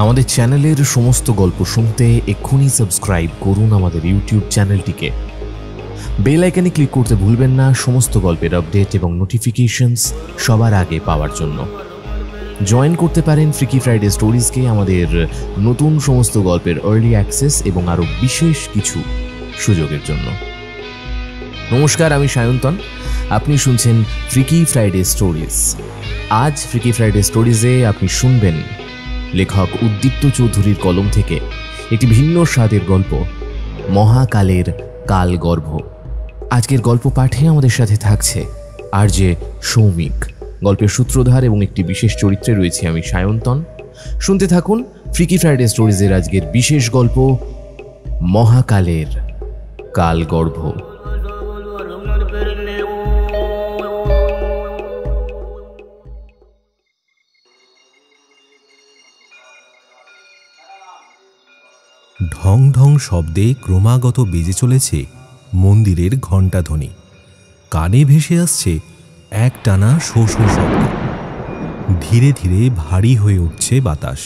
আমাদের চ্যানেলের সমস্ত গল্প শুনতে এক্ষুনি সাবস্ক্রাইব করুন আমাদের ইউটিউব চ্যানেলটিকে। বেল আইকনে ক্লিক করতে ভুলবেন না সমস্ত গল্পের আপডেট এবং নোটিফিকেশনস সবার আগে পাওয়ার জন্য। জয়েন করতে পারেন ফ্রিকি ফ্রাইডে স্টোরিজকে আমাদের নতুন সমস্ত গল্পের আর্লি অ্যাক্সেস এবং আরও বিশেষ কিছু সুযোগের জন্য। নমস্কার, আমি সায়ন্তন, আপনি শুনছেন ফ্রিকি ফ্রাইডে স্টোরিজ। আজ ফ্রিকি ফ্রাইডে স্টোরিজে আপনি শুনবেন লেখক উদ্দীপ্ত চৌধুরীর কলম থেকে একটি ভিন্ন স্বাদের গল্প, মহাকালের কালগর্ভ। আজকের গল্প পাঠে আমাদের সাথে থাকছে আরজে সৌমিক। গল্পের সূত্রধার এবং একটি বিশেষ চরিত্রে রয়েছে আমি সায়ন্তন। শুনতে থাকুন ফ্রিকি ফ্রাইডে স্টোরিজের আজকের বিশেষ গল্প, মহাকালের কালগর্ভ। ঢং ঢং শব্দে ক্রমাগত বেজে চলেছে মন্দিরের ঘণ্টাধ্বনি। কানে ভেসে আসছে এক টানা শো শো শব্দ। ধীরে ধীরে ভারী হয়ে উঠছে বাতাস।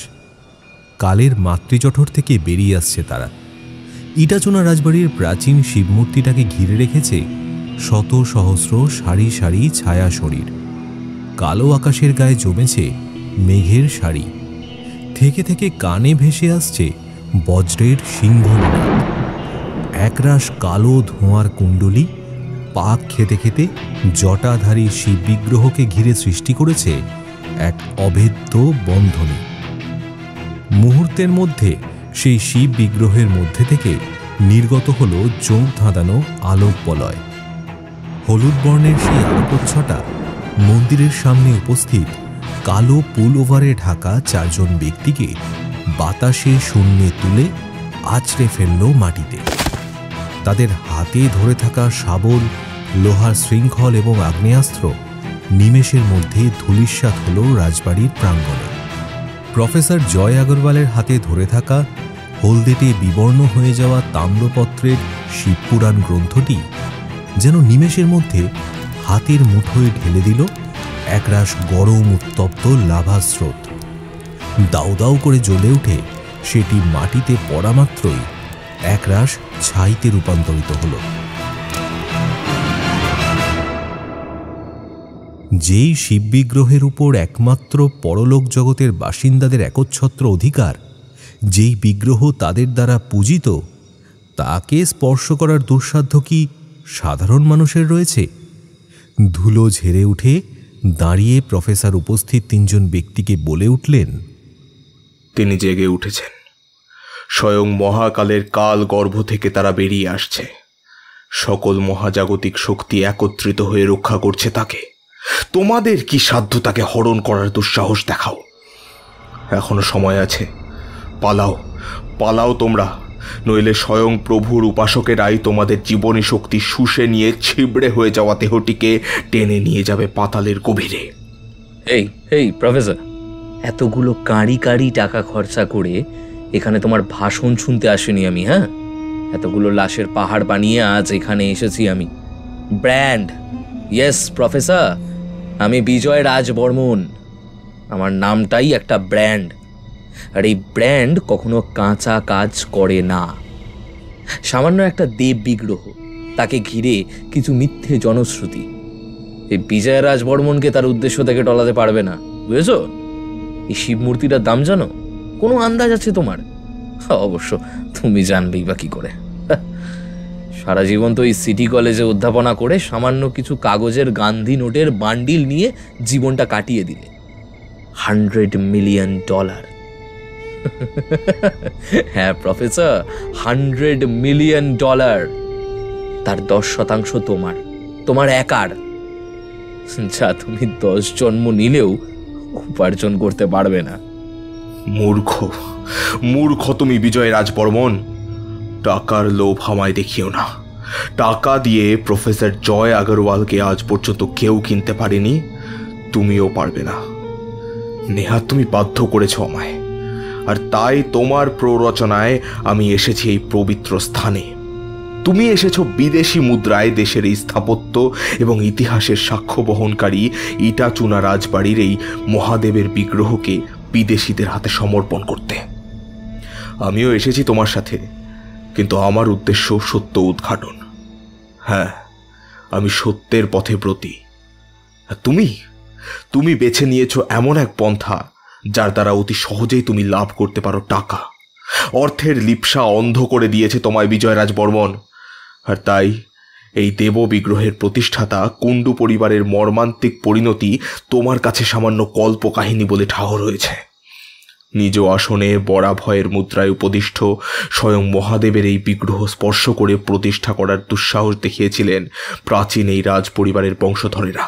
কালের মাতৃজঠর থেকে বেরিয়ে আসছে তারা। ইটাচোনা রাজবাড়ির প্রাচীন শিবমূর্তিটাকে ঘিরে রেখেছে শত সহস্র সারি সারি ছায়া শরীর। কালো আকাশের গায়ে জমেছে মেঘের সারি। থেকে থেকে কানে ভেসে আসছে বজ্রের সিংহনাদ। একরাশ কালো ধোঁয়ার কুণ্ডলী পাক খেতে খেতে জটাধারী শিব বিগ্রহকে ঘিরে সৃষ্টি করেছে এক অভেদ্য বন্ধনী। মুহূর্তের মধ্যে সেই শিব বিগ্রহের মধ্যে থেকে নির্গত হল চোখ ধাঁধানো আলোক বলয়। হলুদ বর্ণের সেই আলোকচ্ছটা মন্দিরের সামনে উপস্থিত কালো পুল ওভারে ঢাকা চারজন ব্যক্তিকে বাতাসে শূন্যে তুলে আছড়ে ফেলল মাটিতে। তাদের হাতে ধরে থাকা শাবল, লোহার শৃঙ্খল এবং আগ্নেয়াস্ত্র নিমেষের মধ্যে ধূলিসাৎ হল রাজবাড়ির প্রাঙ্গণে। প্রফেসর জয় আগরওয়ালের হাতে ধরে থাকা হলদেটে বিবর্ণ হয়ে যাওয়া তাম্রপত্রের শিবপুরাণ গ্রন্থটি যেন নিমেষের মধ্যে হাতের মুঠোয় ঢেলে দিল একরাশ গরম উত্তপ্ত লাভাস্রোত। দাউ দাউ করে জ্বলে উঠে সেটি মাটিতে পড়া মাত্রই একরাশ ছাইতে রূপান্তরিত হল। যেই শিববিগ্রহের উপর একমাত্র পরলোক জগতের বাসিন্দাদের একচ্ছত্র অধিকার, যেই বিগ্রহ তাদের দ্বারা পূজিত, তাকে স্পর্শ করার দুঃসাধ্য কি সাধারণ মানুষের রয়েছে? ধুলো ঝেড়ে উঠে দাঁড়িয়ে প্রফেসর উপস্থিত তিনজন ব্যক্তিকে বলে উঠলেন, তিনি জেগে উঠেছেন। স্বয়ং মহাকালের কাল গর্ভ থেকে তারা বেরিয়ে আসছে। সকল মহাজাগতিক শক্তি একত্রিত হয়ে রক্ষা করছে তাকে। তোমাদের কি সাধ্য তাকে হরণ করার দুঃসাহস দেখাও? এখনো সময় আছে, পালাও পালাও তোমরা, নইলে স্বয়ং প্রভুর উপাসকেরাই তোমাদের জীবনী শক্তি শুষে নিয়ে ছিবড়ে হয়ে যাওয়া দেহটিকে টেনে নিয়ে যাবে পাতালের গভীরে। এই প্রফেসর, এতগুলো কাঁড়ি কাঁড়ি টাকা খরচা করে এখানে তোমার ভাষণ শুনতে আসিনি আমি। হ্যাঁ, এতগুলো লাশের পাহাড় বানিয়ে আজ এখানে এসেছি আমি। ব্র্যান্ড, ইয়েস প্রফেসর, আমি বিজয় রাজ বর্মন। আমার নামটাই একটা ব্র্যান্ড, আর এই ব্র্যান্ড কখনো কাঁচা কাজ করে না। সামান্য একটা দেব বিগ্রহ, তাকে ঘিরে কিছু মিথ্যে জনশ্রুতি, এই বিজয় রাজ বর্মনকে তার উদ্দেশ্য থেকে টলাতে পারবে না, বুঝেছো? এই শিব মূর্তিটার দাম জানো? কোনো আন্দাজ আছে তোমার? অবশ্য তুমি জানবেই বা কি করে? সারা জীবন তো এই সিটি কলেজে অধ্যাপনা করে সামান্য কিছু কাগজের গান্ধী নোটের বান্ডিল নিয়ে জীবনটা কাটিয়ে দিলে। $100 মিলিয়ন। হ্যাঁ প্রফেসর, $100 মিলিয়ন। তার 10% তোমার একার। যা তুমি 10 জন্ম নিলেও উপার্জন করতে পারবে না। মূর্খ তুমি বিজয় রাজ বর্মন। টাকার লোভ আমায় দেখিও না। টাকা দিয়ে প্রফেসর জয় আগরওয়ালকে আজ পর্যন্ত কেউ কিনতে পারেনি, তুমিও পারবে না। নেহাত তুমি বাধ্য করেছ আমায়, আর তাই তোমার প্ররোচনায় আমি এসেছি এই পবিত্র স্থানে। তুমি এসেছো বিদেশি মুদ্রায় দেশের এই স্থাপত্য এবং ইতিহাসের সাক্ষ্য বহনকারী ইটাচুনা রাজবাড়ির এই মহাদেবের বিগ্রহকে বিদেশিদের হাতে সমর্পণ করতে। আমিও এসেছি তোমার সাথে, কিন্তু আমার উদ্দেশ্য সত্য উদ্ঘাটন। হ্যাঁ, আমি সত্যের পথে ব্রতী। তুমি বেছে নিয়েছ এমন এক পন্থা যার দ্বারা অতি সহজেই তুমি লাভ করতে পারো টাকা। অর্থের লিপ্সা অন্ধ করে দিয়েছে তোমায় বিজয়রাজ বর্মন। আর তাই এই দেব বিগ্রহের প্রতিষ্ঠাতা কুণ্ডু পরিবারের মর্মান্তিক পরিণতি তোমার কাছে সামান্য কল্পকাহিনী বলে ঠাহর হয়েছে। নিজ আসনে বড়া ভয়ের মুদ্রায় উপদিষ্ঠ স্বয়ং মহাদেবের এই বিগ্রহ স্পর্শ করে প্রতিষ্ঠা করার দুঃসাহস দেখিয়েছিলেন প্রাচীন এই রাজ পরিবারের বংশধরেরা।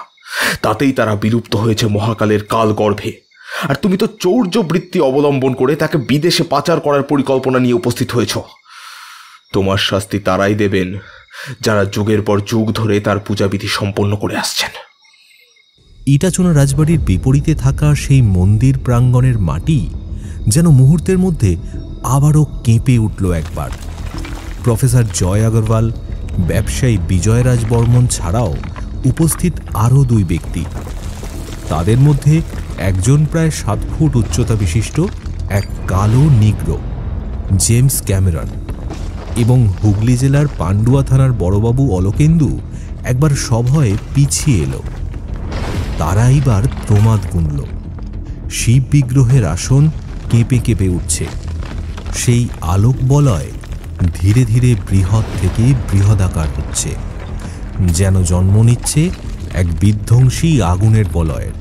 তাতেই তারা বিলুপ্ত হয়েছে মহাকালের কাল গর্ভে। আর তুমি তো চৌর্যবৃত্তি অবলম্বন করে তাকে বিদেশে পাচার করার পরিকল্পনা নিয়ে উপস্থিত হয়েছ। তোমার শাস্তি তারাই দেবেন যারা যুগের পর যুগ ধরে তার পূজাবিধি সম্পন্ন করে আসছেন। ইটাচোনা রাজবাড়ির বিপরীতে থাকা সেই মন্দির প্রাঙ্গণের মাটি যেন মুহূর্তের মধ্যে আবারও কেঁপে উঠল একবার। প্রফেসর জয় আগরওয়াল, ব্যবসায়ী বিজয়রাজ বর্মন ছাড়াও উপস্থিত আরও 2 ব্যক্তি। তাদের মধ্যে একজন প্রায় 7 ফুট উচ্চতা বিশিষ্ট এক কালো নিগ্রো, জেমস ক্যামেরন, এবং হুগলি জেলার পান্ডুয়া থানার বড়বাবু অলোকেন্দু একবার সভয়ে পিছিয়ে এলো। তারা এইবার প্রমাদ গুনল। শিব বিগ্রহের আসন কেঁপে কেঁপে উঠছে। সেই আলোক বলয় ধীরে ধীরে বৃহৎ থেকে বৃহদাকার হচ্ছে, যেন জন্ম নিচ্ছে এক বিধ্বংসী আগুনের বলয়ের,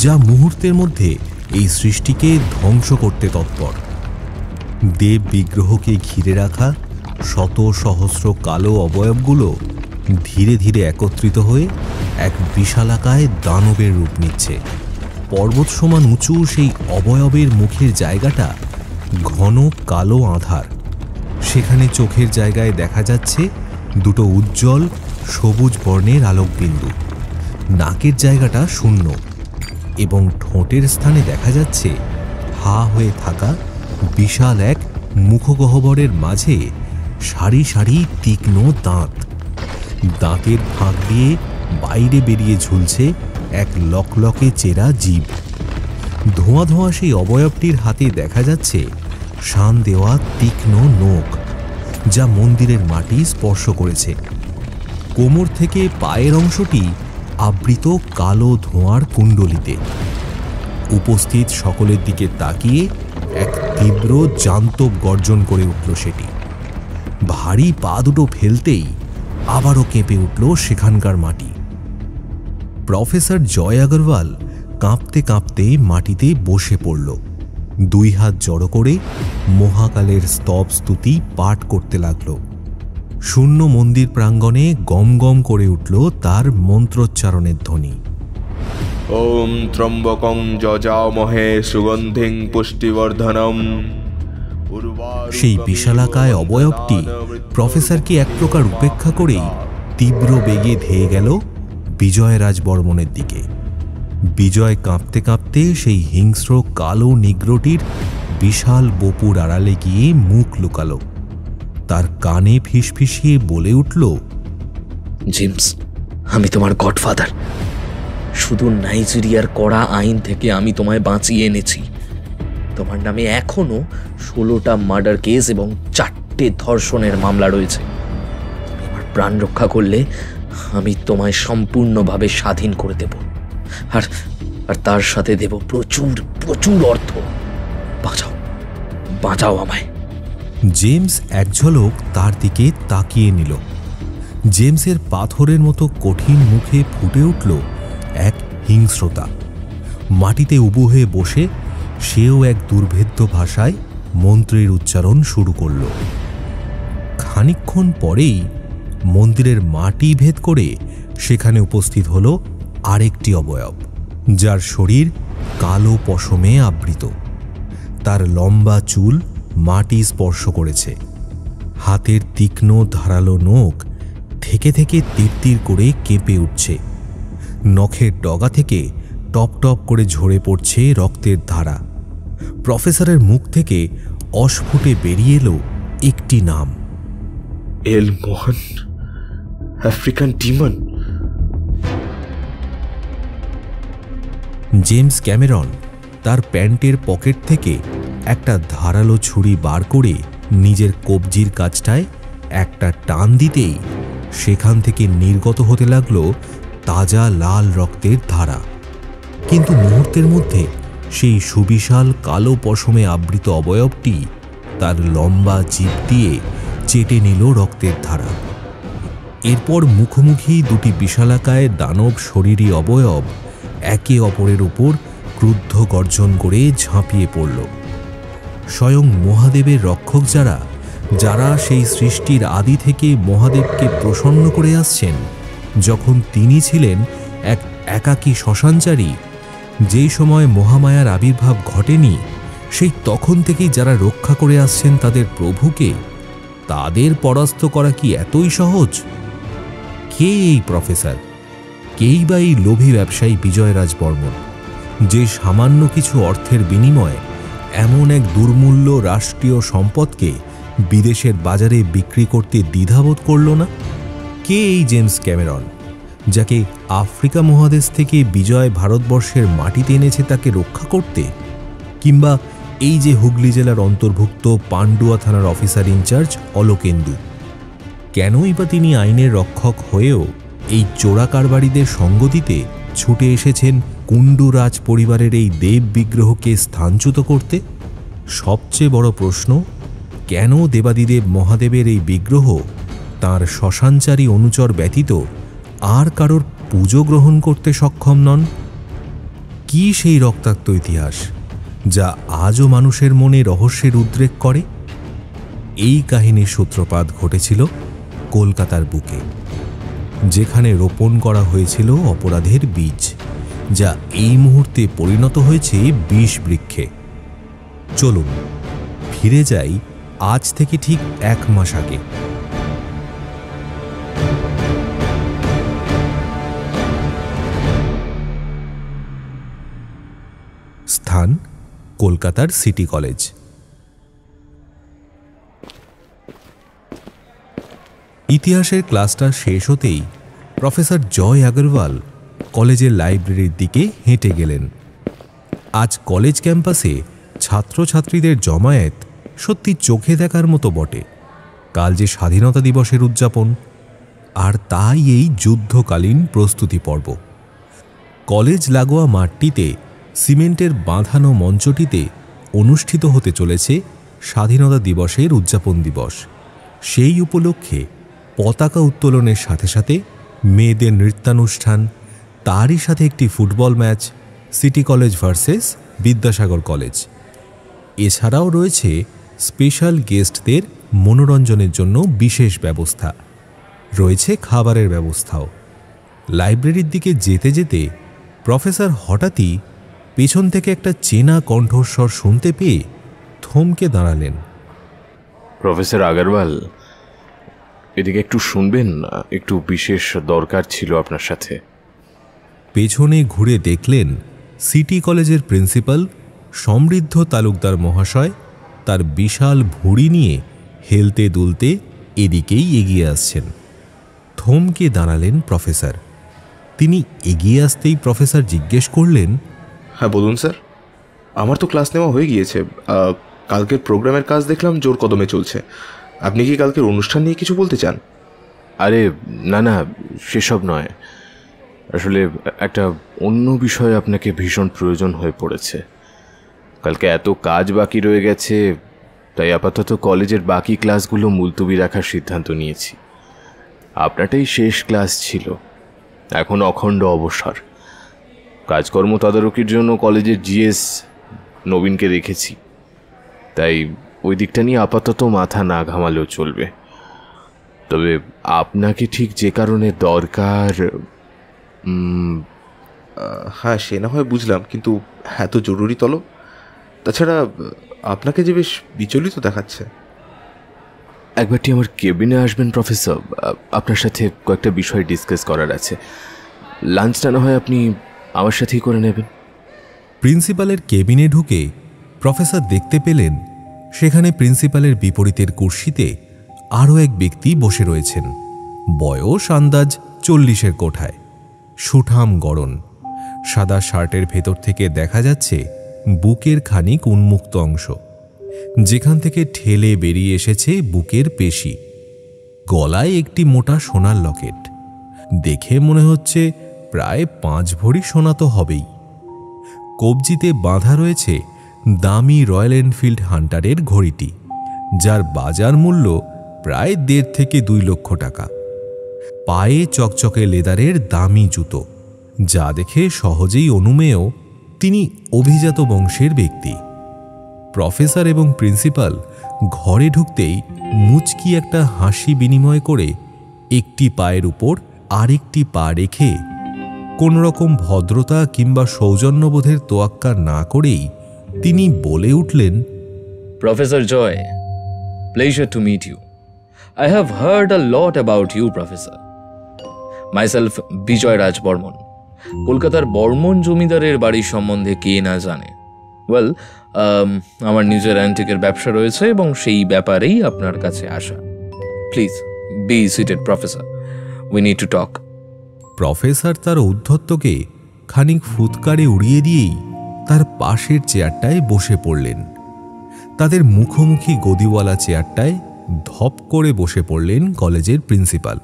যা মুহূর্তের মধ্যে এই সৃষ্টিকে ধ্বংস করতে তৎপর। দেব বিগ্রহকে ঘিরে রাখা শত সহস্র কালো অবয়বগুলো ধীরে ধীরে একত্রিত হয়ে এক বিশালাকায় দানবের রূপ নিচ্ছে। পর্বত সমান উঁচু সেই অবয়বের মুখের জায়গাটা ঘন কালো আঁধার। সেখানে চোখের জায়গায় দেখা যাচ্ছে 2 উজ্জ্বল সবুজ বর্ণের আলোকবিন্দু। নাকের জায়গাটা শূন্য এবং ঠোঁটের স্থানে দেখা যাচ্ছে হা হয়ে থাকা বিশাল এক মুখগহ্বরের মাঝে সারি সারি তীক্ষ্ণ দাঁত। দাঁতের ফাঁক দিয়ে বাইরে বেরিয়ে ঝুলছে এক লকলকে চেরা জীব। ধোঁয়া ধোঁয়া সেই অবয়বটির হাতে দেখা যাচ্ছে শান দেওয়া তীক্ষ্ণ নখ, যা মন্দিরের মাটি স্পর্শ করেছে। কোমর থেকে পায়ের অংশটি আবৃত কালো ধোঁয়ার কুণ্ডলিতে। উপস্থিত সকলের দিকে তাকিয়ে এক তীব্র জান্তব গর্জন করে উঠল সেটি। ভারী পা দুটো ফেলতেই আবারও কেঁপে উঠল সেখানকার মাটি। প্রফেসর জয় আগরওয়াল কাঁপতে কাঁপতে মাটিতে বসে পড়ল। 2 হাত জড়ো করে মহাকালের স্তব স্তুতি পাঠ করতে লাগল। শূন্য মন্দির প্রাঙ্গণে গম গম করে উঠল তার মন্ত্রোচ্চারণের ধ্বনি। ওম ত্রম্বকং যজামহে সুগন্ধিং পুষ্টিবর্ধনম। সেই বিশালাকায় অবয়বটি প্রফেসরকে এক প্রকার উপেক্ষা করেই তীব্র বেগে ধেয়ে গেল বিজয়রাজ বর্মনের দিকে। বিজয় কাঁপতে কাঁপতে সেই হিংস্র কালো নিগ্রোটির বিশাল বপুর আড়ালে গিয়ে মুখ লুকালো। তার কানে ফিসফিসিয়ে বলে উঠল, জেমস, আমি তোমার গডফাদার। শুধু নাইজেরিয়ার কড়া আইন থেকে আমি তোমায় বাঁচিয়ে এনেছি। তোমার নামে এখনো 16টা মার্ডার কেস এবং 4টে ধর্ষণের মামলা রয়েছে। তুমি আমার প্রাণ রক্ষা করলে আমি তোমায় সম্পূর্ণভাবে স্বাধীন করে দেব, আর তার সাথে দেব প্রচুর প্রচুর অর্থ। বাঁচাও, বাঁচাও আমায়। জেমস এক ঝলক তার দিকে তাকিয়ে নিল। জেমসের পাথরের মতো কঠিন মুখে ফুটে উঠল এক হিংস্রতা। মাটিতে উবু হয়ে বসে সেও এক দুর্ভেদ্য ভাষায় মন্ত্রের উচ্চারণ শুরু করল। খানিকক্ষণ পরেই মন্দিরের মাটি ভেদ করে সেখানে উপস্থিত হল আরেকটি অবয়ব, যার শরীর কালো পশমে আবৃত। তার লম্বা চুল মাটি স্পর্শ করেছে। হাতের তীক্ষ্ণ ধারালো নখ থেকে থেকে তীর করে কেঁপে উঠছে। নখের ডগা থেকে টপ টপ করে ঝরে পড়ছে রক্তের ধারা। প্রফেসরের মুখ থেকে অস্ফুটে বেরিয়ে এলো একটি নাম, এল মোহন, আফ্রিকান ডিমন। জেমস ক্যামেরন তার প্যান্টের পকেট থেকে একটা ধারালো ছুরি বার করে নিজের কবজির কাছটায় একটা টান দিতেই সেখান থেকে নির্গত হতে লাগলো তাজা লাল রক্তের ধারা। কিন্তু মুহূর্তের মধ্যে সেই সুবিশাল কালো পশমে আবৃত অবয়বটি তার লম্বা জিভ দিয়ে চেটে নিল রক্তের ধারা। এরপর মুখোমুখি দুটি বিশালাকায় দানব শরীরী অবয়ব একে অপরের উপর ক্রুদ্ধ গর্জন করে ঝাঁপিয়ে পড়ল। স্বয়ং মহাদেবের রক্ষক যারা যারা সেই সৃষ্টির আদি থেকে মহাদেবকে প্রসন্ন করে আসছেন, যখন তিনি ছিলেন এক একাকী শ্মশানচারী, যেই সময় মহামায়ার আবির্ভাব ঘটেনি, সেই তখন থেকেই যারা রক্ষা করে আসছেন তাদের প্রভুকে, তাদের পরাস্ত করা কি এতই সহজ? কে এই প্রফেসর? কেই বা এই লোভী ব্যবসায়ী বিজয়রাজ বর্মন, যে সামান্য কিছু অর্থের বিনিময়ে এমন এক দুর্মূল্য রাষ্ট্রীয় সম্পদকে বিদেশের বাজারে বিক্রি করতে দ্বিধাবোধ করল না? কে এই জেমস ক্যামেরন, যাকে আফ্রিকা মহাদেশ থেকে বিজয় ভারতবর্ষের মাটিতে এনেছে তাকে রক্ষা করতে? কিংবা এই যে হুগলি জেলার অন্তর্ভুক্ত পান্ডুয়া থানার অফিসার ইনচার্জ অলোকেন্দু, কেনই বা তিনি আইনের রক্ষক হয়েও এই চোরা কারবারিদের সঙ্গ দিতে ছুটে এসেছেন কুণ্ডু রাজ পরিবারের এই দেব বিগ্রহকে স্থানচ্যুত করতে? সবচেয়ে বড় প্রশ্ন, কেন দেবাদিদেব মহাদেবের এই বিগ্রহ তাঁর শ্মশানচারী অনুচর ব্যতীত আর কারোর পুজো গ্রহণ করতে সক্ষম নন? কি সেই রক্তাক্ত ইতিহাস যা আজও মানুষের মনে রহস্যের উদ্রেক করে? এই কাহিনীর সূত্রপাত ঘটেছিল কলকাতার বুকে, যেখানে রোপণ করা হয়েছিল অপরাধের বীজ, যা এই মুহূর্তে পরিণত হয়েছে বিষ বৃক্ষে। চলুন ফিরে যাই আজ থেকে ঠিক 1 মাস আগে। স্থান কলকাতার সিটি কলেজ। ইতিহাসের ক্লাসটা শেষ হতেই প্রফেসর জয় আগরওয়াল কলেজের লাইব্রেরির দিকে হেঁটে গেলেন। আজ কলেজ ক্যাম্পাসে ছাত্রছাত্রীদের জমায়েত সত্যি চোখে দেখার মতো বটে। কাল যে স্বাধীনতা দিবসের উদযাপন, আর তাই এই যুদ্ধকালীন প্রস্তুতি পর্ব। কলেজ লাগোয়া মাঠটিতে সিমেন্টের বাঁধানো মঞ্চটিতে অনুষ্ঠিত হতে চলেছে স্বাধীনতা দিবসের উদযাপন দিবস। সেই উপলক্ষে পতাকা উত্তোলনের সাথে সাথে মেয়েদের নৃত্যানুষ্ঠান, তারই সাথে একটি football match, city college versus Vidyasagar college. এছাড়াও রয়েছে স্পেশাল গেস্টদের মনোরঞ্জনের জন্য বিশেষ ব্যবস্থা, রয়েছে খাবারের ব্যবস্থাও। লাইব্রেরির দিকে যেতে যেতে প্রফেসর হঠাৎই পেছন থেকে একটা চেনা কণ্ঠস্বর শুনতে পেয়ে থমকে দাঁড়ালেন। প্রফেসর আগরওয়াল, এদিকে একটু শুনবেন না, একটু বিশেষ দরকার ছিল আপনার সাথে। পেছনে ঘুরে দেখলেন সিটি কলেজের প্রিন্সিপাল সমৃদ্ধ তালুকদার মহাশয় তার বিশাল ভুঁড়ি নিয়ে হেলতে দুলতে এদিকেই এগিয়ে আসছেন। থমকে দাঁড়ালেন প্রফেসর। তিনি এগিয়ে আসতেই প্রফেসর জিজ্ঞেস করলেন, হ্যাঁ বলুন স্যার। আমার তো ক্লাস নেওয়া হয়ে গিয়েছে, কালকের প্রোগ্রামের কাজ দেখলাম জোর কদমে চলছে। আপনি কি কালকের অনুষ্ঠান নিয়ে কিছু বলতে চান? আরে না না, সেসব নয়, আসলে একটা অন্য বিষয়ে আপনাকে ভীষণ প্রয়োজন হয়ে পড়েছে। কালকে এত কাজ বাকি রয়ে গেছে, তাই আপাতত কলেজের বাকি ক্লাসগুলো মুলতবি রাখার সিদ্ধান্ত নিয়েছি। আপনারটাই শেষ ক্লাস ছিল, এখন অখণ্ড অবসর। কাজকর্ম তদারকির জন্য কলেজের জিএস নবীনকে রেখেছি, তাই ওই দিকটা নিয়ে আপাতত মাথা না ঘামালেও চলবে। তবে আপনাকে ঠিক যে কারণে দরকার, হ্যাঁ সে না হয় বুঝলাম, কিন্তু এত জরুরি তলব? তাছাড়া আপনাকে যে বেশ বিচলিত দেখাচ্ছে। একবারটি আমার কেবিনে আসবেন প্রফেসর, আপনার সাথে কয়েকটা বিষয় ডিসকাস করার আছে। লাঞ্চটা না হয় আপনি আমার সাথেই করে নেবেন। প্রিন্সিপালের কেবিনে ঢুকে প্রফেসর দেখতে পেলেন সেখানে প্রিন্সিপালের বিপরীতের কুর্সিতে আরও এক ব্যক্তি বসে রয়েছেন। বয়স আন্দাজ 40-এর কোঠায়, সুঠাম গড়ন। সাদা শার্টের ভেতর থেকে দেখা যাচ্ছে বুকের খানিক উন্মুক্ত অংশ, যেখান থেকে ঠেলে বেরিয়ে এসেছে বুকের পেশি। গলায় একটি মোটা সোনার লকেট, দেখে মনে হচ্ছে প্রায় 5 ভরি সোনা তো হবেই। কবজিতে বাঁধা রয়েছে দামি রয়্যাল এনফিল্ড হান্টারের ঘড়িটি, যার বাজার মূল্য প্রায় 1.5 থেকে 2 লক্ষ টাকা। পায়ে চকচকে লেদারের দামি জুতো, যা দেখে সহজেই অনুমেয় তিনি অভিজাত বংশের ব্যক্তি। প্রফেসর এবং প্রিন্সিপাল ঘরে ঢুকতেই মুচকি একটা হাসি বিনিময় করে একটি পায়ের উপর আরেকটি পা রেখে কোনোরকম ভদ্রতা কিংবা সৌজন্যবোধের তোয়াক্কা না করেই তিনি বলে উঠলেন, professor Joy, pleasure to meet you. I have heard a lot about you, Professor. Myself, বিজয় রাজ বর্মন। কলকাতার বর্মন জমিদারের বাড়ির সম্বন্ধে কে না জানে। ওয়েল, আমার নিজের অ্যান্টিকের ব্যবসা রয়েছে এবং সেই ব্যাপারেই আপনার কাছে আসা। Please be seated professor, we need to talk. Professor তার ঔদ্ধত্যকে খানিক ফুৎকারে উড়িয়ে দিয়েই তার পাশের চেয়ারটায় বসে পড়লেন। তাদের মুখোমুখি গদিওয়ালা চেয়ারটায় ধপ করে বসে পড়লেন কলেজের প্রিন্সিপাল।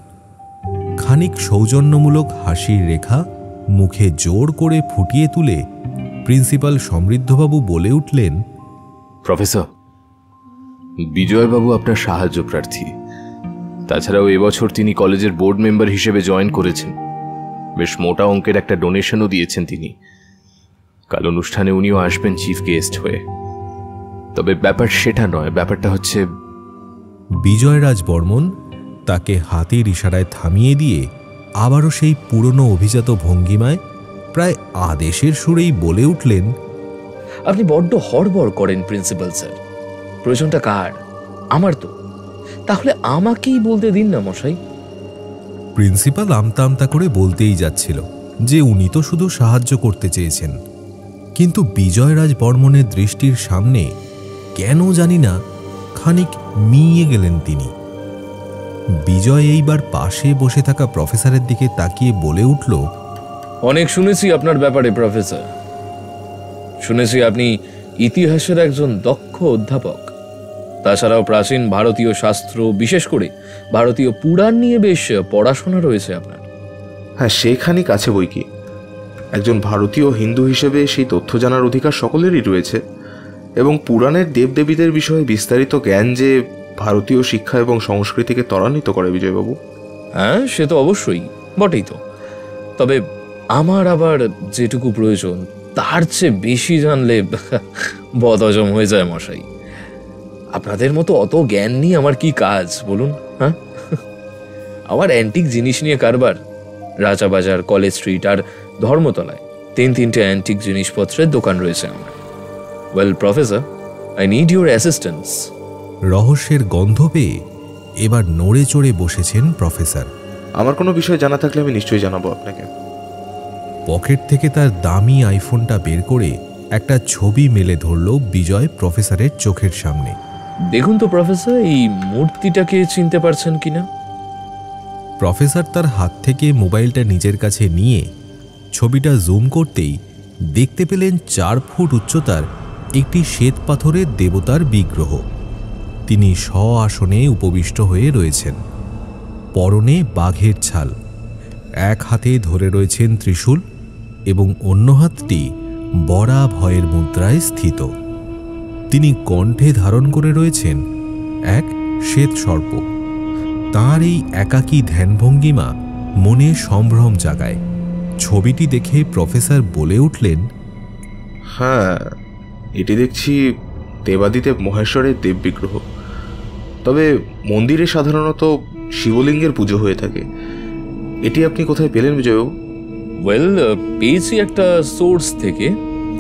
খানিক সৌজন্যমূলক হাসির রেখা মুখে জোর করে ফুটিয়ে তুলে প্রিন্সিপাল সমৃদ্ধবাবু বলে উঠলেন, প্রফেসর, বিজয়বাবু আপনার সাহায্য প্রার্থী। তাছাড়াও এবছর তিনি কলেজের বোর্ড মেম্বার হিসেবে জয়েন করেছেন। বেশ মোটা অঙ্কের একটা ডোনেশনও দিয়েছেন তিনি। কাল অনুষ্ঠানে উনিও আসবেন চিফ গেস্ট হয়ে। তবে ব্যাপার সেটা নয়, ব্যাপারটা হচ্ছে বিজয়রাজ বর্মন তাকে হাতের ইশারায় থামিয়ে দিয়ে আবারও সেই পুরনো অভিজাত ভঙ্গিমায় প্রায় আদেশের সুরেই বলে উঠলেন, আপনি বড্ড হড়বড় করেন প্রিন্সিপাল স্যার। প্রয়োজনটা কার? আমার তো। তাহলে আমাকেই বলতে দিন না মশাই। প্রিন্সিপাল আমতা আমতা করে বলতেই যাচ্ছিল যে উনি তো শুধু সাহায্য করতে চেয়েছেন, কিন্তু বিজয়রাজ বর্মনের দৃষ্টির সামনে কেন জানি না খানিক মিয়ে গেলেন তিনি। বিজয় এইবার পাশে বসে থাকা প্রফেসরের দিকে তাকিয়ে বলে উঠল, অনেক শুনেছি আপনার ব্যাপারে প্রফেসর। শুনেছি আপনি ইতিহাসের একজন দক্ষ অধ্যাপক। তাছাড়াও প্রাচীন ভারতীয় শাস্ত্র, বিশেষ করে ভারতীয় পুরাণ নিয়ে বেশ পড়াশোনা রয়েছে আপনার। হ্যাঁ, সেখানিক আছে বই কি। একজন ভারতীয় হিন্দু হিসেবে সেই তথ্য জানার অধিকার সকলেরই রয়েছে, এবং পুরাণের দেবদেবীদের বিষয়ে বিস্তারিত জ্ঞান যে ভারতীয় শিক্ষা এবং সংস্কৃতিকে ত্বরান্বিত করে বিজয়বাবু। হ্যাঁ, সে তো অবশ্যই বটেই তো। তবে আমার আবার যেটুকু প্রয়োজন তার চেয়ে বেশি জানলে বদহজম হয়ে যায় মশাই। আপনাদের মতো অত জ্ঞান নিয়ে আমার কি কাজ বলুন? হ্যাঁ, আমার অ্যান্টিক জিনিস নিয়ে কারবার। রাজাবাজার, কলেজ স্ট্রিট আর ধর্মতলায় 3-3টে অ্যান্টিক জিনিসপত্রের দোকান রয়েছে আমার। Well professor, I need your assistance. রহস্যের গন্ধ পেয়ে এবার নড়ে চড়ে বসেছেন প্রফেসর। আমার কোনো বিষয় জানা থাকলে আমি নিশ্চয়ই জানাবো আপনাকে। পকেট থেকে তার দামি আইফোনটা বের করে একটা ছবি মেলে ধরল বিজয় প্রফেসরের চোখের সামনে। দেখুন তো প্রফেসর, এই মূর্তিটাকে চিনতে পারছেন কিনা? প্রফেসর তার হাত থেকে মোবাইলটা নিজের কাছে নিয়ে ছবিটা জুম করতেই দেখতে পেলেন 4 ফুট উচ্চতার একটি শ্বেত পাথরের দেবতার বিগ্রহ। তিনি স্ব-আসনে উপবিষ্ট হয়ে রয়েছেন, পরনে বাঘের ছাল, এক হাতে ধরে রয়েছেন ত্রিশূল এবং অন্য হাতটি বড়া ভয়ের মুদ্রায় স্থিত। তিনি কণ্ঠে ধারণ করে রয়েছেন এক শ্বেত সর্প। তাঁর এই একাকী ধ্যানভঙ্গিমা মনে সম্ভ্রম জাগায়। ছবিটি দেখে প্রফেসর বলে উঠলেন, হ্যাঁ, এটি দেখছি দেবাদিদেব মহেশ্বরের দেব বিগ্রহ। তবে মন্দিরে সাধারণত শিবলিঙ্গের পুজো হয়ে থাকে। এটি আপনি কোথায় পেলেন বিজয়বাবু? ওয়েল, পেয়েছি একটা সোর্স থেকে।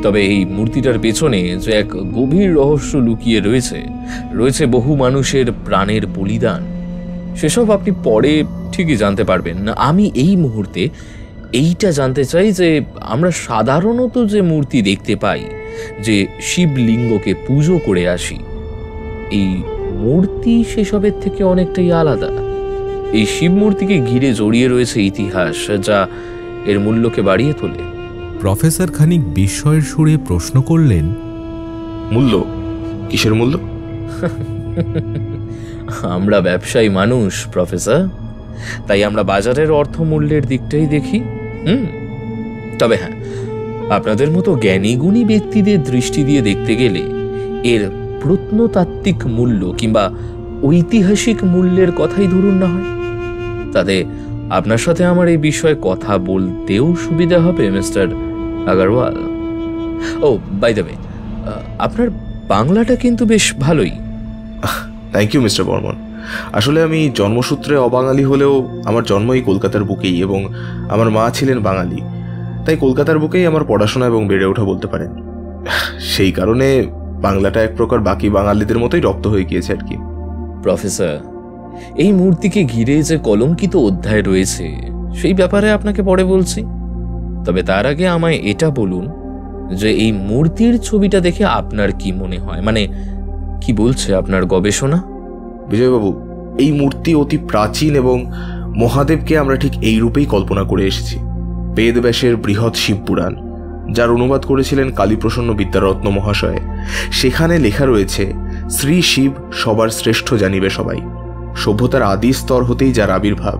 তবে এই মূর্তিটার পেছনে যে এক গভীর রহস্য লুকিয়ে রয়েছে বহু মানুষের প্রাণের বলিদান, সেসব আপনি পরে ঠিকই জানতে পারবেন। আমি এই মুহূর্তে এইটা জানতে চাই যে আমরা সাধারণত যে মূর্তি দেখতে পাই, যে শিবলিঙ্গকে পুজো করে আসি, এই মূর্তি সেসবের থেকে অনেকটাই আলাদা। এই শিব মূর্তিকে ঘিরে জড়িয়ে রয়েছে ইতিহাস, যা এর মূল্যকে বাড়িয়ে তোলে। প্রফেসর খানিক বিস্ময়ের সুরে প্রশ্ন করলেন, মূল্য? কিসের মূল্য? আমরা ব্যবসায়ী মানুষ প্রফেসর, তাই আমরা বাজারের অর্থমূল্যের দিকটাই দেখি। তবে হ্যাঁ, আপনাদের মতো জ্ঞানীগুণী ব্যক্তিদের দৃষ্টি দিয়ে দেখতে গেলে এর প্রত্নতাত্ত্বিক মূল্য কিংবা ঐতিহাসিক মূল্যের কথাই ধরুন না হয়, তাতে আপনার সাথে আমার এই বিষয়ে কথা বলতেও সুবিধা হবে mister Agarwal. Oh by the way, আপনার বাংলাটা কিন্তু বেশ ভালোই। Thank you mister Barman. আসলে আমি জন্মসূত্রে অবাঙালি হলেও আমার জন্ম এই কলকাতার বুকেই, এবং আমার মা ছিলেন বাঙালি, তাই কলকাতার বুকেই আমার পড়াশোনা এবং বেড়ে ওঠা বলতে পারেন। সেই কারণে বাংলাটা এক প্রকার বাকি বাঙালিদের মতোই রপ্ত হয়ে গিয়েছে আর কি। প্রফেসর, এই মূর্তিকে ঘিরে যে কলঙ্কিত অধ্যায় রয়েছে সেই ব্যাপারে আপনাকে পরে বলছি, তবে তার আগে আমায় এটা বলুন যে এই মূর্তির ছবিটা দেখে আপনার কি মনে হয়, মানে কি বলছে আপনার গবেষণা? বিজয়বাবু, এই মূর্তি অতি প্রাচীন এবং মহাদেবকে আমরা ঠিক এই রূপেই কল্পনা করে এসেছি। বেদব্যাসের বৃহৎ শিবপুরাণ, যার অনুবাদ করেছিলেন কালীপ্রসন্ন বিদ্যারত্ন মহাশয়, সেখানে লেখা রয়েছে, শ্রী শিব সবার শ্রেষ্ঠ জানিবে সবাই। সভ্যতার আদি স্তর হতেই যার আবির্ভাব,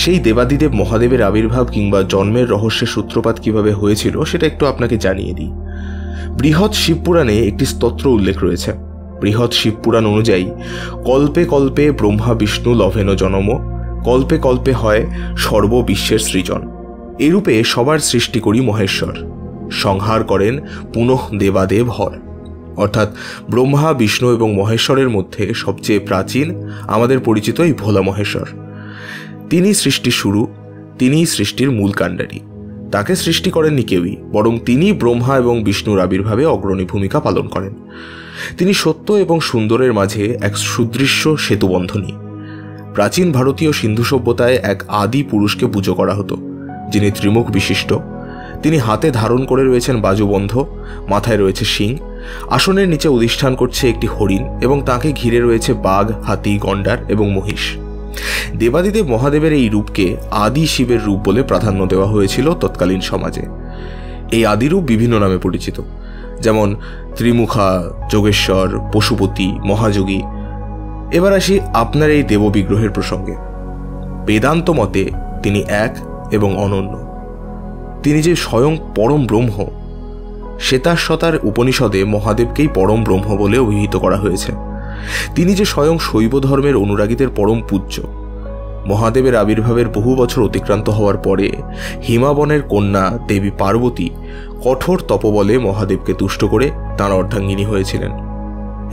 সেই দেবাদিদেব মহাদেবের আবির্ভাব কিংবা জন্মের রহস্যের সূত্রপাত কিভাবে হয়েছিল সেটা একটু আপনাকে জানিয়ে দিই। বৃহৎ শিবপুরাণে একটি স্তোত্র উল্লেখ রয়েছে। বৃহৎ শিবপুরাণ অনুযায়ী, কল্পে কল্পে ব্রহ্মা বিষ্ণু লভেন জনম, কল্পে কল্পে হয় সর্ববিশ্বের সৃজন। এরূপে সবার সৃষ্টি করি মহেশ্বর, সংহার করেন পুনঃ দেবাদেব হর। অর্থাৎ ব্রহ্মা, বিষ্ণু এবং মহেশ্বরের মধ্যে সবচেয়ে প্রাচীন আমাদের পরিচিত এই ভোলা মহেশ্বর। তিনি সৃষ্টির শুরু, তিনিই সৃষ্টির মূল কাণ্ডারী। তাকে সৃষ্টি করেননি কেউই, বরং তিনি ব্রহ্মা এবং বিষ্ণুর আবির্ভাবে অগ্রণী ভূমিকা পালন করেন। তিনি সত্য এবং সুন্দরের মাঝে এক সুদৃশ্য সেতুবন্ধনী। প্রাচীন ভারতীয় সিন্ধু সভ্যতায় এক আদি পুরুষকে পুজো করা হতো, যিনি ত্রিমুখ বিশিষ্ট। তিনি হাতে ধারণ করে রয়েছেন বাজুবন্ধ, মাথায় রয়েছে শিং, আসনের নিচে অধিষ্ঠান করছে একটি হরিণ এবং তাকে ঘিরে রয়েছে বাঘ, হাতি, গন্ডার এবং মহিষ। দেবাদিদেব মহাদেবের এই রূপকে আদি শিবের রূপ বলে প্রাধান্য দেওয়া হয়েছিল তৎকালীন সমাজে। এই আদিরূপ বিভিন্ন নামে পরিচিত, যেমন ত্রিমুখা, যোগেশ্বর, পশুপতি, মহাযোগী। এবার আসি আপনার এই দেব বিগ্রহের প্রসঙ্গে। বেদান্ত মতে তিনি এক এবং অনন্য। তিনি যে স্বয়ং পরম ব্রহ্ম, শ্বেতাশ্বতার উপনিষদে মহাদেবকেই পরম ব্রহ্ম বলে অভিহিত করা হয়েছে। তিনি যে স্বয়ং শৈব ধর্মের অনুরাগীদের পরম পূজ্য। মহাদেবের আবির্ভাবের বহু বছর অতিক্রান্ত হওয়ার পরে হিমাবনের কন্যা দেবী পার্বতী কঠোর তপবলে মহাদেবকে তুষ্ট করে তাঁর অর্ধাঙ্গিনী হয়েছিলেন।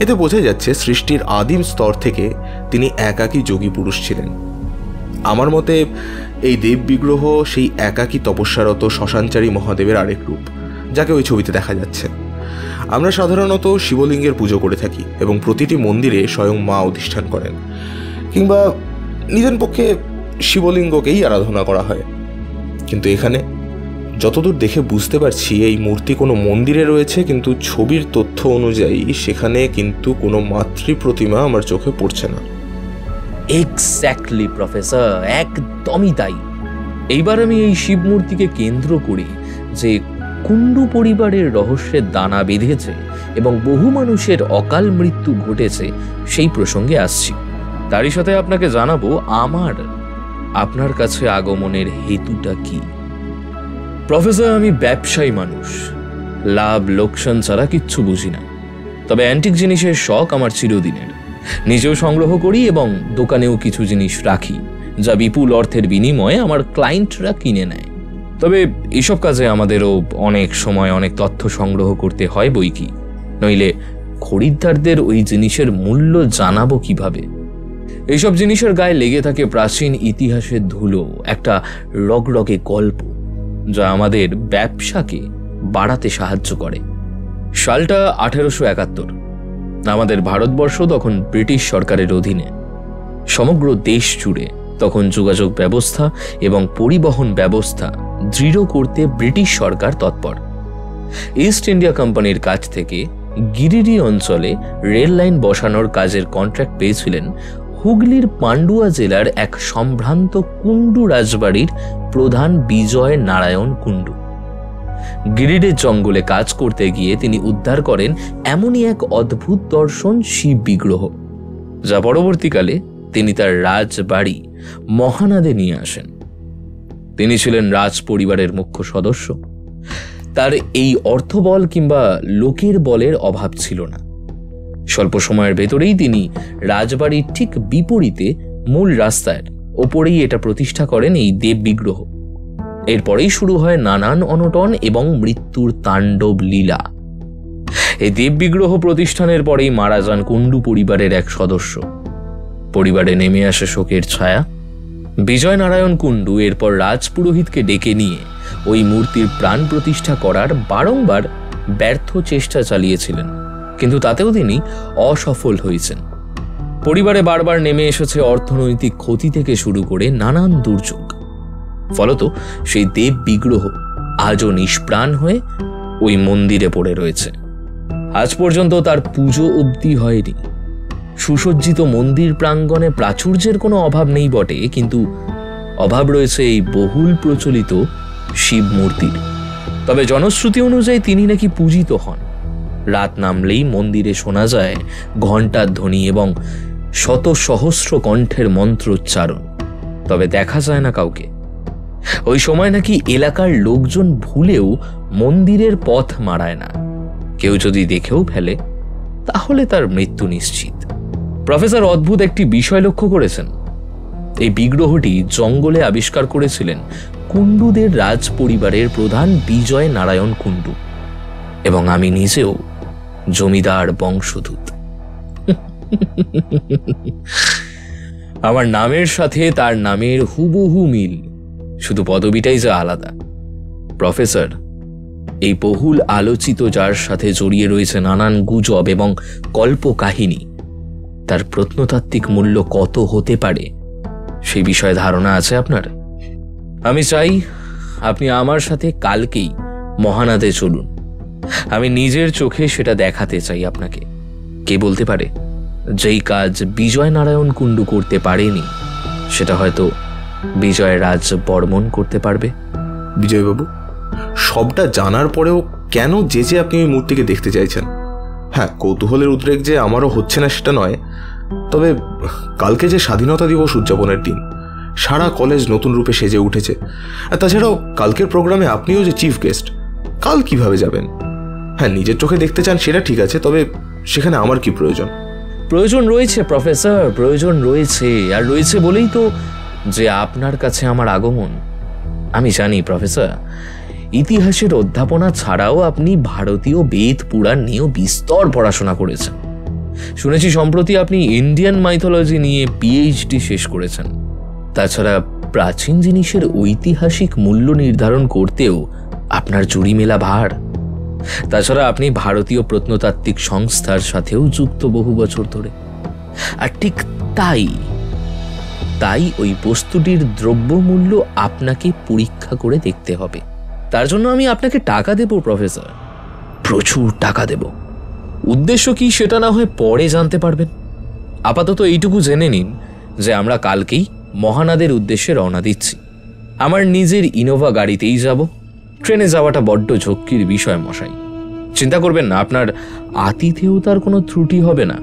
এতে বোঝা যাচ্ছে সৃষ্টির আদিম স্তর থেকে তিনি একাকী যোগী পুরুষ ছিলেন। আমার মতে এই দেব বিগ্রহ সেই একাকী তপস্যারত শ্মশানচারী মহাদেবের আরেক রূপ, যাকে ওই ছবিতে দেখা যাচ্ছে। আমরা সাধারণত শিবলিঙ্গের পুজো করে থাকি এবং প্রতিটি মন্দিরে স্বয়ং মা অধিষ্ঠান করেন, কিংবা নিজের পক্ষে শিবলিঙ্গকেই আরাধনা করা হয়। কিন্তু এখানে যতদূর দেখে বুঝতে পারছি, এই মূর্তি কোনো মন্দিরে রয়েছে, কিন্তু ছবির তথ্য অনুযায়ী সেখানে কিন্তু কোনো মাতৃ প্রতিমা আমার চোখে পড়ছে না। এক্স্যাক্টলি প্রফেসর, একদমই তাই। এইবার আমি এই শিব মূর্তিকে কেন্দ্র করি যে কুণ্ডু পরিবারের রহস্যের দানা বেঁধেছে এবং বহু মানুষের অকাল মৃত্যু ঘটেছে সেই প্রসঙ্গে আসছি। তারই সাথে আপনাকে জানাবো আমার আপনার কাছে আগমনের হেতুটা কি। প্রফেসর, আমি ব্যবসায়ী মানুষ, লাভ লোকসান ছাড়া কিচ্ছু বুঝি না। তবে অ্যান্টিক জিনিসের শখ আমার চিরদিনের। নিজেও সংগ্রহ করি এবং দোকানেও কিছু জিনিস রাখি, যা বিপুল অর্থের বিনিময়ে আমার ক্লায়েন্টরা কিনে নেয়। তবে এসব কাজে আমাদেরও অনেক সময় অনেক তথ্য সংগ্রহ করতে হয় বই কি, নইলে খরিদ্দারদের ওই জিনিসের মূল্য জানাবো কিভাবে। এইসব জিনিসের গায়ে লেগে থাকে প্রাচীন ইতিহাসের ধুলো, একটা রগরগে গল্প, যা আমাদের ব্যবসাকে বাড়াতে সাহায্য করে। সালটা 1871। আমাদের ভারতবর্ষ তখন ব্রিটিশ সরকারের অধীনে। সমগ্র দেশ জুড়ে তখন যোগাযোগ ব্যবস্থা এবং পরিবহন ব্যবস্থা দৃঢ় করতে ব্রিটিশ সরকার তৎপর। ইস্ট ইন্ডিয়া কোম্পানির কাছ থেকে গিরিডি অঞ্চলে রেল লাইন বসানোর কাজের কন্ট্রাক্ট পেয়েছিলেন হুগলির পান্ডুয়া জেলার এক সম্ভ্রান্ত কুণ্ডু রাজবাড়ির প্রধান বিজয় নারায়ণ কুণ্ডু। গিরিডের জঙ্গলে কাজ করতে গিয়ে তিনি উদ্ধার করেন এমনই এক অদ্ভুত দর্শন শিব বিগ্রহ, যা পরবর্তীকালে তিনি তার রাজবাড়ি মহানাদে নিয়ে আসেন। তিনি ছিলেন রাজ পরিবারের মুখ্য সদস্য। তার এই অর্থবল কিংবা লোকের বলের অভাব ছিল না। স্বল্প সময়ের ভেতরেই তিনি রাজবাড়ির ঠিক বিপরীতে মূল রাস্তার ওপরেই এটা প্রতিষ্ঠা করেন এই দেব বিগ্রহ। এরপরেই শুরু হয় নানান অনটন এবং মৃত্যুর তাণ্ডব লীলা। এই দেব বিগ্রহ প্রতিষ্ঠানের পরেই মারা যান কুণ্ডু পরিবারের এক সদস্য। পরিবারে নেমে আসে শোকের ছায়া। বিজয় নারায়ণ কুণ্ডু এরপর রাজপুরোহিতকে ডেকে নিয়ে ওই মূর্তির প্রাণ প্রতিষ্ঠা করার বারংবার ব্যর্থ চেষ্টা চালিয়েছিলেন, কিন্তু তাতেও তিনি অসফল হয়েছেন। পরিবারে বারবার নেমে এসেছে অর্থনৈতিক ক্ষতি থেকে শুরু করে নানান দুর্যোগ। ফলত সেই দেব বিগ্রহ আজও নিষ্প্রাণ হয়ে ওই মন্দিরে পড়ে রয়েছে। আজ পর্যন্ত তার পুজো অবধি হয়নি। সুসজ্জিত মন্দির প্রাঙ্গণে প্রাচুর্যের কোনো অভাব নেই বটে, কিন্তু অভাব রয়েছে এই বহুল প্রচলিত শিব মূর্তির। তবে জনশ্রুতি অনুযায়ী তিনি নাকি পূজিত হন। রাত নামলেই মন্দিরে শোনা যায় ঘণ্টার ধ্বনি এবং শত সহস্র কণ্ঠের মন্ত্রোচ্চারণ, তবে দেখা যায় না কাউকে। ওই সময় নাকি এলাকার লোকজন ভুলেও মন্দিরের পথ মারায় না। কেউ যদি দেখেও ফেলে তাহলে তার মৃত্যু নিশ্চিত। প্রফেসর অদ্ভুত একটি বিষয় লক্ষ্য করেছেন। এই বিগ্রহটি জঙ্গলে আবিষ্কার করেছিলেন কুণ্ডুদের রাজ পরিবারের প্রধান বিজয় নারায়ণ কুণ্ডু, এবং আমি নিজেও জমিদার বংশোদ্ভূত। আমার নামের সাথে তার নামের হুবহু মিল, শুধু পদবিটাই যা আলাদা। প্রফেসর, এই বহুল আলোচিত, যার সাথে জড়িয়ে রয়েছে নানান গুজব এবং কল্পকাহিনী, তার প্রত্নতাত্ত্বিক মূল্য কত হতে পারে সেই বিষয়ে ধারণা আছে আপনার? আমি চাই আপনি আমার সাথে কালকেই মহানাদে চলুন। আমি নিজের চোখে সেটা দেখাতে চাই আপনাকে। কে বলতে পারে, যেই কাজ বিজয় নারায়ণ কুণ্ডু করতে পারেনি সেটা হয়তো বিজয় রাজ বর্মন করতে পারবে। বিজয়বাবু, সবটা জানার পরেও কেন যে আপনি ওই মূর্তিকে দেখতে চাইছেন? হ্যাঁ, কৌতূহলের উদ্রেক যে আমারও হচ্ছে না সেটা নয়, তবে কালকে যে স্বাধীনতা দিবস উদযাপনের দিন, সারা কলেজ নতুন রূপে সেজে উঠেছে। আর তাছাড়াও কালকের প্রোগ্রামে আপনিও যে চিফ গেস্ট, কাল কিভাবে যাবেন? হ্যাঁ, নিজের চোখে দেখতে চান সেটা ঠিক আছে, তবে সেখানে আমার কি প্রয়োজন? প্রয়োজন রয়েছে প্রফেসর, প্রয়োজন রয়েছে। আর রয়েছে বলেই তো যে আপনার কাছে আমার আগমন। আমি জানি প্রফেসর, ইতিহাসের অধ্যাপনা ছাড়াও আপনি ভারতীয় বেদ পুরাণ নিয়েও বিস্তর পড়াশোনা করেছেন। শুনেছি সম্প্রতি আপনি ইন্ডিয়ান মাইথোলজি নিয়ে পিএইচডি শেষ করেছেন। তাছাড়া প্রাচীন জিনিসের ঐতিহাসিক মূল্য নির্ধারণ করতেও আপনার জুড়ি মেলা ভার। তাছাড়া আপনি ভারতীয় প্রত্নতাত্ত্বিক সংস্থার সাথেও যুক্ত বহু বছর ধরে। আর ঠিক তাই ওই বস্তুটির দ্রব্যমূল্য আপনাকে পরীক্ষা করে দেখতে হবে। তার জন্য আমি আপনাকে টাকা দেব প্রফেসর, প্রচুর টাকা দেব। উদ্দেশ্য কি সেটা না হয় পরে জানতে পারবেন। আপাতত এইটুকু জেনে নিন যে আমরা কালকেই মহানাদের উদ্দেশ্যে রওনা দিচ্ছি। আমার নিজের ইনোভা গাড়িতেই যাব। ট্রেনে যাওয়াটা বড্ড ঝক্কির বিষয় মশাই। চিন্তা করবেন না, আপনার আতিথেয়তার কোনো ত্রুটি হবে না।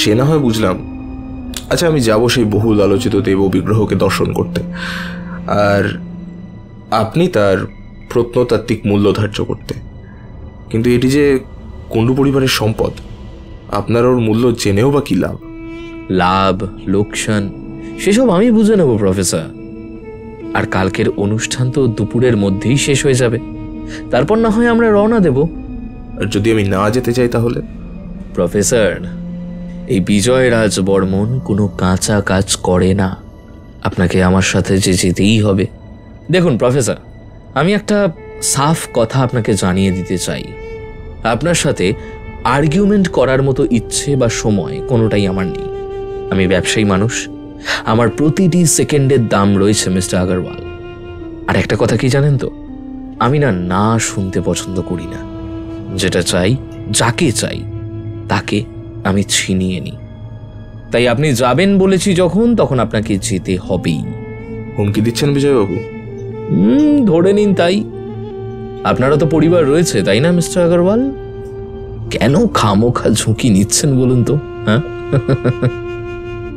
সে না হয় বুঝলাম। আচ্ছা, আমি যাব সেই বহুল আলোচিত দেব বিগ্রহকে দর্শন করতে, আর আপনি তার প্রত্নতাত্ত্বিক মূল্য ধার্য করতে। কিন্তু এটি যে কুণ্ডু পরিবারের সম্পদ, আপনার ওর মূল্য জেনেও বা কি লাভ? লাভ লোকসান সেসব আমি বুঝে নেব প্রফেসর। আর কালকের অনুষ্ঠান তো দুপুরের মধ্যেই শেষ হয়ে যাবে, তারপর না হয় আমরা রওনা দেব। আর যদি আমি না যেতে চাই তাহলে? প্রফেসর, এই বিজয় রাজ বর্মন কোনো কাঁচা কাজ করে না। আপনাকে আমার সাথে যে যেতেই হবে। দেখুন প্রফেসর, আমি একটা সাফ কথা আপনাকে জানিয়ে দিতে চাই। আপনার সাথে আর্গুমেন্ট করার মতো ইচ্ছে বা সময় কোনোটাই আমার নেই। আমি ব্যবসায়ী মানুষ, আমার প্রতিটি সেকেন্ডের দাম রয়েছে মিস্টার আগরওয়াল। আর একটা কথা কি জানেন তো, আমি না শুনতে পছন্দ করি না। যেটা চাই, যাকে চাই তাকে আমি ছিনিয়ে নিই। তাই আপনি যাবেন বলেছি যখন, তখন আপনাকে যেতে হবেই। হুমকি দিচ্ছেন বিজয়বাবু? ধরে নিন তাই। আপনারা তো পরিবার রয়েছে, তাই না মিস্টার আগরওয়াল? কেন খামোখা ঝুঁকি নিচ্ছেন বলুন তো? হ্যাঁ,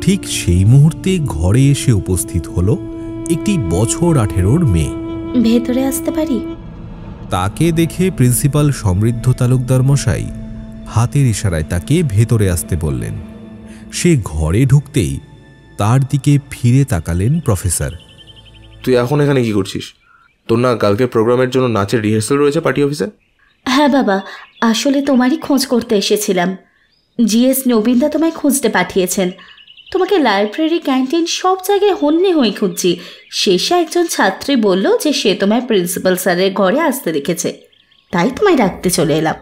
ঠিক সেই মুহূর্তে ঘরে এসে উপস্থিত হলো একটি বছর 18-র মেয়ে। ভেতরে আসতে পারি? তাকে দেখে প্রিন্সিপাল সমৃদ্ধ তালুকদার মশাই হাতের ইশারায় তাকে ভেতরে আসতে বললেন। সে ঘরে ঢুকতেই তার দিকে ফিরে তাকালেন প্রফেসর। তুই এখন এখানে কি করছিস? তোর না কালকে প্রোগ্রামের জন্য নাচের রিহার্সাল রয়েছে পার্টি অফিসে? হ্যাঁ বাবা, আসলে তোমারই খোঁজ করতে এসেছিলাম। জিএস নবীনদা তোমায় খুঁজতে পাঠিয়েছেন। তোমাকে লাইব্রেরি, ক্যান্টিন সব জায়গায় হন্যে হয়ে খুঁজছি। শেষে একজন ছাত্রী বলল যে সে তোমায় প্রিন্সিপাল স্যারের ঘরে আসতে দেখেছে, তাই তোমায় ডাকতে চলে এলাম।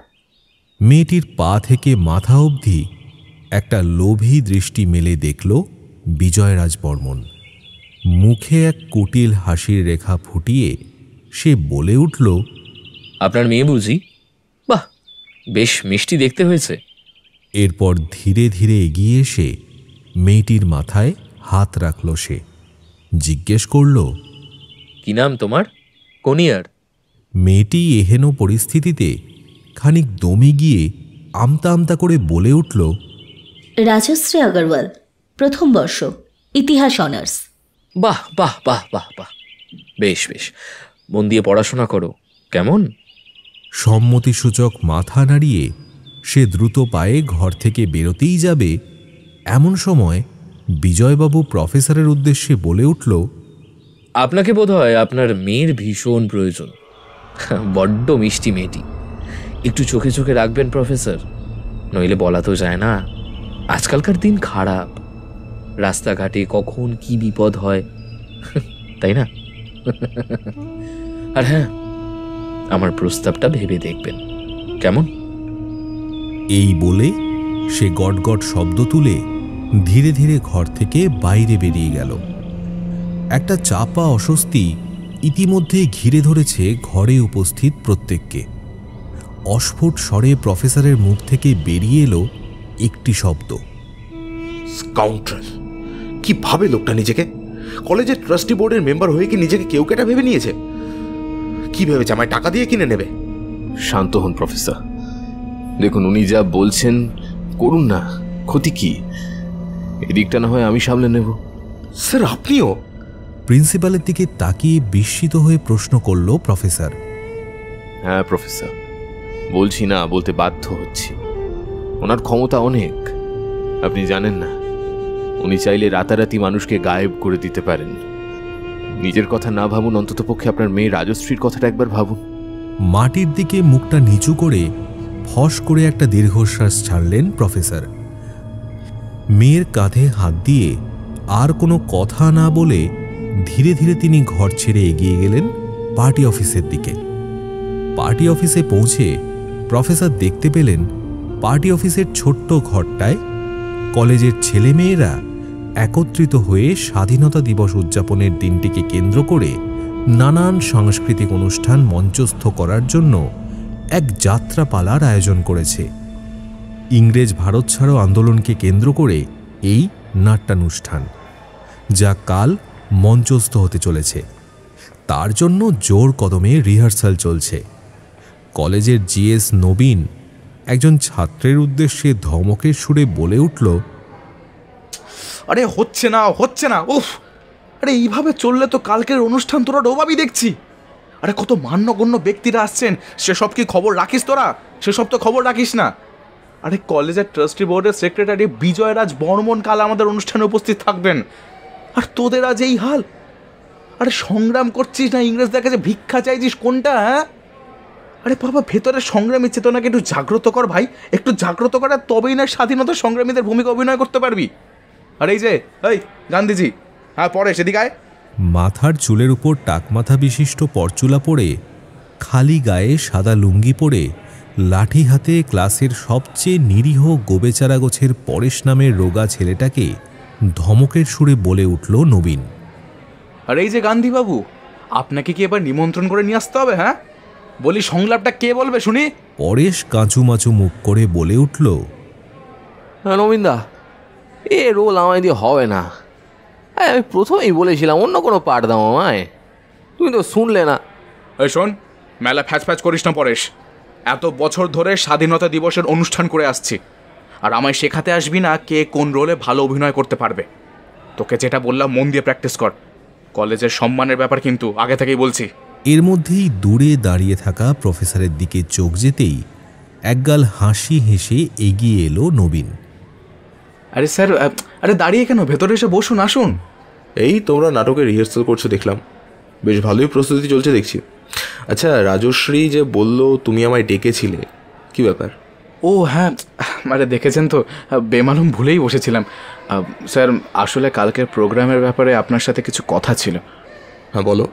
মেয়েটির পা থেকে মাথা অবধি একটা লোভী দৃষ্টি মেলে দেখল বিজয়রাজ বর্মন। মুখে এক কুটিল হাসির রেখা ফুটিয়ে সে বলে উঠল, আপনার মেয়ে বুঝি? বাহ, বেশ মিষ্টি দেখতে হয়েছে। এরপর ধীরে ধীরে এগিয়ে এসে মেয়েটির মাথায় হাত রাখল। সে জিজ্ঞেস করল, কি নাম তোমার? কোনিয়ার? মেয়েটি এহেন পরিস্থিতিতে খানিক দমে গিয়ে আমতা আমতা করে বলে উঠল, রাজশ্রী আগরওয়াল, প্রথম বর্ষ, ইতিহাস অনার্স। বাহ বাহ বাহ বাহ বাহ, বেশ বেশ, মন দিয়ে পড়াশোনা করো। কেমন? সম্মতিসূচক মাথা নাড়িয়ে সে দ্রুত পায়ে ঘর থেকে বেরোতেই যাবে, এমন সময় বিজয়বাবু প্রফেসরের উদ্দেশ্যে বলে উঠল, আপনাকে বোধহয় আপনার মেয়ের ভীষণ প্রয়োজন। বড্ড মিষ্টি মেয়েটি, একটু চোখে চোখে রাখবেন প্রফেসর, নইলে বলা তো যায় না। আজকালকার দিন খারাপ, রাস্তাঘাটে কখন কি বিপদ হয়, তাই না? আর হ্যাঁ, আমার প্রস্তাবটা ভেবে দেখবেন, কেমন? এই বলে সে গটগট শব্দ তুলে ধীরে ধীরে ঘর থেকে বাইরে বেরিয়ে গেল। একটা চাপা অস্বস্তি ইতিমধ্যে ঘিরে ধরেছে ঘরে উপস্থিত প্রত্যেককে। অস্ফুট স্বরে প্রফেসরের মুখ থেকে বেরিয়ে এলো একটি শব্দ, স্কাউন্ড্রেল! কি ভাবে লোকটা নিজেকে? কলেজের ট্রাস্টি বোর্ডের মেম্বার হয়ে কি নিজেকে কেউ কেটা ভেবে নিয়েছে? কি ভেবেছে আমায় টাকা দিয়ে কিনে নেবে? শান্ত হন প্রফেসর, দেখুন উনি যা বলছেন করুন না, ক্ষতি কি? এদিকটা না হয় আমি সামলে নেব। স্যার আপনিও? প্রিন্সিপালের দিকে তাকিয়ে বিস্মিত হয়ে প্রশ্ন করল প্রফেসর। হ্যাঁ প্রফেসর, বলছি না, বলতে বাধ্য হচ্ছি। ওনার ক্ষমতা অনেক, আপনি জানেন না। উনি চাইলে রাতারাতি মানুষকে গায়েব করে দিতে পারেন। নিজের কথা না ভাবুন, অন্ততপক্ষে আপনার মেয়ে রাজশ্রীর কথাটা একবার ভাবুন। মাটির দিকে মুখটা নিচু করে ফস করে একটা দীর্ঘশ্বাস ছাড়লেন প্রফেসর। মেয়ের কাঁধে হাত দিয়ে আর কোনো কথা না বলে ধীরে ধীরে তিনি ঘর ছেড়ে এগিয়ে গেলেন পার্টি অফিসের দিকে। পার্টি অফিসে পৌঁছে প্রফেসর দেখতে পেলেন পার্টি অফিসের ছোট্ট ঘরটায় কলেজের ছেলেমেয়েরা একত্রিত হয়ে স্বাধীনতা দিবস উদযাপনের দিনটিকে কেন্দ্র করে নানান সাংস্কৃতিক অনুষ্ঠান মঞ্চস্থ করার জন্য এক যাত্রাপালার আয়োজন করেছে। ইংরেজ ভারত ছাড়ো আন্দোলনকে কেন্দ্র করে এই নাট্যানুষ্ঠান, যা কাল মঞ্চস্থ হতে চলেছে, তার জন্য জোর কদমে রিহার্সাল চলছে। কলেজের জিএস নবীন একজন ছাত্রের উদ্দেশ্যে ধমকের সুরে বলে উঠল, আরে হচ্ছে না হচ্ছে না, উফ! আরে এইভাবে চললে তো কালকের অনুষ্ঠান তোরা ডোবাবি দেখছি। আরে কত মান্যগণ্য ব্যক্তিরা আসছেন, সেসব কি খবর রাখিস তোরা? সেসব তো খবর রাখিস না। আরে কলেজের ট্রাস্টি বোর্ডের সেক্রেটারি বিজয়রাজ বর্মন কাল আমাদের অনুষ্ঠানে উপস্থিত থাকবেন, আর তোদের আজ এই হাল। আরে সংগ্রাম করছিস না ইংরেজদের কাছে ভিক্ষা চাইছিস, কোনটা? হ্যাঁ, আরে বাবা, ভেতরের সংগ্রামী চেতনাকে একটু জাগ্রত কর ভাই, একটু জাগ্রত কর, তবেই না স্বাধীনতা সংগ্রামীদের ভূমিকা অভিনয় করতে পারবি। আর এই যে এই গান্ধীজি, হ্যাঁ পরে সেদিকে আয়। মাথার চুলের উপর টাকমাথা বিশিষ্ট পরচুলা পরে, খালি গায়ে সাদা লুঙ্গি পরে, লাঠি হাতে ক্লাসের সবচেয়ে নিরীহ গোবেচারা গোছের পরেশ নামের রোগা ছেলেটাকে ধমকের সুরে বলে উঠল নবীন। আর এই যে গান্ধীবাবু, আপনাকে কি এবার নিমন্ত্রণ করে নিয়ে আসতে হবে? হ্যাঁ বলি, সংলাপটা কে বলবে শুনি? পরেশ কাঁচুমাচু মুখ করে বলে উঠল, নবীনদা, এ রোল আমায় দিয়ে হবে না। আমি প্রথমেই বলেছিলাম অন্য কোনো পাঠ দাও আমায়, তুমি তো শুনলে না। এই শোন, মেলা ফ্যাচ ফ্যাচ করিস না পরেশ। এত বছর ধরে স্বাধীনতা দিবসের অনুষ্ঠান করে আসছি, আর আমায় শেখাতে আসবি না কে কোন রোলে ভালো অভিনয় করতে পারবে। তোকে যেটা বললাম মন দিয়ে প্র্যাকটিস কর। কলেজের সম্মানের ব্যাপার কিন্তু আগে থেকেই বলছি। এর মধ্যেই দূরে দাঁড়িয়ে থাকা প্রফেসরের দিকে চোখ যেতেই একগাল হাসি হেসে এগিয়ে এলো নবীন। আরে স্যার, আরে দাঁড়িয়ে কেন, ভেতরে এসে বসুন, আসুন। এই তোমরা নাটকের রিহার্সাল করছো দেখলাম, বেশ ভালোই প্রস্তুতি চলছে দেখছি। আচ্ছা, রাজশ্রী যে বলল তুমি আমায় ডেকেছিলে, কি ব্যাপার? ও হ্যাঁ, আরে দেখেছেন তো, বেমালুম ভুলেই বসেছিলাম। স্যার, আসলে কালকের প্রোগ্রামের ব্যাপারে আপনার সাথে কিছু কথা ছিল। হ্যাঁ বলো।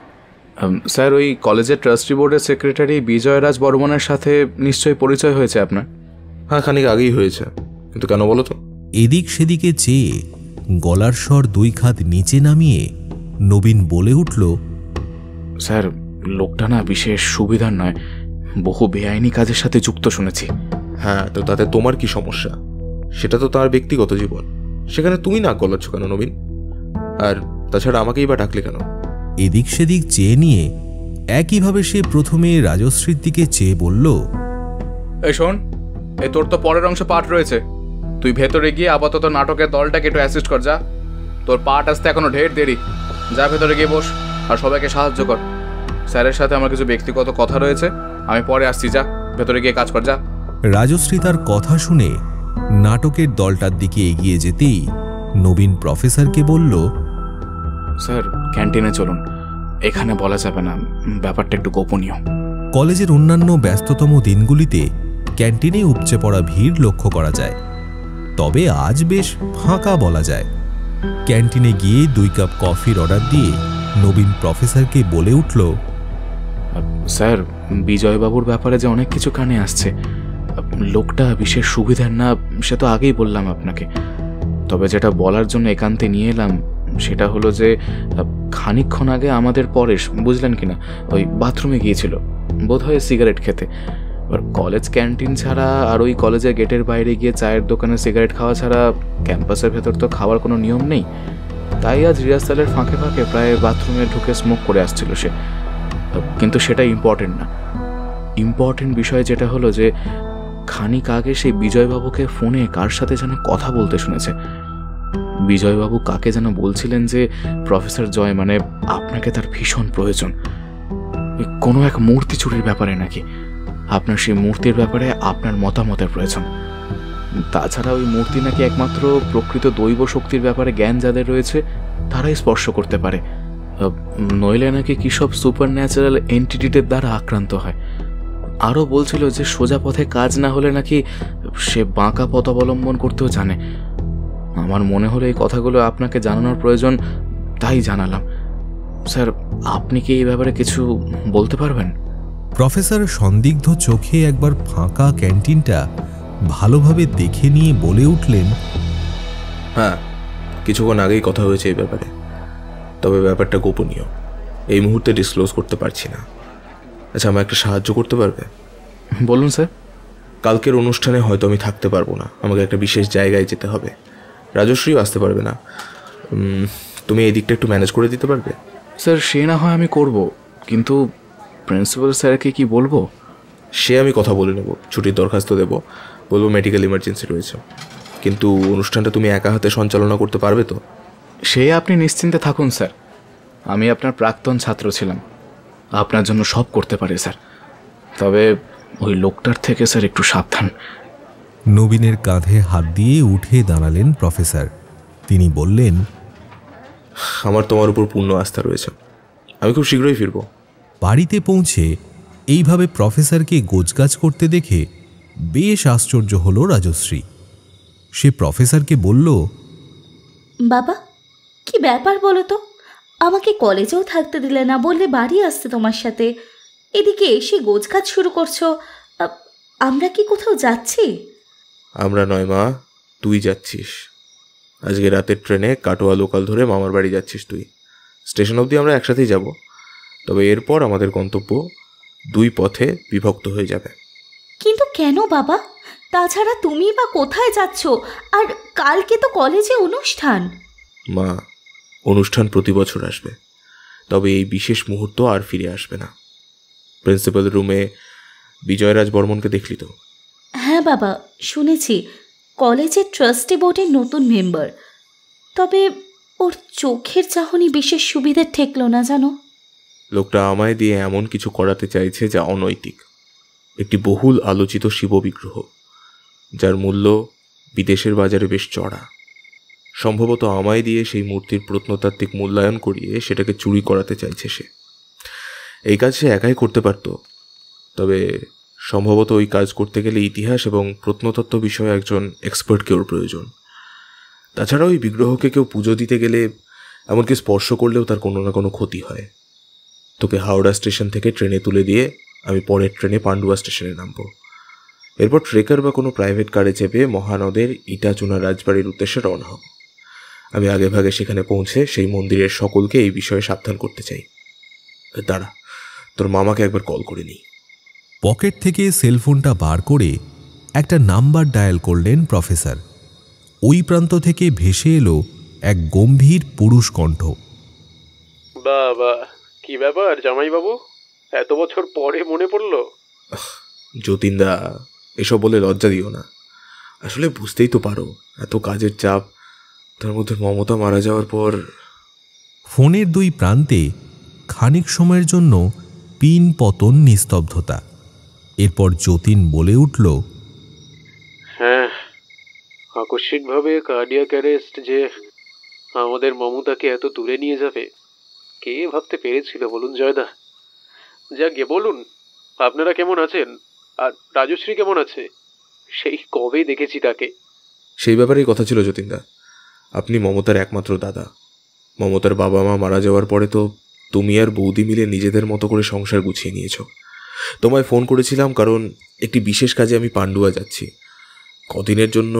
স্যার, ওই কলেজের ট্রাস্টি বোর্ডের সেক্রেটারি বিজয়রাজ বর্মনের সাথে নিশ্চয়ই পরিচয় হয়েছে আপনার? হ্যাঁ, খানিক আগেই হয়েছে, কিন্তু কেন বলো তো? এদিক সেদিকে চেয়ে গলার স্বর 2 খাত নিচে নামিয়ে নবীন বলে উঠল, স্যার, লোকটা না বিশেষ সুবিধার নয়, বহু বেআইনি কাজের সাথে যুক্ত শুনেছি। হ্যাঁ, তো তাতে তোমার কি সমস্যা? সেটা তো তার ব্যক্তিগত জীবন, সেখানে তুমি নাক গলাচ্ছ কেন নবীন? আর তাছাড়া আমাকেই বা ডাকলে কেন? এদিক সেদিক চেয়ে নিয়ে একইভাবে সে প্রথমে রাজশ্রীর দিকে চেয়ে বলল, এই শোন, এই তোর তো পরের অংশ পাঠ রয়েছে, তুই ভেতরে গিয়ে আপাতত নাটকের দলটাকে একটু অ্যাসিস্ট কর। যা, তোর পাঠ আসতে এখনো ঢের দেরি। যা ভেতরে গিয়ে বস আর সবাইকে সাহায্য কর। স্যারের সাথে আমার কিছু ব্যক্তিগত কথা রয়েছে, আমি পরে আসছি। যা, ভেতরে গিয়ে কাজ কর, যা। রাজশ্রী তার কথা শুনে নাটকের দলটার দিকে এগিয়ে যেতেই নবীন প্রফেসরকে বলল, স্যার, ক্যান্টিনে চলুন, এখানে বলা যাবে না, ব্যাপারটা একটু গোপনীয়। কলেজের অন্যান্য ব্যস্ততম দিনগুলিতে ক্যান্টিনে উপচে পড়া ভিড় লক্ষ্য করা যায়, তবে আজ বেশ ফাঁকা বলা যায়। ক্যান্টিনে গিয়ে 2 কাপ কফির অর্ডার দিয়ে নবীন প্রফেসরকে বলে উঠল, স্যার, বিজয়বাবুর ব্যাপারে যে অনেক কিছু কানে আসছে, লোকটা বিশেষ সুবিধার না, সে তো আগেই বললাম আপনাকে। তবে যেটা বলার জন্য একান্তে নিয়ে এলাম সেটা হলো যে খানিকক্ষণ আগে আমাদের পরেশ, বুঝলেন কিনা, ওই বাথরুমে গিয়েছিল বোধহয় সিগারেট খেতে। এবার কলেজ ক্যান্টিন ছাড়া আর ওই কলেজের গেটের বাইরে গিয়ে চায়ের দোকানে সিগারেট খাওয়া ছাড়া ক্যাম্পাসের ভেতর তো খাওয়ার কোনো নিয়ম নেই। তাই আজ রিহার্সালের ফাঁকে ফাঁকে প্রায় বাথরুমে ঢুকে স্মোক করে আসছিল সে। কিন্তু সেটা ইম্পর্টেন্ট না। ইম্পর্টেন্ট বিষয় যেটা হলো যে খানিক আগে সেই বিজয়বাবুকে ফোনে কার সাথে যেন কথা বলতে শুনেছে। বিজয়বাবু কাকে যেন বলছিলেন যে প্রফেসর জয় মানে আপনাকে তার ভীষণ প্রয়োজন, কোনো এক মূর্তি চুরির ব্যাপারে নাকি। আপনার সেই মূর্তির ব্যাপারে আপনার মতামতের প্রয়োজন। তাছাড়া ওই মূর্তি নাকি একমাত্র প্রকৃত দৈব শক্তির ব্যাপারে জ্ঞান যাদের রয়েছে তারাই স্পর্শ করতে পারে, নইলে নাকি কি সব সুপার ন্যাচারাল এন্টিটিদের দ্বারা আক্রান্ত হয়। আরও বলছিল যে সোজা পথে কাজ না হলে নাকি সে বাঁকা পথ অবলম্বন করতেও জানে। আমার মনে হলো এই কথাগুলো আপনাকে জানানোর প্রয়োজন, তাই জানালাম। স্যার, আপনি কি এই ব্যাপারে কিছু বলতে পারবেন? প্রফেসর সন্দিগ্ধ চোখে একবার ফাঁকা ক্যান্টিনটা ভালোভাবে দেখে নিয়ে বলে উঠলেন, হ্যাঁ, কিছুক্ষণ আগেই কথা হয়েছে এই ব্যাপারে, তবে ব্যাপারটা গোপনীয়, এই মুহূর্তে ডিসক্লোজ করতে পারছি না। আচ্ছা, আমাকে একটা সাহায্য করতে পারবে? বলুন স্যার। কালকের অনুষ্ঠানে হয়তো আমি থাকতে পারবো না, আমাকে একটা বিশেষ জায়গায় যেতে হবে, রাজশ্রীও আসতে পারবে না। তুমি এই দিকটা একটু ম্যানেজ করে দিতে পারবে? স্যার, সে না হয় আমি করব, কিন্তু প্রিন্সিপাল স্যারকে কি বলবো? সে আমি কথা বলে নেব, ছুটির দরখাস্ত দেবো, বলবো মেডিকেল ইমার্জেন্সি রয়েছে। কিন্তু অনুষ্ঠানটা তুমি একা হাতে সঞ্চালনা করতে পারবে তো? সে আপনি নিশ্চিন্তে থাকুন স্যার, আমি আপনার প্রাক্তন ছাত্র ছিলাম, আপনার জন্য সব করতে পারি স্যার। তবে ওই লোকটার থেকে স্যার একটু সাবধান। নবীনের কাঁধে হাত দিয়ে উঠে দাঁড়ালেন প্রফেসর। তিনি বললেন, আমার তোমার উপর পূর্ণ আস্থা রয়েছে, আমি খুব শীঘ্রই ফিরব। বাড়িতে পৌঁছে এইভাবে প্রফেসরকে গোছগাছ করতে দেখে বেশ আশ্চর্য হলো রাজশ্রী। সে প্রফেসরকে বলল, বাবা, কি ব্যাপার বলো তো? আমাকে কলেজেও থাকতে দিলে না, বললে বাড়ি আসতে তোমার সাথে, এদিকে এসে গোছগাছ শুরু করছো। আমরা কি কোথাও যাচ্ছি? আমরা নয় মা, তুই যাচ্ছিস। আজকে রাতের ট্রেনে কাটোয়া লোকাল ধরে মামার বাড়ি যাচ্ছিস তুই। স্টেশন অবধি আমরা একসাথেই যাব, তবে এরপর আমাদের গন্তব্য 2 পথে বিভক্ত হয়ে যাবে। কিন্তু কেন বাবা? তাছাড়া তুমি বা কোথায় যাচ্ছ? আর কালকে তো কলেজে অনুষ্ঠান। মা, অনুষ্ঠান প্রতি বছর আসবে, তবে এই বিশেষ মুহূর্ত আর ফিরে আসবে না। প্রিন্সিপাল রুমে বিজয়রাজ বর্মনকে দেখলি তো? হ্যাঁ বাবা, শুনেছি কলেজের ট্রাস্টি বোর্ডের নতুন মেম্বার। তবে ওর চোখের চাহনি বিশেষ সুবিধে ঠেকলো না জানো। লোকটা আমায় দিয়ে এমন কিছু করাতে চাইছে যা অনৈতিক। একটি বহুল আলোচিত শিব বিগ্রহ, যার মূল্য বিদেশের বাজারে বেশ চড়া। সম্ভবত আমায় দিয়ে সেই মূর্তির প্রত্নতাত্ত্বিক মূল্যায়ন করিয়ে সেটাকে চুরি করাতে চাইছে সে। এই কাজ সে একাই করতে পারত, তবে সম্ভবত ওই কাজ করতে গেলে ইতিহাস এবং প্রত্নতত্ত্ব বিষয়ে একজন এক্সপার্টকে ওর প্রয়োজন। তাছাড়া ওই বিগ্রহকে কেউ পুজো দিতে গেলে, এমনকি স্পর্শ করলেও তার কোনো না কোনো ক্ষতি হয়। তোকে হাওড়া স্টেশন থেকে ট্রেনে তুলে দিয়ে আমি পরের ট্রেনে পান্ডুয়া স্টেশনে নামবো। এরপর ট্রেকার বা কোনো প্রাইভেট কারে চেপে মহানদের ইটাচুনা রাজবাড়ির উদ্দেশ্যে রওনা হব। আমি আগে ভাগে সেখানে পৌঁছে সেই মন্দিরের সকলকে এই বিষয়ে সাবধান করতে চাই। দাঁড়া, তোর মামাকে একবার কল করে নিই। পকেট থেকে সেলফোনটা বার করে একটা নাম্বার ডায়াল করলেন প্রফেসর। ওই প্রান্ত থেকে ভেসে এলো এক গম্ভীর পুরুষ কণ্ঠ। বাবা, কি ব্যাপার জামাইবাবু, এত বছর পরে মনে পড়লো? যতীনদা, এসব বলে লজ্জা দিও না। আসলে বুঝতেই তো পারো, এত কাজের চাপ, তার মধ্যে মমতা মারা যাওয়ার পর। ফোনের দুই প্রান্তে খানিক সময়ের জন্য পিন পতন নিস্তব্ধতা। এরপর যতীন বলে উঠল, হ্যাঁ, আকস্মিকভাবে কার্ডিয়াক অ্যারেস্ট যে আমাদের মমতাকে এত দূরে নিয়ে যাবে, কে ভাবতে পেরেছিল বলুন জয়দা? যাকে বলুন, আপনারা কেমন আছেন? আর রাজশ্রী কেমন আছে? সেই কবে দেখেছি তাকে। সেই ব্যাপারেই কথা ছিল যতীনদা। আপনি মমতার একমাত্র দাদা। মমতার বাবা মা মারা যাওয়ার পরে তো তুমি আর বৌদি মিলে নিজেদের মতো করে সংসার গুছিয়ে নিয়েছ। তোমায় ফোন করেছিলাম কারণ একটি বিশেষ কাজে আমি পান্ডুয়া যাচ্ছি। কদিনের জন্য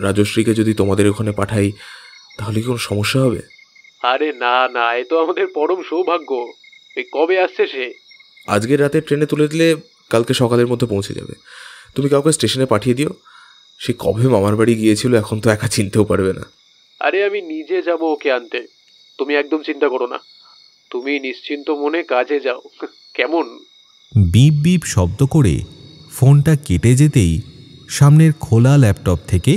রাজশ্রীকে যদি তোমাদের ওখানে পাঠাই, তাহলে কি কোনো সমস্যা হবে? আরে না না, এ তো আমাদের পরম সৌভাগ্য। এই কবে আসছে সে? আজকের রাতের ট্রেনে তুলে দিলে কালকে সকালের মধ্যে পৌঁছে যাবে। তুমি কাউকে স্টেশনে পাঠিয়ে দিও। সে কবে মামার বাড়ি গিয়েছিল, এখন তো একা চিনতেও পারবে না। আরে আমি নিজে যাব ওকে আনতে, তুমি একদম চিন্তা করো না। তুমি নিশ্চিন্ত মনে কাজে যাও, কেমন? বিপ বিপ শব্দ করে ফোনটা কেটে যেতেই সামনের খোলা ল্যাপটপ থেকে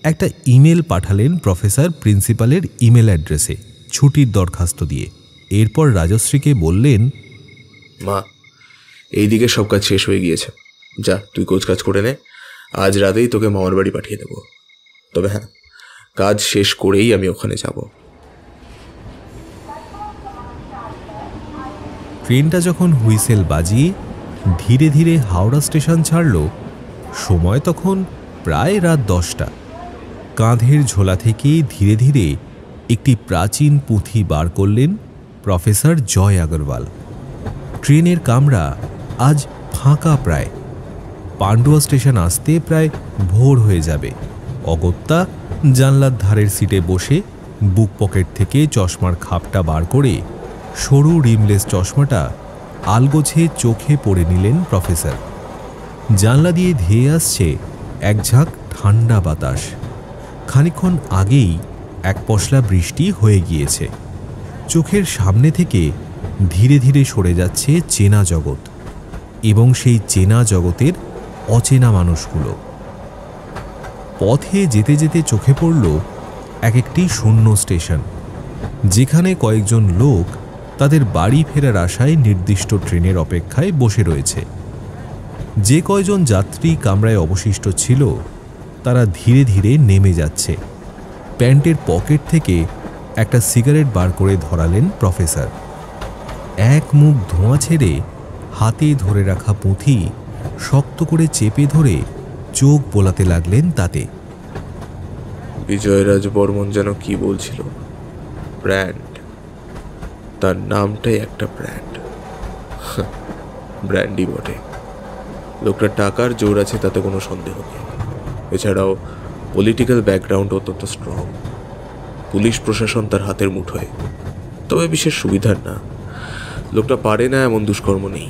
একটা ইমেল পাঠালেন প্রফেসর প্রিন্সিপালের ইমেল অ্যাড্রেসে ছুটির দরখাস্ত দিয়ে। এরপর রাজশ্রীকে বললেন, মা, এইদিকে সব কাজ শেষ হয়ে গিয়েছে, যা তুই কোচ কাজ করে নে। আজ রাতেই তোকে মামার বাড়ি পাঠিয়ে দেবো। তবে হ্যাঁ, কাজ শেষ করেই আমি ওখানে যাব। ট্রেনটা যখন হুইসেল বাজিয়ে ধীরে ধীরে হাওড়া স্টেশন ছাড়ল, সময় তখন প্রায় রাত 10টা। কাঁধের ঝোলা থেকে ধীরে ধীরে একটি প্রাচীন পুঁথি বার করলেন প্রফেসর জয় আগরওয়াল। ট্রেনের কামরা আজ ফাঁকা প্রায়। পান্ডুয়া স্টেশন আসতে প্রায় ভোর হয়ে যাবে। অগত্যা জানলার ধারের সিটে বসে বুক পকেট থেকে চশমার খাপটা বার করে সরু রিমলেস চশমাটা আলগোছে চোখে পড়ে নিলেন প্রফেসর। জানলা দিয়ে ধেয়ে আসছে এক ঝাঁক ঠান্ডা বাতাস। খানিকক্ষণ আগেই এক পশলা বৃষ্টি হয়ে গিয়েছে। চোখের সামনে থেকে ধীরে ধীরে সরে যাচ্ছে চেনা জগৎ এবং সেই চেনা জগতের অচেনা মানুষগুলো। পথে যেতে যেতে চোখে পড়ল এক একটি শূন্য স্টেশন, যেখানে কয়েকজন লোক তাদের বাড়ি ফেরার আশায় নির্দিষ্ট ট্রেনের অপেক্ষায় বসে রয়েছে। যে কয়জন যাত্রী কামরায় অবশিষ্ট ছিল তারা ধীরে ধীরে নেমে যাচ্ছে। প্যান্টের পকেট থেকে একটা সিগারেট বার করে ধরালেন প্রফেসর। এক মুখ ধোঁয়া ছেড়ে হাতে ধরে রাখা পুঁথি শক্ত করে চেপে ধরে চোখ বোলাতে লাগলেন তাতে। বিজয়রাজ বর্মন যেন কি বলছিল, ব্র্যান্ড। তার নামটাই একটা ব্র্যান্ড। ব্র্যান্ডই বটে। লোকটার টাকার জোর আছে, তাতে কোনো সন্দেহ নেই। এছাড়াও পলিটিক্যাল ব্যাকগ্রাউন্ড অত্যন্ত স্ট্রং। পুলিশ প্রশাসন তার হাতের মুঠোয়। তবে বিশেষ সুবিধার না। লোকটা পারে না এমন দুষ্কর্ম নেই।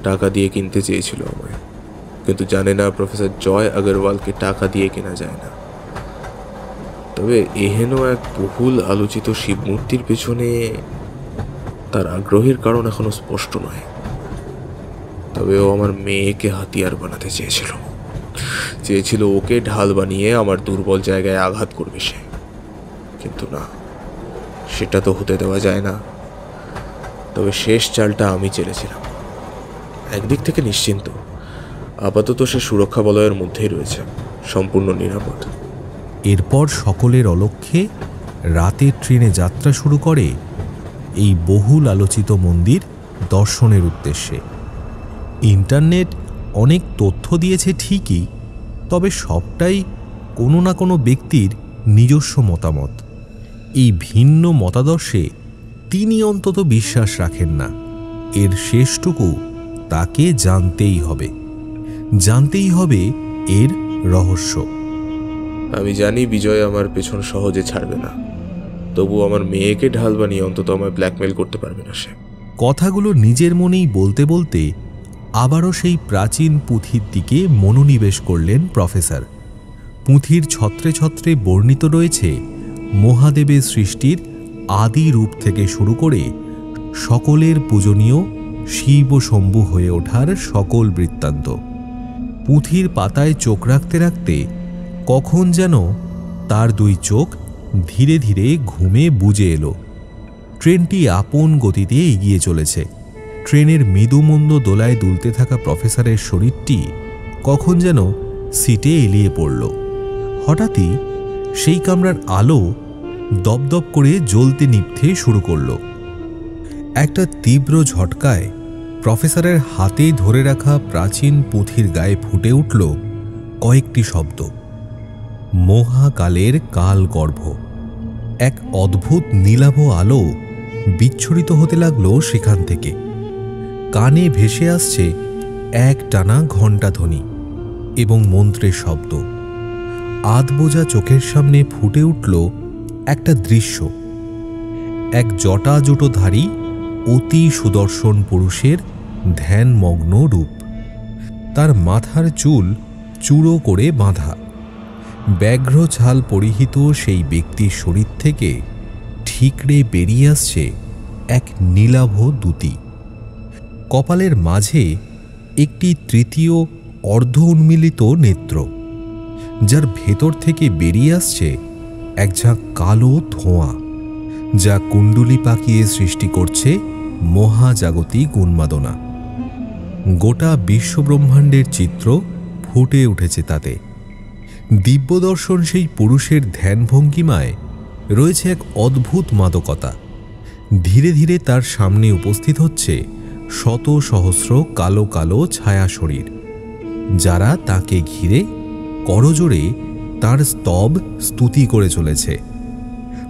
টাকা দিয়ে কিনতে চেয়েছিল আমায়, কিন্তু জানে না প্রফেসর জয় আগরওয়ালকে টাকা দিয়ে কেনা যায় না। তবে এহেন এক বহুল আলোচিত শিব মূর্তির পেছনে তার আগ্রহের কারণ এখনো স্পষ্ট নয়। তবে ও আমার মেয়েকে হাতিয়ার বানাতে চেয়েছিল ওকে ঢাল বানিয়ে আমার দুর্বল জায়গায় আঘাত করবে সে। কিন্তু না, সেটা তো হতে দেওয়া যায় না। তবে শেষ চালটা আমি চেলেছিলাম। একদিক থেকে নিশ্চিন্ত, আপাতত সে সুরক্ষা বলয়ের মধ্যেই রয়েছে, সম্পূর্ণ নিরাপদ। এরপর সকলের অলক্ষ্যে রাতের ট্রেনে যাত্রা শুরু করে এই বহুল আলোচিত মন্দির দর্শনের উদ্দেশ্যে। ইন্টারনেট অনেক তথ্য দিয়েছে ঠিকই, তবে সবটাই কোনো না কোনো ব্যক্তির নিজস্ব মতামত। এই ভিন্ন মতাদর্শে তিনি অন্তত বিশ্বাস রাখেন না। এর শেষটুকু তাকে জানতেই হবে এর রহস্য। আমি জানি বিজয় আমার পেছন সহজে ছাড়বে না, তবু আমার মেয়েকে ঢাল বানিয়ে অন্তত আমায় ব্ল্যাকমেল করতে পারবে না সে। কথাগুলো নিজের মনেই বলতে বলতে আবারও সেই প্রাচীন পুঁথির দিকে মনোনিবেশ করলেন প্রফেসর। পুঁথির ছত্রে ছত্রে বর্ণিত রয়েছে মহাদেবের সৃষ্টির আদি রূপ থেকে শুরু করে সকলের পূজনীয় শিব শম্ভু হয়ে ওঠার সকল বৃত্তান্ত। পুঁথির পাতায় চোখ রাখতে রাখতে কখন যেন তার দুই চোখ ধীরে ধীরে ঘুমে বুজে এলো। ট্রেনটি আপন গতিতে এগিয়ে চলেছে। ট্রেনের মৃদুমন্দ দোলায় দুলতে থাকা প্রফেসরের শরীরটি কখন যেন সিটে এলিয়ে পড়ল। হঠাৎই সেই কামরার আলো দপদপ করে জ্বলতে নিভতে শুরু করল। একটা তীব্র ঝটকায় প্রফেসরের হাতে ধরে রাখা প্রাচীন পুঁথির গায়ে ফুটে উঠল কয়েকটি শব্দ। মহাকালের কালগর্ভ। এক অদ্ভুত নীলাভ আলো বিচ্ছুরিত হতে লাগল সেখান থেকে। কানে ভেসে আসছে এক টানা ঘণ্টাধ্বনি এবং মন্ত্রের শব্দ। আধবোঝা চোখের সামনে ফুটে উঠল একটা দৃশ্য। এক জটাজুটোধারী অতি সুদর্শন পুরুষের ধ্যানমগ্ন রূপ। তার মাথার চুল চূড়ো করে বাঁধা। ব্যাঘ্র ছাল পরিহিত সেই ব্যক্তির শরীর থেকে ঠিকরে বেরিয়ে আসছে এক নীলাভ দ্যুতি। কপালের মাঝে একটি তৃতীয় অর্ধ উন্মিলিত নেত্র, যার ভেতর থেকে বেরিয়ে আসছে এক ঝাঁক কালো ধোঁয়া, যা কুণ্ডুলি পাকিয়ে সৃষ্টি করছে মহাজাগতিক উন্মাদনা। গোটা বিশ্বব্রহ্মাণ্ডের চিত্র ফুটে উঠেছে তাতে। দিব্যদর্শন সেই পুরুষের ধ্যানভঙ্গিমায় রয়েছে এক অদ্ভুত মাদকতা। ধীরে ধীরে তার সামনে উপস্থিত হচ্ছে শত সহস্র কালো কালো ছায়া শরীর, যারা তাকে ঘিরে করজোড়ে তার স্তব স্তুতি করে চলেছে।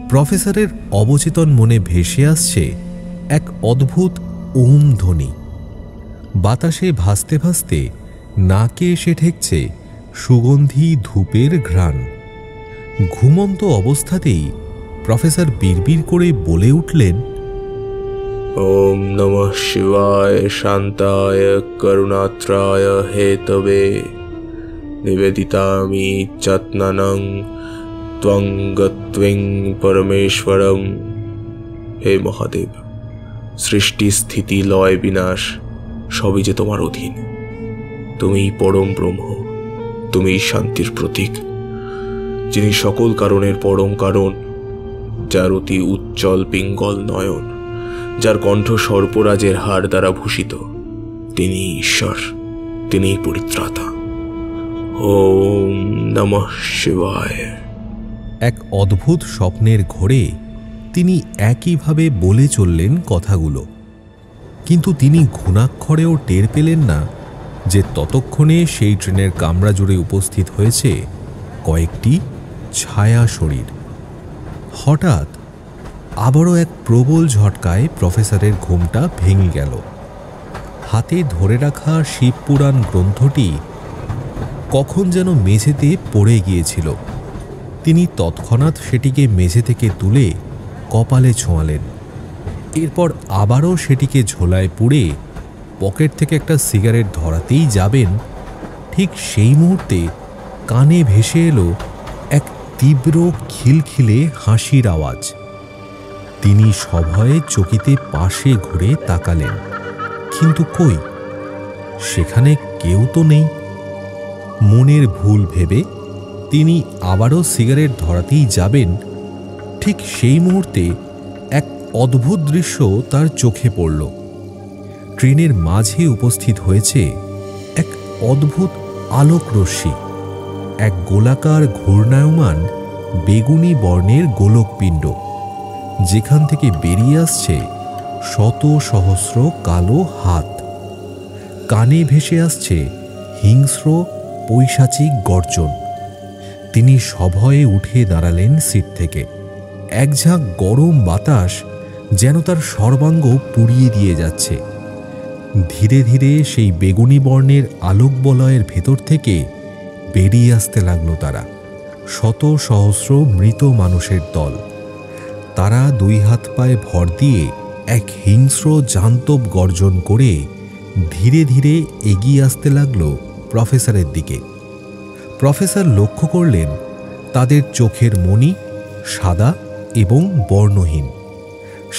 প্রফেসরের অবচেতন মনে ভেসে আসছে এক অদ্ভুত ওম ধ্বনি। বাতাসে ভাসতে ভাসতে নাকে এসে ঠেকছে সুগন্ধি ধূপের ঘ্রাণ। ঘুমন্ত অবস্থাতেই প্রফেসর বিড়বিড় করে বলে উঠলেন, ওম নমঃ শিবায় শান্তায় করুণাত্রায় হেতবে নিবেদিতামি চাত্নানং ত্বং গত্বিং পরমেশ্বরম। হে মহাদেব, সৃষ্টি স্থিতি লয় বিনাশ সবই যে তোমার অধীন। তুমিই পরম ব্রহ্ম, তুমিই শান্তির প্রতীক, যিনি সকল কারণের পরম কারণ, যার অতি উজ্জ্বল পিঙ্গল নয়ন, যার কণ্ঠ সর্পরাজের হাড় দ্বারা ভূষিত। তিনি ঈশ্বর, তিনিই পরিত্রাতা। ওম নমঃ শিবায়। এক অদ্ভুত স্বপ্নের ঘোরে তিনি একইভাবে বলে চললেন কথাগুলো, কিন্তু তিনি ঘুণাক্ষরেও টের পেলেন না যে ততক্ষণে সেই ট্রেনের কামরা জুড়ে উপস্থিত হয়েছে কয়েকটি ছায়া শরীর। হঠাৎ আবারও এক প্রবল ঝটকায় প্রফেসরের ঘুমটা ভেঙে গেল। হাতে ধরে রাখা শিবপুরাণ গ্রন্থটি কখন যেন মেঝেতে পড়ে গিয়েছিল। তিনি তৎক্ষণাৎ সেটিকে মেঝে থেকে তুলে কপালে ছোঁয়ালেন। এরপর আবারও সেটিকে ঝোলায় পুড়ে পকেট থেকে একটা সিগারেট ধরাতেই যাবেন, ঠিক সেই মুহূর্তে কানে ভেসে এলো এক তীব্র খিলখিলে হাসির আওয়াজ। তিনি সভয়ে চকিতে পাশে ঘুরে তাকালেন, কিন্তু কই, সেখানে কেউ তো নেই। মনের ভুল ভেবে তিনি আবারও সিগারেট ধরাতেই যাবেন, ঠিক সেই মুহূর্তে এক অদ্ভুত দৃশ্য তার চোখে পড়ল। ট্রেনের মাঝে উপস্থিত হয়েছে এক অদ্ভুত আলোক রশ্মি, এক গোলাকার ঘূর্ণায়মান বেগুনি বর্ণের গোলকপিণ্ড, যেখান থেকে বেরিয়ে আসছে শত সহস্র কালো হাত। কানে ভেসে আসছে হিংস্র পৈশাচিক গর্জন। তিনি সভয়ে উঠে দাঁড়ালেন সিট থেকে। এক ঝাঁক গরম বাতাস যেন তার সর্বাঙ্গ পুড়িয়ে দিয়ে যাচ্ছে। ধীরে ধীরে সেই বেগুনি বর্ণের আলোক বলয়ের ভেতর থেকে বেরিয়ে আসতে লাগলো তারা, শত সহস্র মৃত মানুষের দল। তারা দুই হাত পায়ে ভর দিয়ে এক হিংস্র জান্তব গর্জন করে ধীরে ধীরে এগিয়ে আসতে লাগলো প্রফেসরের দিকে। প্রফেসর লক্ষ্য করলেন তাদের চোখের মণি সাদা এবং বর্ণহীন।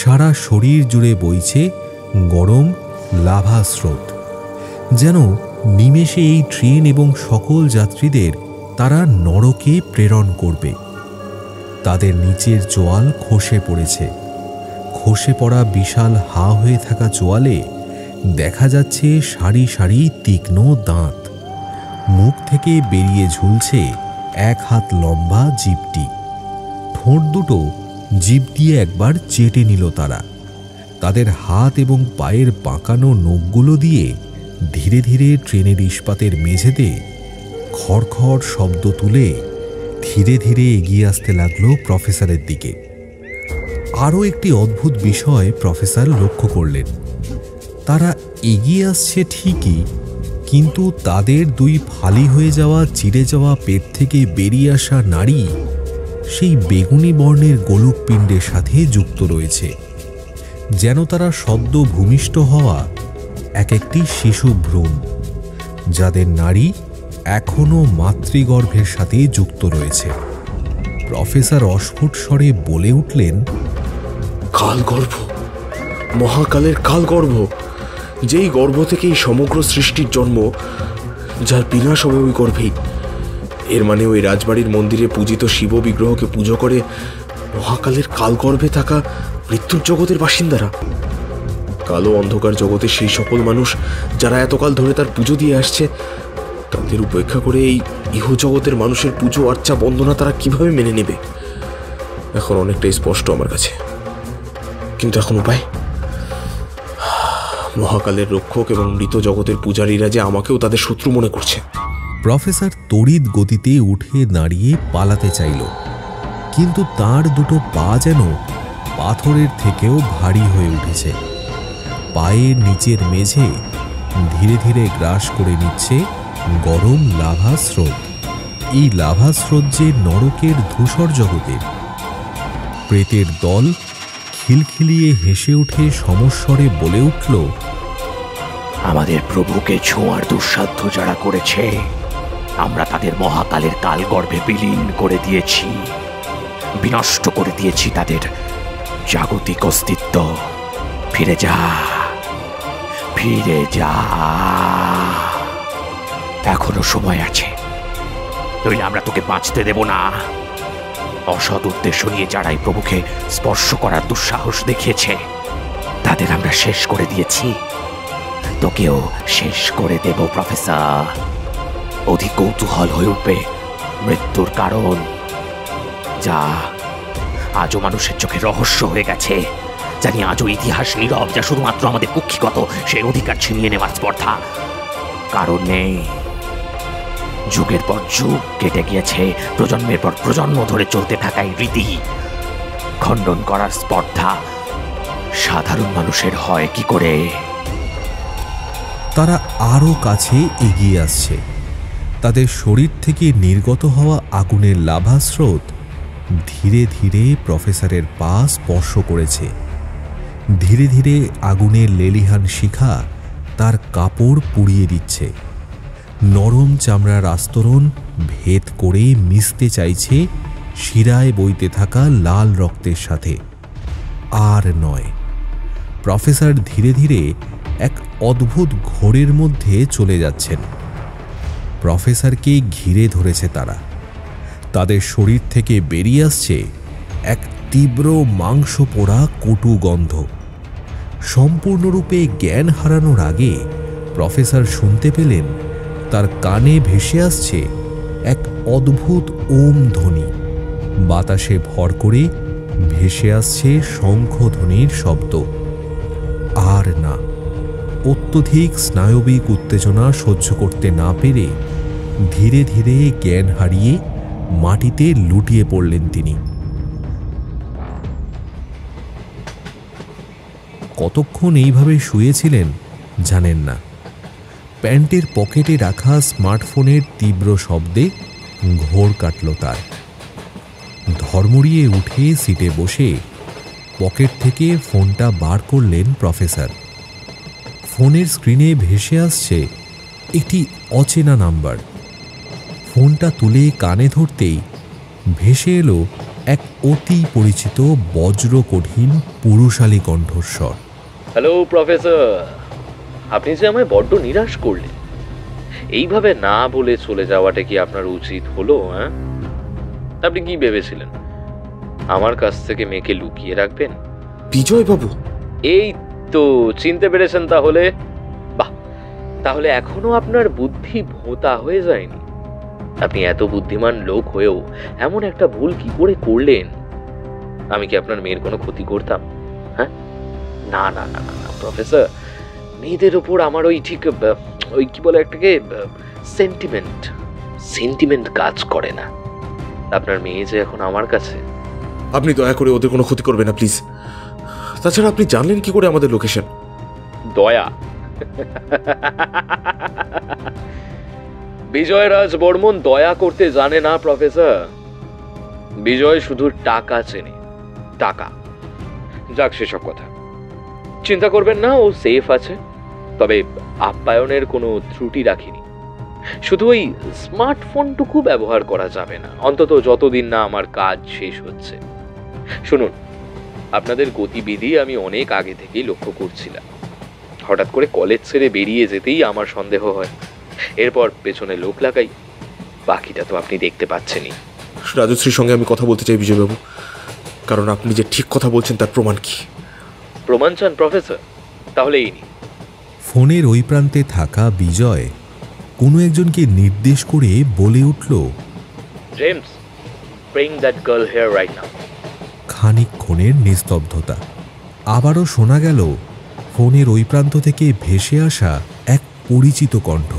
সারা শরীর জুড়ে বইছে গরম লাভা স্রোত, যেন নিমেষে এই ট্রেন এবং সকল যাত্রীদের তারা নরকে প্রেরণ করবে। তাদের নিচের চোয়াল খসে পড়েছে। খসে পড়া বিশাল হা হয়ে থাকা চোয়ালে দেখা যাচ্ছে সারি সারি তীক্ষ্ণ দাঁত। মুখ থেকে বেরিয়ে ঝুলছে এক হাত লম্বা জিভটি। ঠোঁট দুটো জিভ দিয়ে একবার চেটে নিল তারা। তাদের হাত এবং পায়ের বাঁকানো নখগুলো দিয়ে ধীরে ধীরে ট্রেনের ইস্পাতের মেঝেতে খড়খড় শব্দ তুলে ধীরে ধীরে এগিয়ে আসতে লাগলো প্রফেসরের দিকে। আরও একটি অদ্ভুত বিষয় প্রফেসর লক্ষ্য করলেন। তারা এগিয়ে আসছে ঠিকই, কিন্তু তাদের দুই ফালি হয়ে যাওয়া চিড়ে যাওয়া পেট থেকে বেরিয়ে আসা নাড়ি সেই বেগুনি বর্ণের গোলকপিণ্ডের সাথে যুক্ত রয়েছে, যেন তারা সদ্য ভূমিষ্ঠ হওয়া এক একটি শিশু ভ্রূণ, যাদের নাড়ি এখনও মাতৃগর্ভের সাথে যুক্ত রয়েছে। প্রফেসর অস্ফুট স্বরে বলে উঠলেন, কালগর্ভ, মহাকালের কালগর্ভ, যেই গর্ভ থেকেই সমগ্র সৃষ্টির জন্ম, যার বিনাশ হবে ওই গর্ভেই। এর মানে ওই রাজবাড়ির মন্দিরে পূজিত শিব বিগ্রহকে পুজো করে মহাকালের কালগর্ভে থাকা মৃত্যুর জগতের বাসিন্দারা। কালো অন্ধকার জগতে সেই সকল মানুষ যারা এতকাল ধরে তার পুজো দিয়ে আসছে, তাদের উপেক্ষা করে এই ইহজগতের মানুষের পুজো আর্চা বন্দনা তারা কিভাবে মেনে নেবে? এখন অনেকটাই স্পষ্ট আমার কাছে, কিন্তু এখন উপায়? মহাকালের রক্ষক এবং মৃত জগতের পূজারীরা যে আমাকেও তাদের শত্রু মনে করছে। প্রফেসর তড়িৎ গতিতে উঠে দাঁড়িয়ে পালাতে চাইল, কিন্তু তার দুটো পা যেন পাথরের থেকেও ভারী হয়ে উঠেছে। পায়ের নিচের মেঝে ধীরে ধীরে গ্রাস করে নিচ্ছে গরম লাভা স্রোত। এই লাভা স্রোত যে নরকের ধূসর জগতের। প্রেতের দল খিলখিলিয়ে হেসে উঠে সমস্বরে বলে উঠল, আমাদের প্রভুকে ছোঁয়ার দুঃসাধ্য যারা করেছে, আমরা তাদের মহাকালের কালগর্ভে বিলীন করে দিয়েছি, বিনষ্ট করে দিয়েছি তাদের জাগতিক অস্তিত্ব। ফিরে যা, ফিরে যা, এখনো সময় আছে, নইলে আমরা তোকে বাঁচতে দেব না। অসৎ উদ্দেশ্য নিয়ে যারাই প্রভুকে স্পর্শ করার দুঃসাহস দেখিয়েছে, তাদের আমরা শেষ করে দিয়েছি। তোকেও শেষ করে দেব প্রফেসর। অধিক কৌতূহল হয়ে উঠবে মৃত্যুর কারণ, যা আজও মানুষের চোখে রহস্য হয়ে গেছে। জানি আজও ইতিহাস নীরব, যা শুধুমাত্র আমাদের কুক্ষিগত সেই অধিকার ছিনিয়ে নেওয়ার স্পর্ধা। কারণ নেই, যুগের পর যুগ কেটে গিয়েছে, প্রজন্মের পর প্রজন্ম ধরে চলতে থাকা এই রীতি খণ্ডন করার স্পর্ধা সাধারণ মানুষের হয় কি করে? তারা আরও কাছে এগিয়ে আসছে। তাদের শরীর থেকে নির্গত হওয়া আগুনের লাভা স্রোত ধীরে ধীরে প্রফেসরের পা স্পর্শ করেছে। ধীরে ধীরে আগুনের লেলিহান শিখা তার কাপড় পুড়িয়ে দিচ্ছে। নরম চামড়ার আস্তরণ ভেদ করে মিশতে চাইছে শিরায় বইতে থাকা লাল রক্তের সাথে। আর নয়, প্রফেসর ধীরে ধীরে এক অদ্ভুত ঘোরের মধ্যে চলে যাচ্ছেন। প্রফেসরকে ঘিরে ধরেছে তারা। তাদের শরীর থেকে বেরিয়ে আসছে এক তীব্র মাংস পোড়া কটু গন্ধ। সম্পূর্ণরূপে জ্ঞান হারানোর আগে প্রফেসর শুনতে পেলেন তার কানে ভেসে আসছে এক অদ্ভুত ওম ধ্বনি। বাতাসে ভর করে ভেসে আসছে শঙ্খধ্বনির শব্দ। আর না, অত্যধিক স্নায়বিক উত্তেজনা সহ্য করতে না পেরে ধীরে ধীরে জ্ঞান হারিয়ে মাটিতে লুটিয়ে পড়লেন তিনি। কতক্ষণ এইভাবে শুয়েছিলেন জানেন না। প্যান্টের পকেটে রাখা স্মার্টফোনের তীব্র শব্দে ঘোর কাটল তার। ধর্মড়িয়ে উঠে সিটে বসে পকেট থেকে ফোনটা বার করলেন প্রফেসর। ফোনের স্ক্রিনে ভেসে আসছে একটি অচেনা নাম্বার। ফোনটা তুলে কানে ধরতেই ভেসে এলো এক অতি পরিচিত বজ্র কঠিন পুরুষালী কণ্ঠস্বর। হ্যালো প্রফেসর, আপনি যে আমায় বড্ড নিরাশ করলেন। এইভাবে না বলে চলে যাওয়াটা কি আপনার উচিত হলো? হ্যাঁ, আপনি কি ভেবেছিলেন আমার কাছ থেকে মেয়েকে লুকিয়ে রাখবেন? বিজয় বাবু, এই তো চিনতে পেরেছেন তাহলে? বাহ, তাহলে এখনো আপনার বুদ্ধি ভোঁতা হয়ে যায়নি। আপনি এত বুদ্ধিমান লোক হয়েও এমন একটা ভুল কি করে করলেন? আমি কি আপনার মেয়ের কোনো ক্ষতি করতাম? হ্যাঁ, না না না না প্রফেসর, মেয়েদের ওপর আমার ওই ঠিক ওই কি বলে একটাকে সেন্টিমেন্ট কাজ করে না। আপনার মেয়ে যে এখন আমার কাছে। আপনি দয়া করে ওদের কোনো ক্ষতি করবেন না প্লিজ। তাছাড়া আপনি জানলেন কি করে আমাদের লোকেশন? দয়া? বিজয় রাজ বর্মন দয়া করতে জানে না প্রফেসর। বিজয় শুধু টাকা চেনে, টাকা। যাক, সেসব কথা চিন্তা করবেন না, ও সেফ আছে। তবে আপ্যায়নের কোনো ত্রুটি রাখিনি। শুধু ওই স্মার্টফোনটুকু ব্যবহার করা যাবে না, অন্তত যতদিন না আমার কাজ শেষ হচ্ছে। শুনুন, আপনাদের গতিবিধি আমি অনেক আগে থেকেই লক্ষ্য করছিলাম। হঠাৎ করে কলেজ ছেড়ে বেরিয়ে যেতেই আমার সন্দেহ হয়। এরপর পেছনে লোক লাগাই। বাকিটা তো আপনি দেখতে পাচ্ছেনই। রাজশ্রীর সঙ্গে আমি কথা বলতে চাই বিজয়বাবু, কারণ আপনি যে ঠিক কথা বলছেন তার প্রমাণ কি? প্রমাণ চান প্রফেসর? তাহলে এই নিন। ফোনের ওই প্রান্তে থাকা বিজয় কোনো একজনকে নির্দেশ করে বলে উঠল, James, bring that girl here right now. খানিকক্ষণের নিস্তব্ধতা। আবারও শোনা গেল ফোনের ওই প্রান্ত থেকে ভেসে আসা এক পরিচিত কণ্ঠ।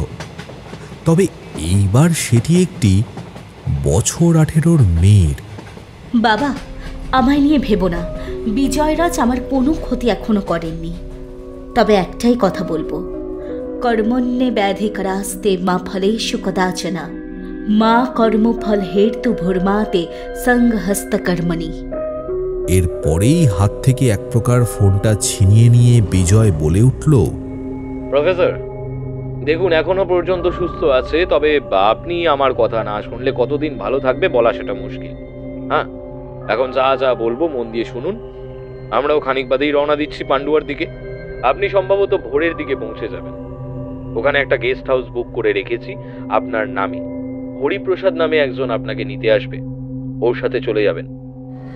তবে এইবার সেটি একটি বছর 18 মেয়ের। বাবা, আমায় নিয়ে ভেবো না। বিজয়রাজ আমার কোনো ক্ষতি এখনো করেননি। তবে একটাই কথা বলবো, কর্মণ্যে ব্যাধিকরাস্তে মা ফলেষু কদাচনা মা কর্মফল হেতু ভূর্মাতে সঙ্গহস্ত কর্মণি। এরপরেই হাত থেকে এক প্রকার ফোনটা ছিনিয়ে নিয়ে বিজয় বলে উঠল, প্রফেসর দেখুন, এখনো পর্যন্ত সুস্থ আছে। তবে আপনি আমার কথা না শুনলে কতদিন ভালো থাকবে বলা সেটা মুশকিল। হ্যাঁ, এখন যা যা বলবো মন দিয়ে শুনুন। আমরাও খানিক বাদেই রওনা দিচ্ছি পান্ডুয়ার দিকে। আপনি সম্ভবত ভোরের দিকে পৌঁছে যাবেন। ওখানে একটা গেস্ট হাউস বুক করে রেখেছি আপনার নামে। হরিপ্রসাদ নামে একজন আপনাকে নিতে আসবে, ওর সাথে চলে যাবেন।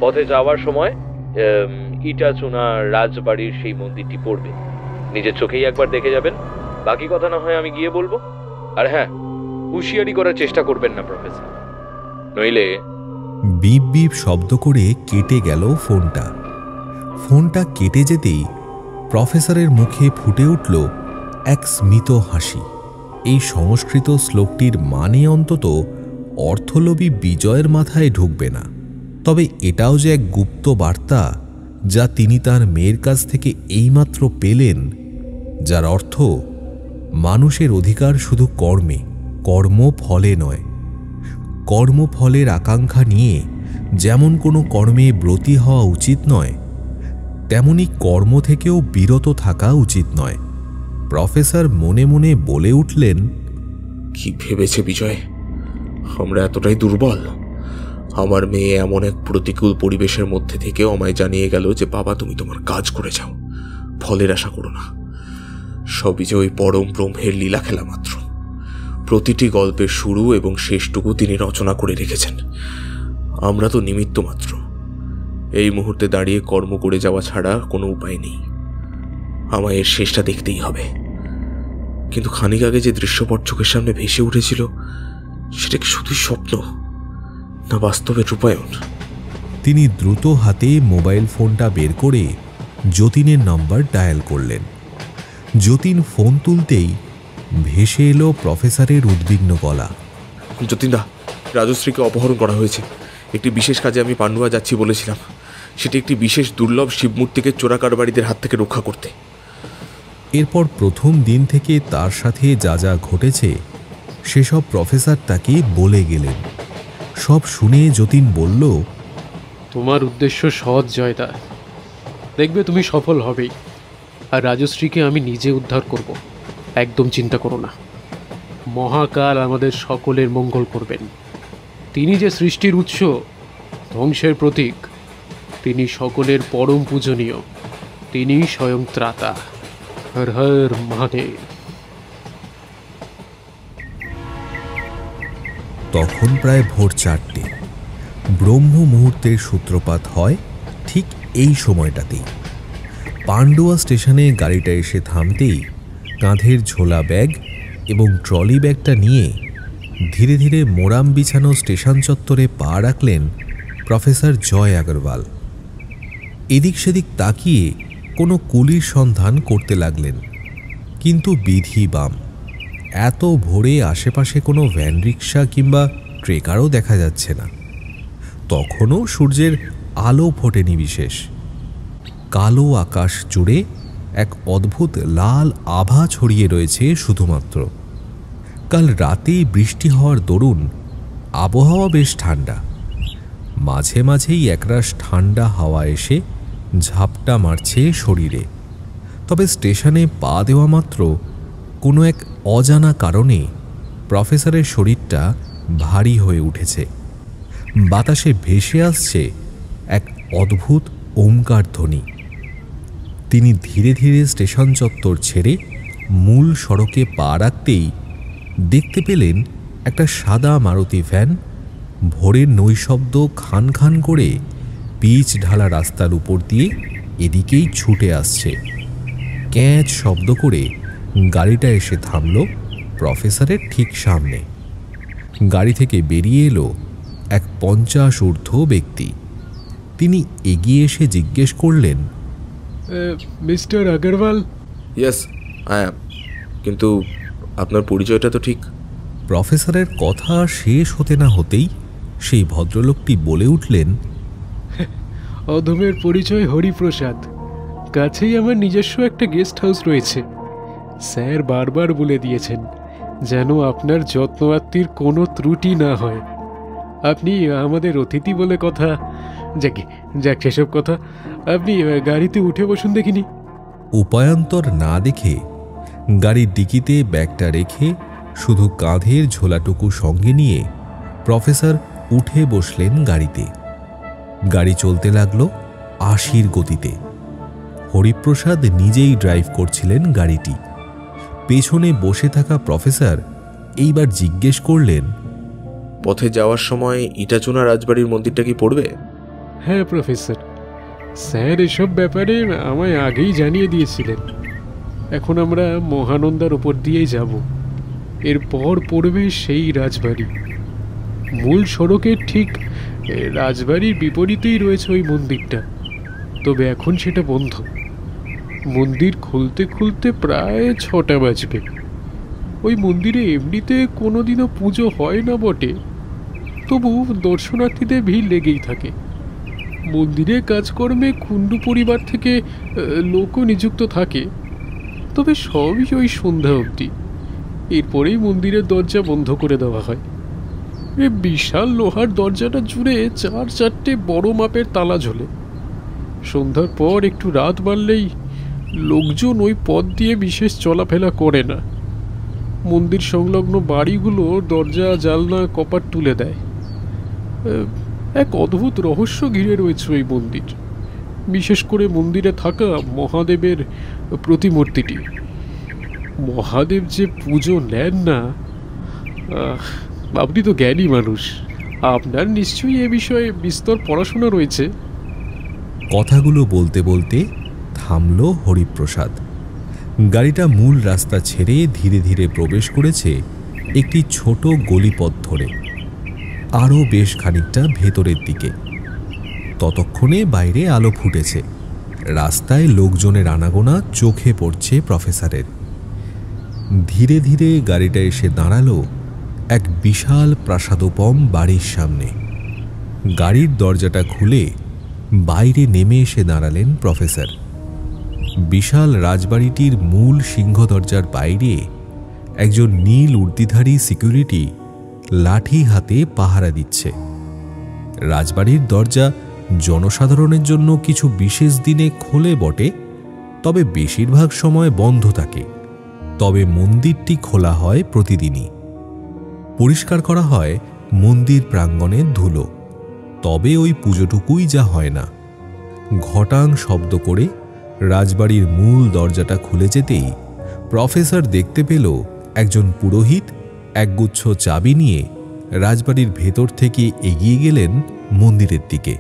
পথে যাওয়ার সময় ইটাচুনা রাজবাড়ির সেই মন্দিরটি পড়বে। নিজের চোখেই একবার দেখে যাবেন। বাকি কথা না হয় আমি গিয়ে বলবো। আর হ্যাঁ, হুঁশিয়ারি করার চেষ্টা করবেন না প্রফেসর, নইলে। বিপ বিপ শব্দ করে কেটে গেল ফোনটা। ফোনটা কেটে যেতেই প্রফেসরের মুখে ফুটে উঠল এক স্মিত হাসি। এই সংস্কৃত শ্লোকটির মানে অন্তত অর্থলোভী বিজয়ের মাথায় ঢুকবে না। তবে এটাও যে এক গুপ্ত বার্তা যা তিনি তার মেয়ের কাছ থেকে এইমাত্র পেলেন, যার অর্থ মানুষের অধিকার শুধু কর্মে, কর্মফলে নয়। কর্মফলের আকাঙ্ক্ষা নিয়ে যেমন কোনো কর্মে ব্রতী হওয়া উচিত নয়, তেমনি কর্ম থেকেও বিরত থাকা উচিত নয়। প্রফেসর মনে মনে বলে উঠলেন, কি ভেবেছে বিজয় আমরা এতটাই দুর্বল? আমার মেয়ে এমন এক প্রতিকূল পরিবেশের মধ্যে থেকেও আমায় জানিয়ে গেল যে বাবা, তুমি তোমার কাজ করে যাও, ফলের আশা করো না। সবই যে ওই পরম ব্রহ্মের লীলা খেলা মাত্র। প্রতিটি গল্পের শুরু এবং শেষটুকু তিনি রচনা করে রেখেছেন, আমরা তো নিমিত্ত মাত্র। এই মুহূর্তে দাঁড়িয়ে কর্ম করে যাওয়া ছাড়া কোনো উপায় নেই। আমায় এর শেষটা দেখতেই হবে। কিন্তু খানিক আগে যে দৃশ্যপট চোখের সামনে ভেসে উঠেছিল, সেটা কি শুধুই স্বপ্ন না বাস্তবের রূপায়ণ? তিনি দ্রুত হাতে মোবাইল ফোনটা বের করে যতীনের নাম্বার ডায়াল করলেন। যতীন ফোন তুলতেই ভেসে এলো প্রফেসরের উদ্বিগ্ন গলা। যতীনদা, রাজশ্রীকে অপহরণ করা হয়েছে। একটি বিশেষ কাজে আমি পান্ডুয়া যাচ্ছি বলেছিলাম, সেটি একটি বিশেষ দুর্লভ শিবমূর্তিকে চোরাকারবারিদের হাত থেকে রক্ষা করতে। এরপর প্রথম দিন থেকে তার সাথে যা যা ঘটেছে সেসব প্রফেসর তাকে বলে গেলেন। সব শুনে যতীন বলল, তোমার উদ্দেশ্য সৎ জয়দা, দেখবে তুমি সফল হবেই। আর রাজশ্রীকে আমি নিজে উদ্ধার করব, একদম চিন্তা করো না। মহাকাল আমাদের সকলের মঙ্গল করবেন। তিনি যে সৃষ্টির উৎস, ধ্বংসের প্রতীক, তিনি সকলের পরম পূজনীয়, তিনি স্বয়ং ত্রাতা। হর হর মহাদেব। তখন প্রায় ভোর 4টে। ব্রহ্ম মুহূর্তের সূত্রপাত হয় ঠিক এই সময়টাতেই। পান্ডুয়া স্টেশনে গাড়িটা এসে থামতেই কাঁধের ঝোলা ব্যাগ এবং ট্রলি ব্যাগটা নিয়ে ধীরে ধীরে মোরাম বিছানো স্টেশন চত্বরে পা রাখলেন প্রফেসর জয় আগরওয়াল। এদিক সেদিক তাকিয়ে কোনো কুলির সন্ধান করতে লাগলেন, কিন্তু বিধি বাম, এত ভোরে আশেপাশে কোনো ভ্যান রিক্সা কিংবা ট্রেকারও দেখা যাচ্ছে না। তখনও সূর্যের আলো ফোটেনি বিশেষ। কালো আকাশ জুড়ে এক অদ্ভুত লাল আভা ছড়িয়ে রয়েছে শুধুমাত্র। কাল রাতেই বৃষ্টি হওয়ার দরুন আবহাওয়া বেশ ঠান্ডা। মাঝে মাঝেই একরাশ ঠান্ডা হাওয়া এসে ঝাপটা মারছে শরীরে। তবে স্টেশনে পা দেওয়া মাত্র কোনো এক অজানা কারণে প্রফেসরের শরীরটা ভারী হয়ে উঠেছে। বাতাসে ভেসে আসছে এক অদ্ভুত ওমকার ধ্বনি। তিনি ধীরে ধীরে স্টেশন চত্বর ছেড়ে মূল সড়কে পা রাখতেই দেখতে পেলেন একটা সাদা মারুতি ভ্যান ভোরের নৈশব্দ খান খান করে পিচ ঢালা রাস্তার উপর দিয়ে এদিকেই ছুটে আসছে। ক্যাঁচ শব্দ করে গাড়িটা এসে থামল প্রফেসরের ঠিক সামনে। গাড়ি থেকে বেরিয়ে এলো এক 50 ঊর্ধ্ব ব্যক্তি। তিনি এগিয়ে এসে জিজ্ঞেস করলেন, mister Agarwal? Yes, I am. কিন্তু আপনার পরিচয়টা তো ঠিক। প্রফেসরের কথা শেষ হতে না হতেই সেই ভদ্রলোকটি বলে উঠলেন, অধমের পরিচয় হরিপ্রসাদ। কাছেই আমার নিজস্ব একটা গেস্ট হাউস রয়েছে। স্যার বারবার বলে দিয়েছেন যেন আপনার যত্নআত্তির কোনো ত্রুটি না হয়। আপনি আমাদের অতিথি বলে কথা। যাক সেসব কথা, আপনি গাড়িতে উঠে বসুন দেখিনি। উপায়ান্তর না দেখে গাড়ির ডিকিতে ব্যাগটা রেখে শুধু কাঁধের ঝোলাটুকু সঙ্গে নিয়ে প্রফেসর উঠে বসলেন গাড়িতে। গাড়ি চলতে লাগলো 80 গতিতে। হরিপ্রসাদ নিজেই ড্রাইভ করছিলেন গাড়িটি। পেছনে বসে থাকা প্রফেসর এইবার জিজ্ঞেস করলেন, পথে যাওয়ার সময় ইটাচুনা রাজবাড়ির মন্দিরটা কি পড়বে? হ্যাঁ প্রফেসর, স্যার এসব ব্যাপারে আমায় আগেই জানিয়ে দিয়েছিলেন। এখন আমরা মহানন্দার উপর দিয়েই যাব। এরপর পড়বে সেই রাজবাড়ি। মূল সড়কের ঠিক রাজবাড়ির বিপরীতেই রয়েছে ওই মন্দিরটা, তবে এখন সেটা বন্ধ। মন্দির খুলতে খুলতে প্রায় 6টা বাজবে। ওই মন্দিরে এমনিতে কোনোদিনও পুজো হয় না বটে, তবু দর্শনার্থীদের ভিড় লেগেই থাকে। মন্দিরে কাজকর্মে কুণ্ডু পরিবার থেকে লোকও নিযুক্ত থাকে, তবে সবই ওই সন্ধ্যা অবধি। এরপরেই মন্দিরের দরজা বন্ধ করে দেওয়া হয়। এই বিশাল লোহার দরজাটা জুড়ে 4-4টে বড় মাপের তালা ঝোলে। সন্ধ্যার পর একটু রাত বাড়লেই লোকজন ওই পথ দিয়ে বিশেষ চলাফেরা করে না। মন্দির সংলগ্ন বাড়িগুলো দরজা জানলা কপাট তুলে দেয়। এক অদ্ভুত রহস্য ঘিরে রয়েছে ওই মন্দির, বিশেষ করে মন্দিরে থাকা মহাদেবের প্রতিমূর্তিটি। মহাদেব যে পুজো নেন না, আপনি তো জ্ঞানী মানুষ, আপনার নিশ্চয়ই এ বিষয়ে বিস্তর পড়াশোনা রয়েছে। কথাগুলো বলতে বলতে থামল হরিপ্রসাদ। গাড়িটা মূল রাস্তা ছেড়ে ধীরে ধীরে প্রবেশ করেছে একটি ছোট গলিপথ ধরে, আরও বেশ খানিকটা ভেতরের দিকে। ততক্ষণে বাইরে আলো ফুটেছে, রাস্তায় লোকজনের আনাগোনা চোখে পড়ছে প্রফেসরের। ধীরে ধীরে গাড়িটা এসে দাঁড়ালো এক বিশাল প্রাসাদোপম বাড়ির সামনে। গাড়ির দরজাটা খুলে বাইরে নেমে এসে দাঁড়ালেন প্রফেসর। বিশাল রাজবাড়িটির মূল সিংহদরজার বাইরে একজন নীল উর্দিধারী সিকিউরিটি লাঠি হাতে পাহারা দিচ্ছে। রাজবাড়ির দরজা জনসাধারণের জন্য কিছু বিশেষ দিনে খোলে বটে, তবে বেশিরভাগ সময় বন্ধ থাকে। তবে মন্দিরটি খোলা হয় প্রতিদিনই। পরিষ্কার করা হয় মন্দির প্রাঙ্গণের ধুলো, তবে ওই পুজোটুকুই যা হয় না। ঘটাং শব্দ করে রাজবাড়ির মূল দরজাটা খুলে যেতেই প্রফেসর দেখতে পেল একজন পুরোহিত একগুচ্ছ চাবি নিয়ে রাজবাড়ির ভেতর থেকে এগিয়ে গেলেন মন্দিরের দিকে।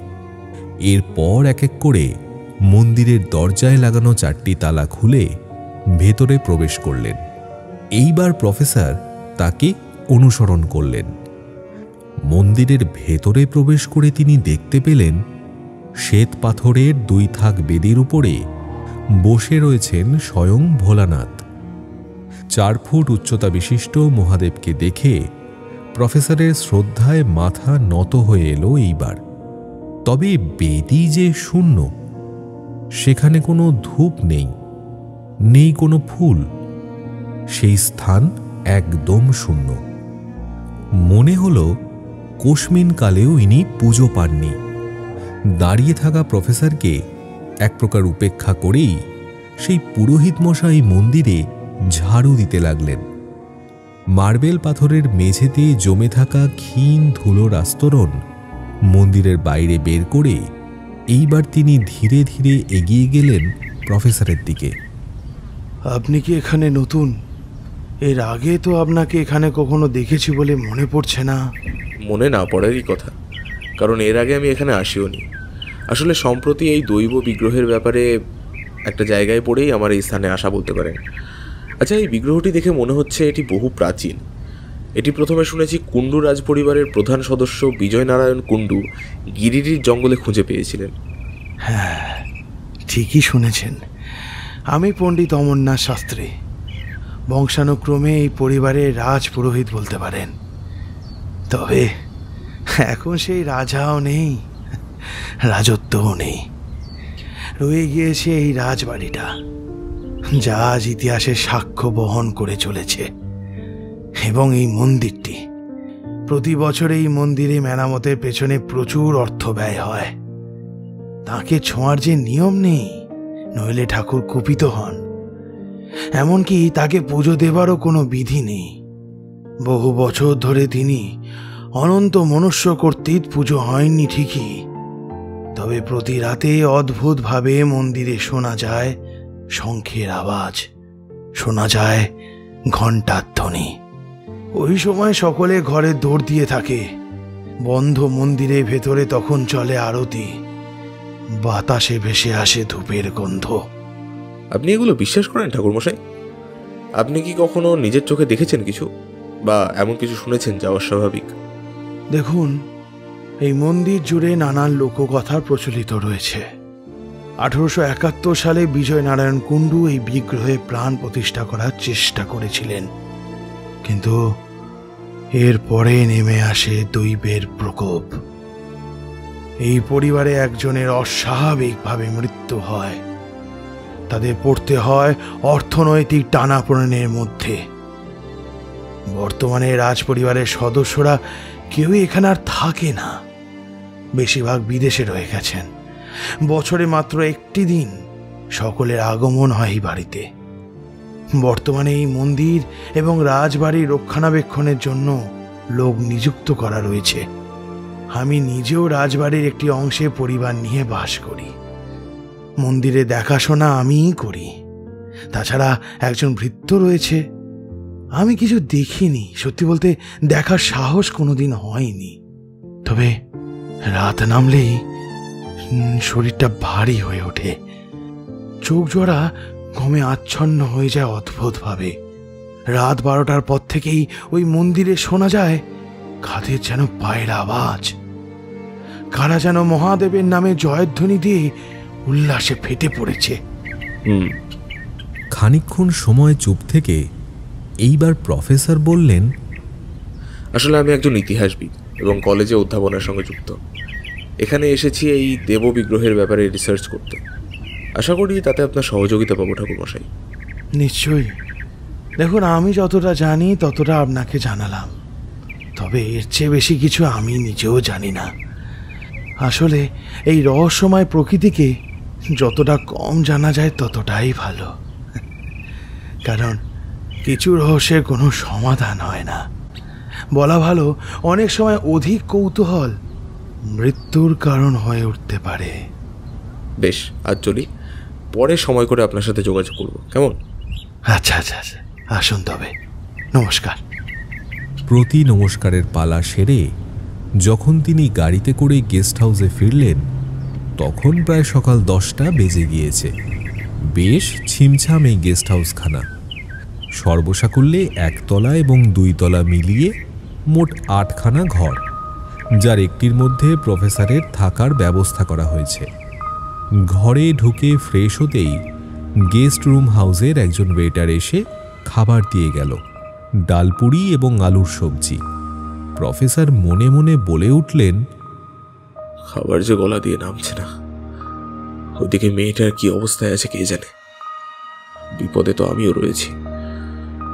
এরপর এক এক করে মন্দিরের দরজায় লাগানো 4টি তালা খুলে ভেতরে প্রবেশ করলেন। এইবার প্রফেসর তাকে অনুসরণ করলেন। মন্দিরের ভেতরে প্রবেশ করে তিনি দেখতে পেলেন শ্বেত পাথরের 2 থাক বেদির উপরে বসে রয়েছেন স্বয়ং ভোলানাথ। 4 ফুট উচ্চতা বিশিষ্ট মহাদেবকে দেখে প্রফেসরের শ্রদ্ধায় মাথা নত হয়ে এলো এইবার। তবে বেদি যে শূন্য, সেখানে কোনো ধূপ নেই, নেই কোনো ফুল, সেই স্থান একদম শূন্য। মনে হলো কোশমিন কালেও ইনি পুজো পাননি। দাঁড়িয়ে থাকা প্রফেসরকে এক প্রকার উপেক্ষা করেই সেই পুরোহিত মশাই মন্দিরে ঝাড়ু দিতে লাগলেন। মার্বেল পাথরের মেঝেতে জমে থাকা ক্ষীণ ধুলোর আস্তরণ মন্দিরের বাইরে বের করে এইবার তিনি ধীরে ধীরে এগিয়ে গেলেন প্রফেসরের দিকে। আপনি কি এখানে নতুন? এর আগে তো আপনাকে এখানে কখনো দেখেছি বলে মনে পড়ছে না। মনে না পড়ারই কথা, কারণ এর আগে আমি এখানে আসিওনি। আসলে সম্প্রতি এই দৈব বিগ্রহের ব্যাপারে একটা জায়গায় পড়েই আমার এই স্থানে আসা বলতে পারেন। আচ্ছা, এই বিগ্রহটি দেখে মনে হচ্ছে এটি বহু প্রাচীন। এটি প্রথমে শুনেছি কুণ্ডু রাজ পরিবারের প্রধান সদস্য বিজয় নারায়ণ কুণ্ডু গিরিডির জঙ্গলে খুঁজে পেয়েছিলেন। হ্যাঁ, ঠিকই শুনেছেন। আমি পণ্ডিত অমরনাথ শাস্ত্রী। বংশানুক্রমে এই পরিবারের রাজ পুরোহিত বলতে পারেন। তবে এখন সেই রাজাও নেই, রাজত্বও নেই। রয়ে গিয়েছে এই রাজবাড়িটা, যা আজ ইতিহাসের সাক্ষ্য বহন করে চলেছে। এবং এই মন্দিরটি, প্রতি বছর এই মন্দিরে মেরামতের পেছনে প্রচুর অর্থ ব্যয় হয়। তাকে ছোঁয়ার যে নিয়ম নেই, নইলে ঠাকুর কুপিত হন। এমনকি তাকে পুজো দেবারও কোনো বিধি নেই। বহু বছর ধরে তিনি অনন্ত মনুষ্য কর্তৃক পুজো হয়নি ঠিকই, তবে প্রতি রাতে অদ্ভুতভাবে মন্দিরে শোনা যায় শঙ্খের আওয়াজ, শোনা যায় ঘণ্টার ধ্বনি। ওই সময় সকলে ঘরে দৌড় দিয়ে থাকে। বন্ধ মন্দিরে ভেতরে তখন চলে আরতি, বাতাসে ভেসে আসে ধূপের গন্ধ। আপনি এগুলো বিশ্বাস করেন ঠাকুরমশাই? আপনি কি কখনো নিজের চোখে দেখেছেন কিছু, বা এমন কিছু শুনেছেন যা অস্বাভাবিক? দেখুন, এই মন্দির জুড়ে নানান লোককথা প্রচলিত রয়েছে। 1871 সালে বিজয় নারায়ণ কুণ্ডু এই বিগ্রহে প্রাণ প্রতিষ্ঠা করার চেষ্টা করেছিলেন, কিন্তু এরপরে নেমে আসে দৈবের প্রকোপ। এই পরিবারে একজনের অস্বাভাবিকভাবে মৃত্যু হয়। তাদের পড়তে হয় অর্থনৈতিক টানাপোড়েনের মধ্যে। বর্তমানে রাজ পরিবারের সদস্যরা কেউই এখানে আর থাকে না, বেশিরভাগ বিদেশে রয়ে গেছেন। বছরে মাত্র একটি দিন সকলের আগমন হয় এই বাড়িতে। বর্তমানে এই মন্দির এবং রাজবাড়ির রক্ষণাবেক্ষণের জন্য লোক নিযুক্ত করা রয়েছে। আমি নিজেও রাজবাড়ির একটি অংশে পরিবার নিয়ে বাস করি। মন্দিরে দেখাশোনা আমিই করি। তাছাড়া একজন ভৃত্য রয়েছে। আমি কিছু দেখিনি, সত্যি বলতে দেখার সাহস কোনোদিন হয়নি। তবে রাত নামলেই শরীরটা ভারী হয়ে ওঠে, চোখ জোড়া ঘুমে আচ্ছন্ন হয়ে যায় অদ্ভুতভাবে। রাত 12টার পর থেকেই ওই মন্দিরে শোনা যায় কাদের যেন পায়ের আওয়াজ। কারা যেন মহাদেবের নামে জয়ধ্বনি দিয়ে উল্লাসে ফেটে পড়েছে। খানিকক্ষণ সময় চুপ থেকে এইবার প্রফেসর বললেন, আসলে আমি একজন ইতিহাসবিদ এবং কলেজে অধ্যাপনার সঙ্গে যুক্ত। এখানে এসেছি এই দেব বিগ্রহের ব্যাপারে রিসার্চ করতে। আশা করি তাতে আপনার সহযোগিতা পাবো ঠাকুরমশাই। নিশ্চয়ই। দেখুন, আমি যতটা জানি ততটা আপনাকে জানালাম, তবে এর চেয়ে বেশি কিছু আমি নিজেও জানি না। আসলে এই রহস্যময় প্রকৃতিকে যতটা কম জানা যায় ততটাই ভালো, কারণ কিছু রহস্যের কোনো সমাধান হয় না। বলা ভালো, অনেক সময় অধিক কৌতূহল মৃত্যুর কারণ হয়ে উঠতে পারে। বেশ, আজ চলি, পরে সময় করে আপনার সাথে যোগাযোগ করব, কেমন? আচ্ছা আচ্ছা আচ্ছা, আসুন তবে। নমস্কার। প্রতি নমস্কারের পালা সেরে যখন তিনি গাড়িতে করে গেস্ট হাউসে ফিরলেন, তখন প্রায় সকাল 10টা বেজে গিয়েছে। বেশ ছিমছাম এই গেস্ট হাউসখানা। সর্বসাকুল্যে 1 তলা এবং 2 তলা মিলিয়ে মোট 8খানা ঘর, যার একটির মধ্যে প্রফেসরের থাকার ব্যবস্থা করা হয়েছে। ঘরে ঢুকে ফ্রেশ হতেই গেস্ট রুম হাউসের একজন ওয়েটার এসে খাবার দিয়ে গেল, ডালপুরি এবং আলুর সবজি। প্রফেসর মনে মনে বলে উঠলেন, খাবার যে গলা দিয়ে নামছে না, ওদিকে মেয়েটার কি অবস্থায় আছে কে জানে। বিপদে তো আমিও রয়েছি।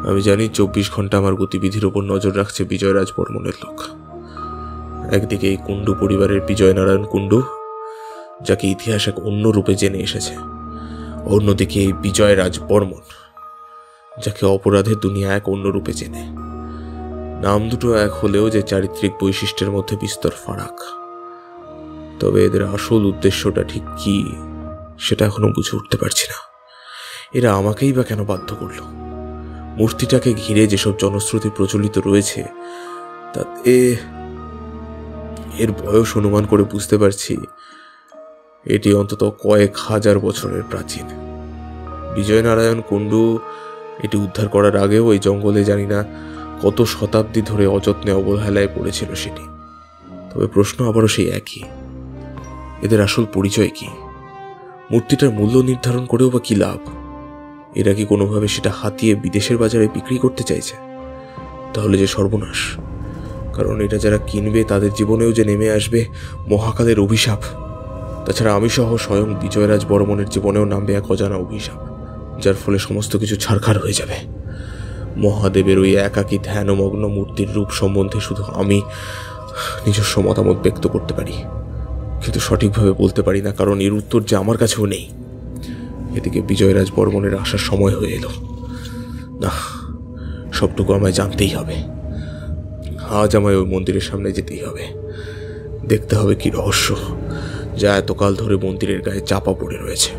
আমি জানি 24 ঘন্টা আমার গতিবিধির ওপর নজর রাখছে বিজয়রাজ বর্মনের লোক। একদিকে এই কুণ্ডু পরিবারের বিজয়নারায়ণ কুণ্ডু, যাকে ইতিহাস এক অন্য রূপে জেনে এসেছে। অন্যদিকে এই বিজয়রাজ বর্মন, যাকে অপরাধের দুনিয়া এক অন্য রূপে চেনে। নাম দুটো এক হলেও যে চারিত্রিক বৈশিষ্ট্যের মধ্যে বিস্তর ফারাক। তবে এদের আসল উদ্দেশ্যটা ঠিক কি, সেটা এখনো বুঝে উঠতে পারছি না। এরা আমাকেই বা কেন বাধ্য করলো? মূর্তিটাকে ঘিরে যেসব জনশ্রুতি প্রচলিত রয়েছে, তাতে এর বয়স অনুমান করে বুঝতে পারছি এটি অন্তত কয়েক হাজার বছরের প্রাচীন। বিজয়নারায়ণ কুণ্ডু এটি উদ্ধার করার আগেও ওই জঙ্গলে জানি না কত শতাব্দী ধরে অযত্নে অবহেলায় পড়েছিল সেটি। তবে প্রশ্ন আবারও সেই একই, এদের আসল পরিচয় কি? মূর্তিটার মূল্য নির্ধারণ করেও বা কি লাভ? এরা কি কোনোভাবে সেটা হাতিয়ে বিদেশের বাজারে বিক্রি করতে চাইছে? তাহলে যে সর্বনাশ, কারণ এটা যারা কিনবে তাদের জীবনেও যে নেমে আসবে মহাকালের অভিশাপ। তাছাড়া আমি সহ স্বয়ং বিজয়রাজ বর্মনের জীবনেও নামবে এক অজানা অভিশাপ, যার ফলে সমস্ত কিছু ছারখার হয়ে যাবে। মহাদেবের ওই একাকী ধ্যানমগ্ন মূর্তির রূপ সম্বন্ধে শুধু আমি নিজস্ব মতামত ব্যক্ত করতে পারি, কিন্তু সঠিকভাবে বলতে পারি না, কারণ এর উত্তর যে আমার কাছেও নেই। এদিকে বিজয়রাজ বর্মনের আসার সময় হয়ে এলো। না, সবটুকু আমায় জানতেই হবে। আজ আমায় ওই মন্দিরের সামনে যেতেই হবে, দেখতে হবে কি রহস্য যা এতকাল ধরে মন্দিরের গায়ে চাপা পড়ে রয়েছে।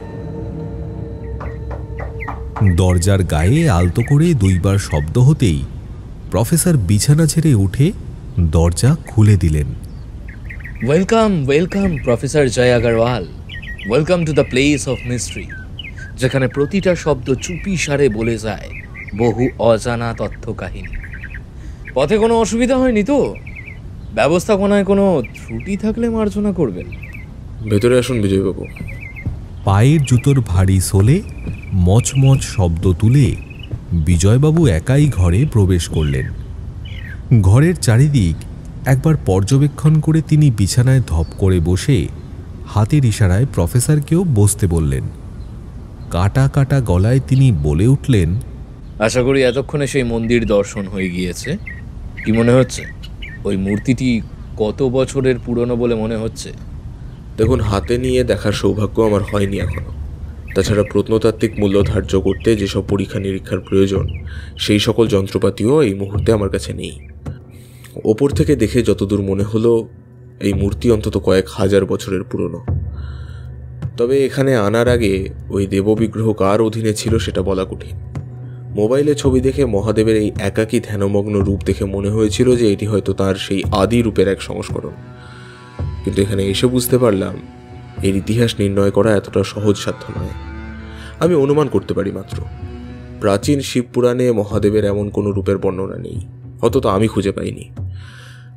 দরজার গায়ে আলতো করে 2 বার শব্দ হতেই প্রফেসর বিছানা ছেড়ে উঠে দরজা খুলে দিলেন। Welcome welcome professor Joy Agarwal, welcome to the place of mystery, যেখানে প্রতিটা শব্দ চুপি সারে বলে যায় বহু অজানা তথ্য কাহিনী। পথে কোনো অসুবিধা হয়নি তো? ব্যবস্থাপনায় কোনো ত্রুটি থাকলে মার্জনা করবেন। ভেতরে আসুন বিজয়বাবু। পায়ের জুতোর ভারী সোলে মচমচ শব্দ তুলে বিজয়বাবু একাই ঘরে প্রবেশ করলেন। ঘরের চারিদিক একবার পর্যবেক্ষণ করে তিনি বিছানায় ধপ করে বসে হাতের ইশারায় প্রফেসরকেও বসতে বললেন। কাটা কাটা গলায় তিনি বলে উঠলেন, আশা করি এতক্ষণে সেই মন্দির দর্শন হয়ে গিয়েছে। কি মনে হচ্ছে, ওই মূর্তিটি কত বছরের পুরনো বলে মনে হচ্ছে? দেখুন, হাতে নিয়ে দেখার সৌভাগ্য আমার হয়নি এখনো। তাছাড়া প্রত্নতাত্ত্বিক মূল্য ধার্য করতে যেসব পরীক্ষা নিরীক্ষার প্রয়োজন, সেই সকল যন্ত্রপাতিও এই মুহূর্তে আমার কাছে নেই। ওপর থেকে দেখে যতদূর মনে হলো এই মূর্তি অন্তত কয়েক হাজার বছরের পুরনো। তবে এখানে আনার আগে ওই দেববিগ্রহ কার অধীনে ছিল সেটা বলা কঠিন। মোবাইলে ছবি দেখে মহাদেবের এই একাকী ধ্যানমগ্ন রূপ দেখে মনে হয়েছিল যে এটি হয়তো তার সেই আদি রূপের এক সংস্করণ, কিন্তু এখানে এসে বুঝতে পারলাম এর ইতিহাস নির্ণয় করা এতটা সহজসাধ্য নয়। আমি অনুমান করতে পারি মাত্র। প্রাচীন শিবপুরাণে মহাদেবের এমন কোনো রূপের বর্ণনা নেই, অন্তত আমি খুঁজে পাইনি।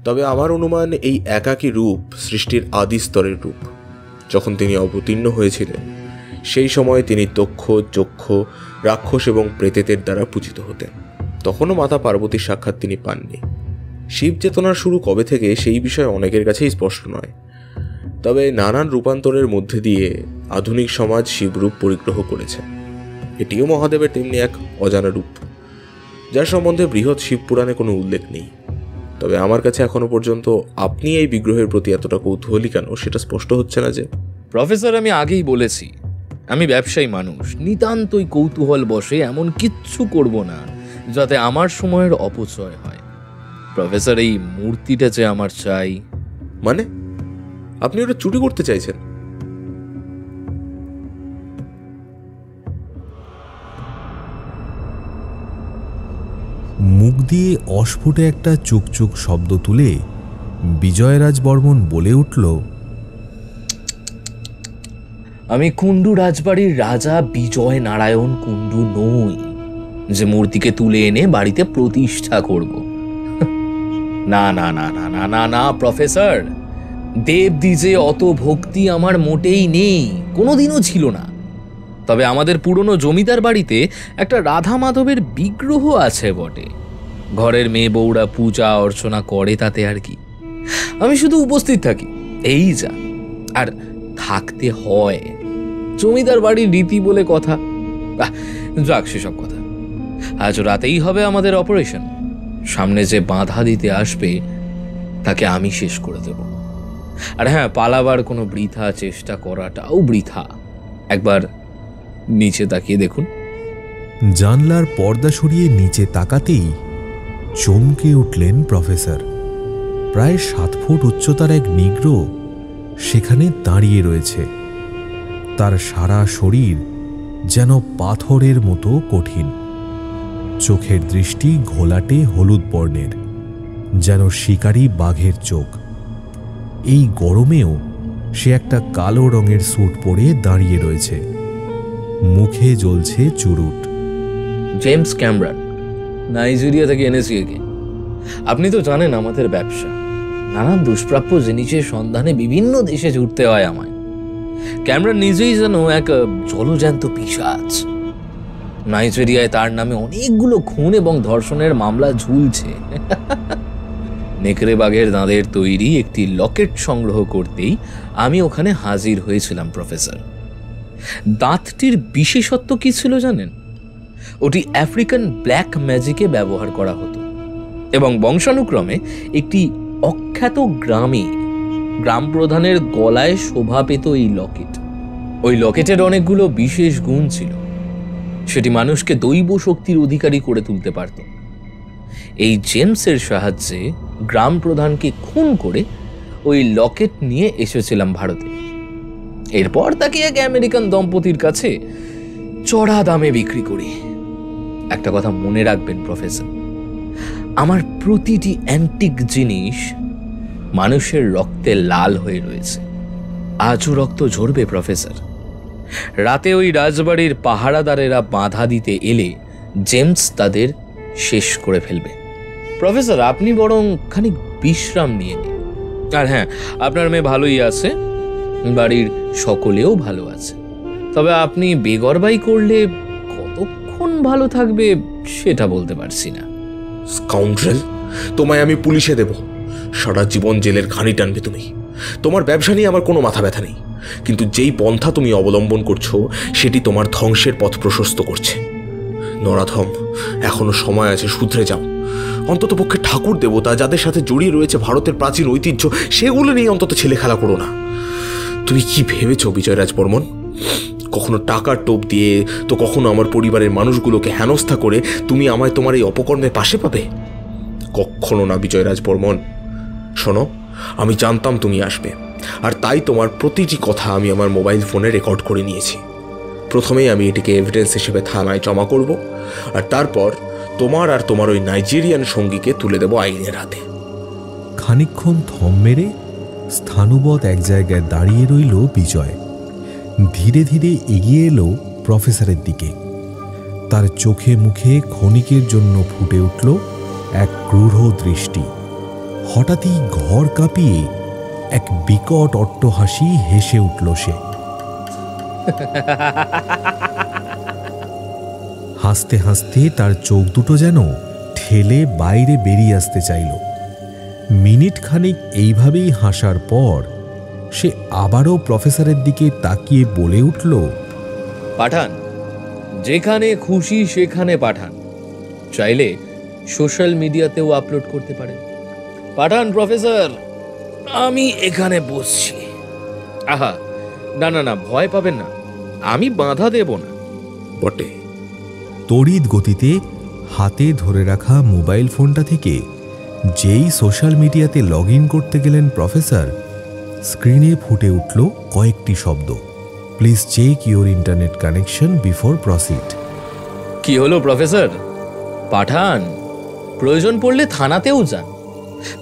তবে আমার অনুমান এই একাকী রূপ সৃষ্টির আদি স্তরের রূপ। যখন তিনি অবতীর্ণ হয়েছিলেন সেই সময় তিনি দক্ষ, যক্ষ, রাক্ষস এবং প্রেতেদের দ্বারা পূজিত হতেন। তখনও মাতা পার্বতীর সাক্ষাৎ তিনি পাননি। শিব চেতনার শুরু কবে থেকে সেই বিষয়ে অনেকের কাছেই স্পষ্ট নয়। তবে নানান রূপান্তরের মধ্যে দিয়ে আধুনিক সমাজ শিবরূপ পরিগ্রহ করেছে। এটিও মহাদেবের তেমনি এক অজানা রূপ, যার সম্বন্ধে বৃহৎ শিবপুরাণে কোনো উল্লেখ নেই। তবে আমার কাছে এখনো পর্যন্ত আপনি এই বিগ্রহের প্রতি এতটা কৌতূহলী কেন সেটা স্পষ্ট হচ্ছে না। যে প্রফেসর, আমি আগেই বলেছি আমি ব্যবসায়ী মানুষ, নিতান্তই কৌতূহল বসে এমন কিচ্ছু করব না যাতে আমার সময়ের অপচয় হয়। প্রফেসর, এই মূর্তিটা যে আমার চাই। মানে আপনি ওটা চুরি করতে চাইছেন? মুখ দিয়ে অস্ফুটে একটা চুকচুক শব্দ তুলে বিজয়রাজ বর্মন বলে উঠল, আমি কুণ্ডু রাজবাড়ির রাজা বিজয় নারায়ণ কুণ্ডু নই যে মূর্তিকে তুলে এনে বাড়িতে প্রতিষ্ঠা করব। না না না না না না না প্রফেসর, দেবদ্বিজে অত ভক্তি আমার মোটেই নেই, কোনোদিনও ছিল না। তবে আমাদের পুরনো জমিদার বাড়িতে একটা রাধা মাধবের বিগ্রহ আছে বটে। ঘরের মেয়ে বউরা পূজা অর্চনা করে, তাতে আর কি। আমি শুধু উপস্থিত থাকি, এই যা। আর থাকতে হয়, জমিদার বাড়ির রীতি বলে কথা। যাক সেসব কথা। আজ রাতেই হবে আমাদের অপারেশন। সামনে যে বাধা দিতে আসবে তাকে আমি শেষ করে দেব। আর হ্যাঁ, পালাবার কোনো বৃথা চেষ্টা করাটাও বৃথা। একবার নিচে তাকিয়ে দেখুন। জানলার পর্দা সরিয়ে নিচে তাকাতেই চমকে উঠলেন প্রফেসর। প্রায় 7 ফুট উচ্চতার এক নিগ্রো সেখানে দাঁড়িয়ে রয়েছে। তার সারা শরীর যেন পাথরের মতো কঠিন, চোখের দৃষ্টি ঘোলাটে হলুদ বর্ণের, যেন শিকারী বাঘের চোখ। এই গরমেও সে একটা কালো রঙের স্যুট পরে দাঁড়িয়ে রয়েছে, মুখে জ্বলছে চুরুট। জেমস ক্যামরন, নাইজেরিয়া থেকে এনেছি একে। আপনি তো জানেন আমাদের ব্যবসা, নানান দুষ্প্রাপ্য জিনিসের সন্ধানে বিভিন্ন দেশে ছুটতে হয় আমায়। ক্যামরন নিজেই যেন এক জলজ্যান্ত পিশাচ। নাইজেরিয়ায় তার নামে অনেকগুলো খুন এবং ধর্ষণের মামলা ঝুলছে। নেকড়ে বাঘের দাঁতের তৈরি একটি লকেট সংগ্রহ করতেই আমি ওখানে হাজির হয়েছিলাম প্রফেসর। দাঁতটির বিশেষত্ব কি ছিল জানেন? ওটি আফ্রিকান ব্ল্যাক ম্যাজিকে ব্যবহার করা হতো এবং বংশানুক্রমে একটি অখ্যাত গ্রাম প্রধানের গলায় শোভা পেত এই লকেট। ওই লকেটের অনেকগুলো বিশেষ গুণ ছিল। সেটি মানুষকে দৈব শক্তির অধিকারী করে তুলতে পারত। এই জেমসের সাহায্যে গ্রাম প্রধানকে খুন করে ওই লকেট নিয়ে এসেছিলাম ভারতে। এরপর তাকে এক আমেরিকান দম্পতির কাছে চড়া দামে বিক্রি করি। একটা কথা মনে রাখবেন প্রফেসর, আমার প্রতিটি অ্যান্টিক জিনিস মানুষের রক্তে লাল হয়ে রয়েছে। আজও রক্ত ঝরবে প্রফেসর। রাতে ওই রাজবাড়ির পাহারাদারেরা বাধা দিতে এলে জেমস তাদের শেষ করে ফেলবে। প্রফেসর, আপনি বরং খানিক বিশ্রাম নিয়ে নিন। আর হ্যাঁ, আপনার মেয়ে ভালোই আছে, বাড়ির সকলেও ভালো আছে। তবে আপনি বেগরবাই করলে কতক্ষণ ভালো থাকবে সেটা বলতে পারছি না। স্কাউন্ড্রেল, তোমায় আমি পুলিশে দেব। সারা জীবন জেলের ঘানি টানবে তুমি। তোমার ব্যবসা নিয়ে আমার কোনো মাথা ব্যথা নেই, কিন্তু যেই পন্থা তুমি অবলম্বন করছো সেটি তোমার ধ্বংসের পথ প্রশস্ত করছে। নরাধম, এখনো সময় আছে, শুধরে যাও। অন্তত পক্ষে ঠাকুর দেবতা যাদের সাথে জড়িয়ে রয়েছে ভারতের প্রাচীন ঐতিহ্য, সেগুলো নিয়ে অন্তত ছেলে খেলা করো না। তুমি কি ভেবেছো বিজয়রাজ বর্মন? কখনো টাকার টোপ দিয়ে তো কখনো আমার পরিবারের মানুষগুলোকে হেনস্থা করে তুমি আমায় তোমার এই অপকর্মের পাশে পাবে? কখনো না বিজয়রাজ বর্মন। শোনো, আমি জানতাম তুমি আসবে, আর তাই তোমার প্রতিটি কথা আমি আমার মোবাইল ফোনে রেকর্ড করে নিয়েছি। প্রথমেই আমি এটিকে এভিডেন্স হিসেবে থানায় জমা করব, আর তারপর তোমার আর তোমার ওই নাইজেরিয়ান সঙ্গীকে তুলে দেব আইনের হাতে। খানিকক্ষণ থম মেরে স্থানুবৎ এক জায়গায় দাঁড়িয়ে রইল বিজয়। ধীরে ধীরে এগিয়ে এলো প্রফেসরের দিকে। তার চোখে মুখে ক্ষণিকের জন্য ফুটে উঠল এক ক্রূর দৃষ্টি। হঠাৎই ঘর কাঁপিয়ে এক বিকট অট্টহাসি হেসে উঠল সে। হাসতে হাসতে তার চোখ দুটো যেন ঠেলে বাইরে বেরিয়ে আসতে চাইল। মিনিট খানিক এইভাবেই হাসার পর সে আবারও প্রফেসরের দিকে তাকিয়ে বলে উঠল, পাঠান, যেখানে খুশি সেখানে পাঠান, চাইলে সোশ্যাল মিডিয়াতেও আপলোড করতে পারেন। পাঠান প্রফেসর, আমি এখানে বসছি। আহা, না না না, ভয় পাবেন না, আমি বাধা দেব না। বটে। তড়িৎ গতিতে হাতে ধরে রাখা মোবাইল ফোনটা থেকে যেই সোশ্যাল মিডিয়াতে লগ ইন করতে গেলেন প্রফেসর, স্ক্রিনে ফুটে উঠল কয়েকটি শব্দ। Please check your internet connection before proceed. কি হলো প্রফেসর? পাঠান, প্রয়োজন পড়লে থানাতেও যান,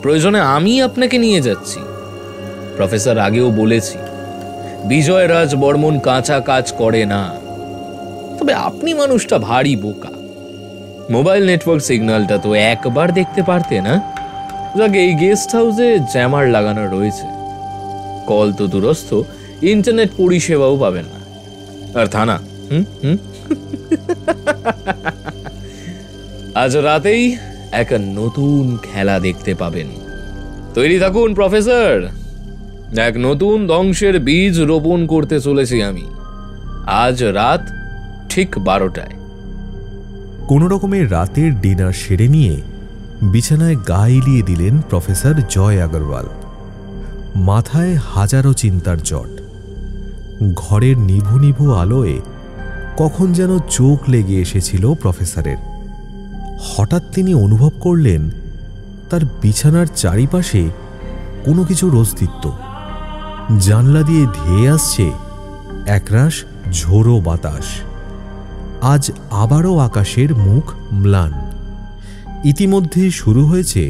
প্রয়োজনে আমি আপনাকে নিয়ে যাচ্ছি। প্রফেসর, আগেও বলেছি বিজয় রাজ বর্মন কাঁচা কাজ করে না, তবে আপনি মানুষটা ভারী বোকা। মোবাইল নেটওয়ার্ক সিগন্যালটা তো একবার দেখতে পারতে না? যাকে এই গেস্ট হাউসে জ্যামার লাগানো রয়েছে, কল তো দূরস্থ, ইন্টারনেট পরিষেবাও পাবেন না। আর থানা, আজ রাতেই এক নতুন খেলা দেখতে পাবেন। তৈরি থাকুন প্রফেসর, এক নতুন ধ্বংসের বীজ রোপণ করতে চলেছি আমি, আজ রাত ঠিক 12টায়। কোনো রকমের রাতের ডিনার সেরে নিয়ে বিছানায় গা এলিয়ে দিলেন প্রফেসর জয় আগরওয়াল। মাথায় হাজারো চিন্তার জট। ঘরের নিভু নিভু আলোয় কখন যেন চোখ লেগে এসেছিল প্রফেসরের। হঠাৎ তিনি অনুভব করলেন তার বিছানার চারিপাশে কোনো কিছুর অস্তিত্ব। জানলা দিয়ে ধেয়ে আসছে একরাশ ঝোড়ো বাতাস। আজ আবারও আকাশের মুখ ম্লান। ইতিমধ্যে শুরু হয়েছে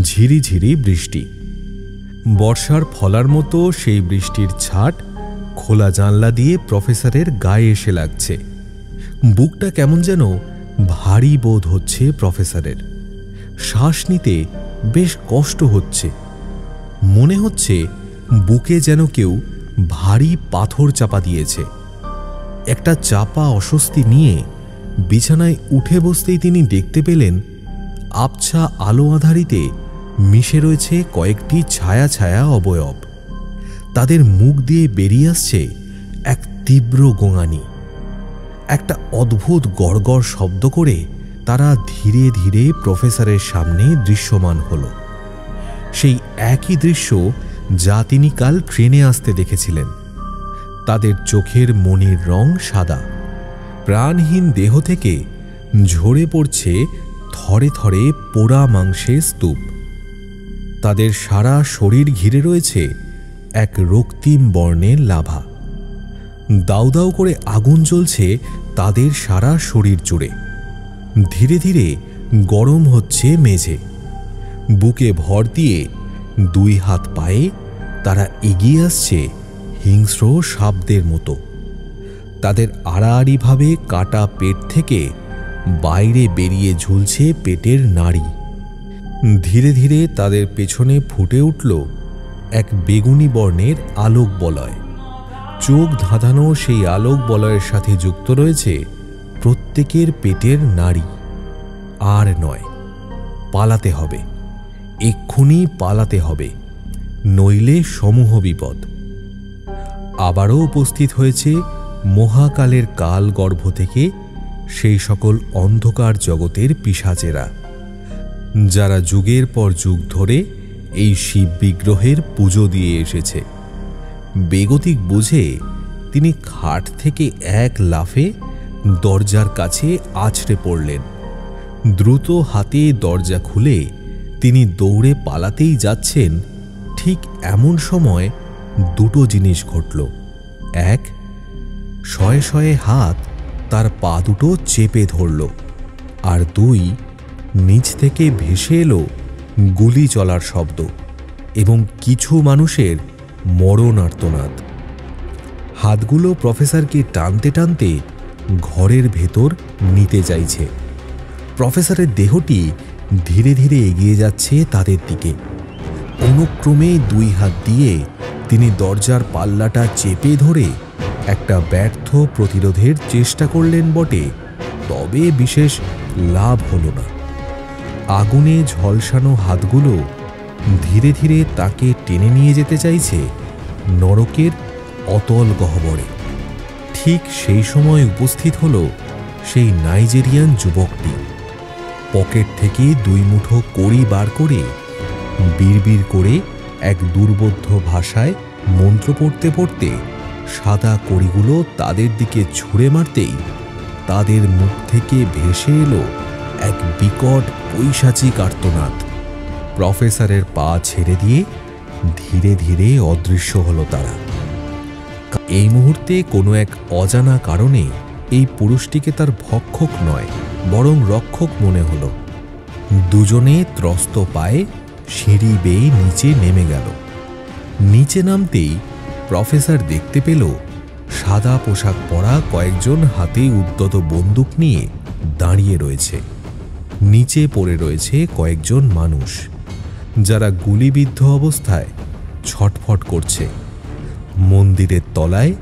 ঝিরিঝিরি বৃষ্টি। বর্ষার ফলার মতো সেই বৃষ্টির ছাট খোলা জানলা দিয়ে প্রফেসরের গায়ে এসে লাগছে। বুকটা কেমন যেন ভারী বোধ হচ্ছে প্রফেসরের। শ্বাস নিতে বেশ কষ্ট হচ্ছে। মনে হচ্ছে বুকে যেন কেউ ভারী পাথর চাপা দিয়েছে। একটা চাপা অস্বস্তি নিয়ে বিছানায় উঠে বসতেই তিনি দেখতে পেলেন আবছা আলো আধারিতে মিশে রয়েছে কয়েকটি ছায়া ছায়া অবয়ব। তাদের মুখ দিয়ে বেরিয়ে আসছে এক তীব্র গোঙানি। একটা অদ্ভুত গড়গড় শব্দ করে তারা ধীরে ধীরে প্রফেসরের সামনে দৃশ্যমান হল। সেই একই দৃশ্য যা তিনি কাল ট্রেনে আসতে দেখেছিলেন। তাদের চোখের মনির রং সাদা। প্রাণহীন দেহ থেকে ঝরে পড়ছে থরে থরে পোড়া মাংসের স্তূপ। তাদের সারা শরীর ঘিরে রয়েছে এক রক্তিম বর্ণের লাভা। দাউ দাউ করে আগুন জ্বলছে তাদের সারা শরীর জুড়ে। ধীরে ধীরে গরম হচ্ছে মেঝে। বুকে ভর দিয়ে দুই হাত পায়ে তারা এগিয়ে আসছে হিংস্র সাপদের মতো। তাদের আড়াআড়িভাবে কাটা পেট থেকে বাইরে বেরিয়ে ঝুলছে পেটের নাড়ি। ধীরে ধীরে তাদের পেছনে ফুটে উঠল এক বেগুনি বর্ণের আলোক বলয়। চোখ ধাঁধানো সেই আলোক বলয়ের সাথে যুক্ত রয়েছে প্রত্যেকের পেটের নাড়ি। আর নয়, পালাতে হবে, এক্ষুনি পালাতে হবে, নইলে সমূহ বিপদ। আবারও উপস্থিত হয়েছে মহাকালের কাল গর্ভ থেকে সেই সকল অন্ধকার জগতের পিশাচেরা, যারা যুগের পর যুগ ধরে এই শিব বিগ্রহের পুজো দিয়ে এসেছে। বেগতিক বুঝে তিনি খাট থেকে এক লাফে দরজার কাছে আছড়ে পড়লেন। দ্রুত হাতে দরজা খুলে তিনি দৌড়ে পালাতেই যাচ্ছেন, ঠিক এমন সময় দুটো জিনিস ঘটল। এক, শয়ে শয়ে হাত তার পা দুটো চেপে ধরল, আর দুই, নিচ থেকে ভেসে এলো গুলি চলার শব্দ এবং কিছু মানুষের মরণ আর্তনাদ। হাতগুলো প্রফেসরকে টানতে টানতে ঘরের ভেতর নিতে চাইছে। প্রফেসরের দেহটি ধীরে ধীরে এগিয়ে যাচ্ছে তাদের দিকে। অনুক্রমে দুই হাত দিয়ে তিনি দরজার পাল্লাটা চেপে ধরে একটা ব্যর্থ প্রতিরোধের চেষ্টা করলেন বটে, তবে বিশেষ লাভ হল না। আগুনে ঝলসানো হাতগুলো ধীরে ধীরে তাকে টেনে নিয়ে যেতে চাইছে নরকের অতল গহ্বরে। ঠিক সেই সময় উপস্থিত হল সেই নাইজেরিয়ান যুবকটি। পকেট থেকে দুই মুঠো কড়ি বার করে বিড়বিড় করে এক দুর্বোধ্য ভাষায় মন্ত্র পড়তে পড়তে সাদা কড়িগুলো তাদের দিকে ছুঁড়ে মারতেই তাদের মুখ থেকে ভেসে এলো এক বিকট পৈশাচিক আর্তনাদ। প্রফেসরের পা ছেড়ে দিয়ে ধীরে ধীরে অদৃশ্য হলো তারা। এই মুহূর্তে কোনো এক অজানা কারণে এই পুরুষটিকে তার ভক্ষক নয়, বরং রক্ষক মনে হলো। দুজনে ত্রস্ত পায়ে সিঁড়ি বেয়ে নিচে নেমে গেল। নিচে নামতেই প্রফেসর দেখতে পেল সাদা পোশাক পরা কয়েকজন হাতে উদ্যত বন্দুক নিয়ে দাঁড়িয়ে রয়েছে। নিচে পড়ে রয়েছে কয়েকজন মানুষ, যারা গুলিবিদ্ধ অবস্থায় ছটফট করছে। মন্দিরের তলায়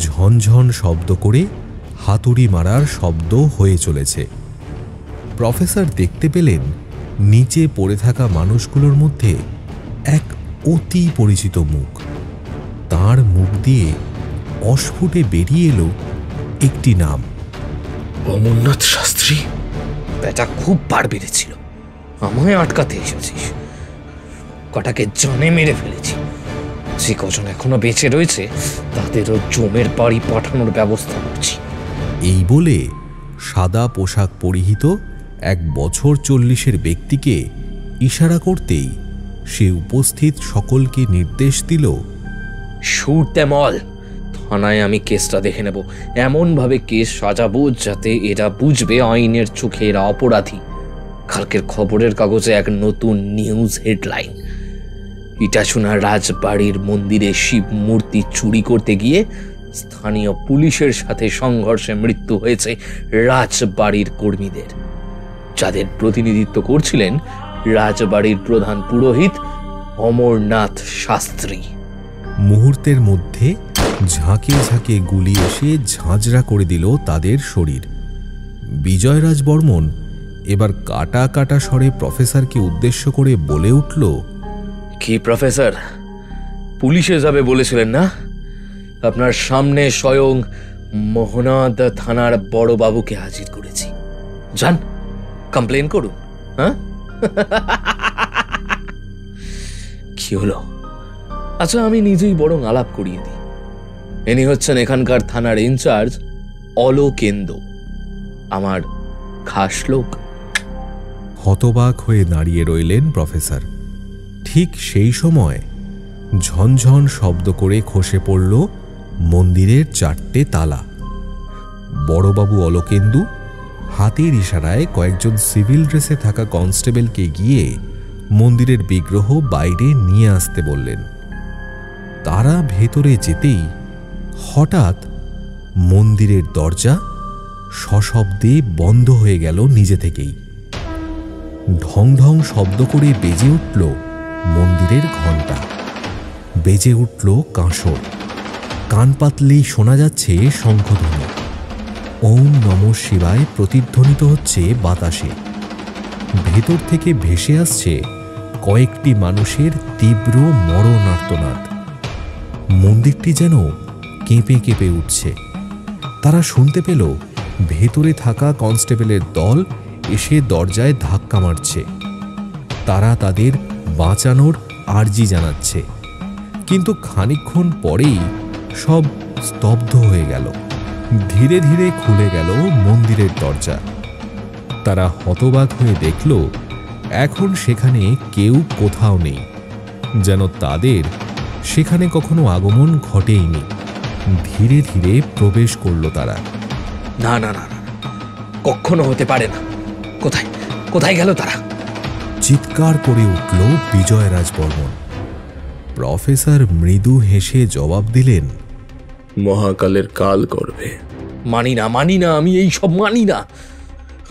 ঝনঝন শব্দ করে হাতুড়ি মারার শব্দ হয়ে চলেছে। প্রফেসর দেখতে পেলেন নিচে পড়ে থাকা মানুষগুলোর মধ্যে এক অতি পরিচিত মুখ। তার মুখ দিয়ে অস্ফুটে বেরিয়ে এলো একটি নাম, অমরনাথ শাস্ত্রী। বেটা খুব বার বেড়েছিল, আমায় আটকাতে এসেছিস। কটাকে জানে মেরে ফেলেছি। যে কজন এখনো বেঁচে রয়েছে তাদেরও জমের বাড়ি পাঠানোর ব্যবস্থা করছি। এই বলে সাদা পোশাক পরিহিত এক বছর 40-এর ব্যক্তিকে ইশারা করতেই সে উপস্থিত সকলকে নির্দেশ দিল, শুট দ্যাম অল। থানায় আমি কেসটা দেখে নেব, এমনভাবে কেস সাজাবো যাতে এরা বুঝবে আইনের চোখে এরা অপরাধী। কালকের খবরের কাগজে এক নতুন নিউজ হেডলাইন, ইটাচুনা রাজবাড়ির মন্দিরে শিব মূর্তি চুরি করতে গিয়ে স্থানীয় পুলিশের সাথে সংঘর্ষে মৃত্যু হয়েছে রাজবাড়ির কর্মীদের, যাদের প্রতিনিধিত্ব করছিলেন রাজবাড়ির প্রধান পুরোহিত অমরনাথ শাস্ত্রী। মুহূর্তের মধ্যে ঝাঁকে ঝাঁকে গুলি এসে ঝাঁঝরা করে দিল তাদের শরীর। বিজয় রাজ বর্মন এবার কাটা কাটা স্বরে প্রফেসরকে উদ্দেশ্য করে বলে উঠল, কি প্রফেসর, পুলিশে যাবে বলেছিলেন না? আপনার সামনে স্বয়ং মোহনাদ থানার বড় বাবুকে হাজির করেছি। যান, কমপ্লেন করুন। হ্যাঁ, কি হলো? আচ্ছা, আমি নিজেই বরং আলাপ করিয়ে দিই। ইনি হচ্ছেন এখানকার থানার ইনচার্জ অলোকেন্দু, আমার খাস লোক। হতবাক হয়ে দাঁড়িয়ে রইলেন প্রফেসর। ঠিক সেই সময় ঝনঝন শব্দ করে খসে পড়ল মন্দিরের 4টে তালা। বড়বাবু অলোকেন্দু হাতের ইশারায় কয়েকজন সিভিল ড্রেসে থাকা কনস্টেবলকে গিয়ে মন্দিরের বিগ্রহ বাইরে নিয়ে আসতে বললেন। তারা ভেতরে যেতেই হঠাৎ মন্দিরের দরজা সশব্দে বন্ধ হয়ে গেল নিজে থেকেই। ঢং ঢং শব্দ করে বেজে উঠল মন্দিরের ঘণ্টা, বেজে উঠল কাঁসর। কান পাতলেই শোনা যাচ্ছে শঙ্খধ্বনি। ওম নমঃ শিবায় প্রতিধ্বনিত হচ্ছে বাতাসে। ভেতর থেকে ভেসে আসছে কয়েকটি মানুষের তীব্র মরণ আর্তনাদ। মন্দিরটি যেন কেঁপে কেঁপে উঠছে। তারা শুনতে পেল ভেতরে থাকা কনস্টেবলের দল এসে দরজায় ধাক্কা মারছে। তারা তাদের বাঁচানোর আর্জি জানাচ্ছে, কিন্তু খানিকক্ষণ পরেই সব স্তব্ধ হয়ে গেল। ধীরে ধীরে খুলে গেল মন্দিরের দরজা। তারা হতবাক হয়ে দেখল এখন সেখানে কেউ কোথাও নেই, যেন তাদের সেখানে কখনো আগমন ঘটেইনি। ধীরে ধীরে প্রবেশ করল তারা। না না না না, কখনো হতে পারে না। কোথায় কোথায় গেল তারা? চিৎকার করে উঠল বিজয় রাজবর্মন। প্রফেসর মৃদু হেসে জবাব দিলেন, মহাকালের কাল গর্ভে। মানি না, মানি না, আমি এই সব মানি না।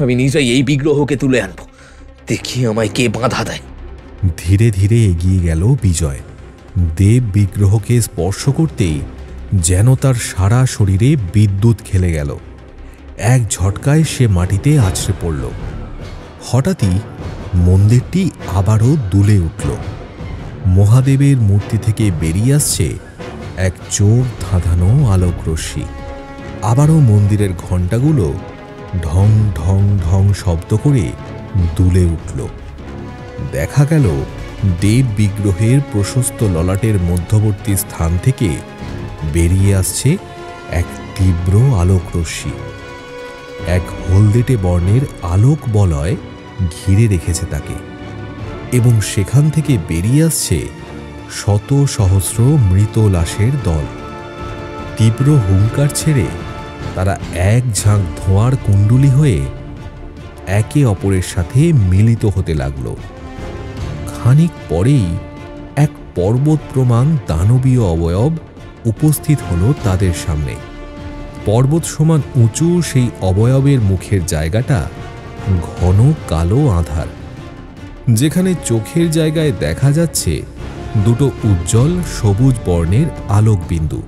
আমি নিজেই এই বিগ্রহকে তুলে আনবো, দেখি আমায় কে বাধা দেয়। ধীরে ধীরে এগিয়ে গেল বিজয়। দেব বিগ্রহকে স্পর্শ করতেই যেন তার সারা শরীরে বিদ্যুৎ খেলে গেল। এক ঝটকায় সে মাটিতে আছড়ে পড়ল। হঠাৎই মন্দিরটি আবারও দুলে উঠল। মহাদেবের মূর্তি থেকে বেরিয়ে আসছে এক চোখ ধাঁধানো আলোকরশ্মি। আবারও মন্দিরের ঘণ্টাগুলো ঢং ঢং ঢং শব্দ করে দুলে উঠল। দেখা গেল দেব বিগ্রহের প্রশস্ত ললাটের মধ্যবর্তী স্থান থেকে বেরিয়ে আসছে এক তীব্র আলোকরশ্মি। এক হলদেটে বর্ণের আলোক বলয় ঘিরে রেখেছে তাকে, এবং সেখান থেকে বেরিয়ে আসছে শত সহস্র মৃত লাশের দল। তীব্র হুঙ্কার ছেড়ে তারা এক ঝাঁক ধোঁয়ার কুণ্ডলী হয়ে একে অপরের সাথে মিলিত হতে লাগল। খানিক পরেই এক পর্বত প্রমাণ দানবীয় অবয়ব উপস্থিত হল তাদের সামনে। পর্বত সমান উঁচু সেই অবয়বের মুখের জায়গাটা ঘন কালো আঁধার, যেখানে চোখের জায়গায় দেখা যাচ্ছে দুটো উজ্জ্বল সবুজ বর্ণের আলোকবিন্দু।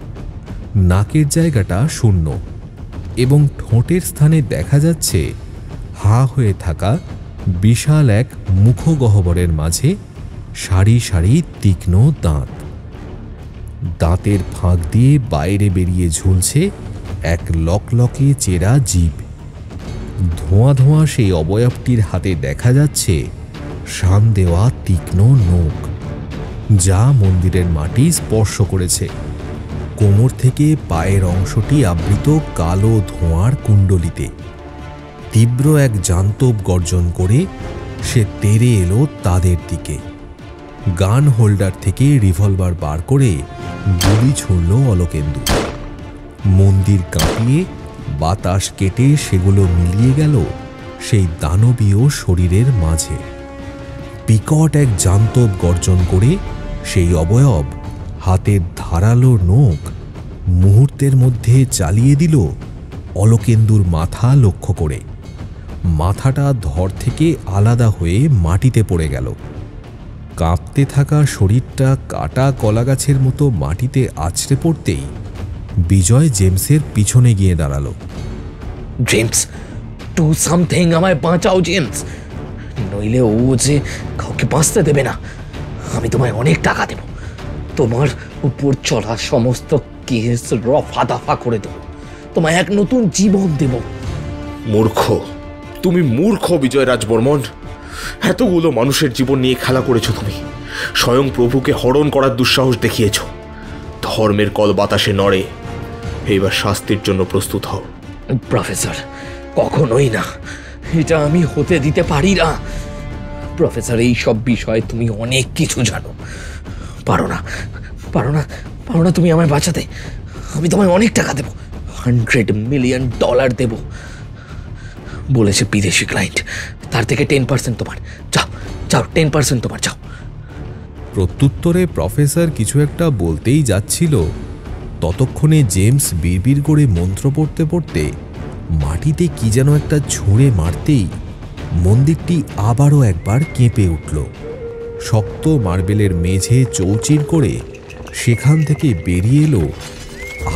নাকের জায়গাটা শূন্য এবং ঠোঁটের স্থানে দেখা যাচ্ছে হাঁ হয়ে থাকা বিশাল এক মুখগহ্বরের মাঝে সারি সারি তীক্ষ্ণ দাঁত। দাঁতের ফাঁক দিয়ে বাইরে বেরিয়ে ঝুলছে এক লকলকে চেরা জিভ। ধোঁয়া ধোঁয়া সেই অবয়বটির হাতে দেখা যাচ্ছে শান দেওয়া তীক্ষ্ণ নখ, যা মন্দিরের মাটি স্পর্শ করেছে। কোমর থেকে পায়ের অংশটি আবৃত কালো ধোঁয়ার কুণ্ডলিতে। তীব্র এক জান্তব গর্জন করে সে তেড়ে এলো তাদের দিকে। গান হোল্ডার থেকে রিভলভার বার করে গুলি ছুড়ল অলোকেন্দু। মন্দির কাঁপিয়ে বাতাস কেটে সেগুলো মিলিয়ে গেল সেই দানবীয় শরীরের মাঝে। বিকট এক জান্তব গর্জন করে সেই অবয়ব হাতের ধারালো নখ মুহূর্তের মধ্যে চালিয়ে দিল অলোকেন্দুর মাথা লক্ষ্য করে। মাথাটা ধর থেকে আলাদা হয়ে মাটিতে পড়ে গেল। কাঁপতে থাকা শরীরটা কাটা কলাগাছের মতো মাটিতে আছড়ে পড়তেই বিজয় জেমসের পিছনে গিয়ে দাঁড়ালো। জেমস, ডু সামথিং, আমায় বাঁচাও জেমস, নইলে ও যে কাউকে বাঁচতে দেবে না। আমি তোমায় অনেক টাকা দেব, তোমার উপর চলা সমস্ত কেস রফা দফা করে দেব, তোমায় এক নতুন জীবন দেব। মূর্খ, তুমি মূর্খ বিজয় রাজবর্মন। এতগুলো মানুষের জীবন নিয়ে খেলা করেছো তুমি। স্বয়ং প্রভুকে হরণ করার দুঃসাহস দেখিয়েছ। ধর্মের কল বাতাসে নড়ে। এইবার শাস্তির জন্য প্রস্তুত হও। প্রফেসর, কখনোই না, এটা আমি হতে দিতে পারি না। প্রফেসর, এই সব বিষয়ে তুমি অনেক কিছু জানো। পারো না, পারো না, পারো না তুমি আমায় বাঁচাতে। আমি তোমায় অনেক টাকা দেব, $100 মিলিয়ন দেব। বলেছে বিদেশি ক্লায়েন্ট, তার থেকে 10% তোমার। যাও যাও, 10% তোমার, যাও। প্রত্যুত্তরে প্রফেসর কিছু একটা বলতেই যাচ্ছিল, ততক্ষণে জেমস বিড়বিড় করে মন্ত্র পড়তে পড়তে মাটিতে কি যেন একটা ছুঁড়ে মারতেই মন্দিরটি আবারও একবার কেঁপে উঠল। শক্ত মার্বেলের মেঝে চৌচির করে সেখান থেকে বেরিয়ে এলো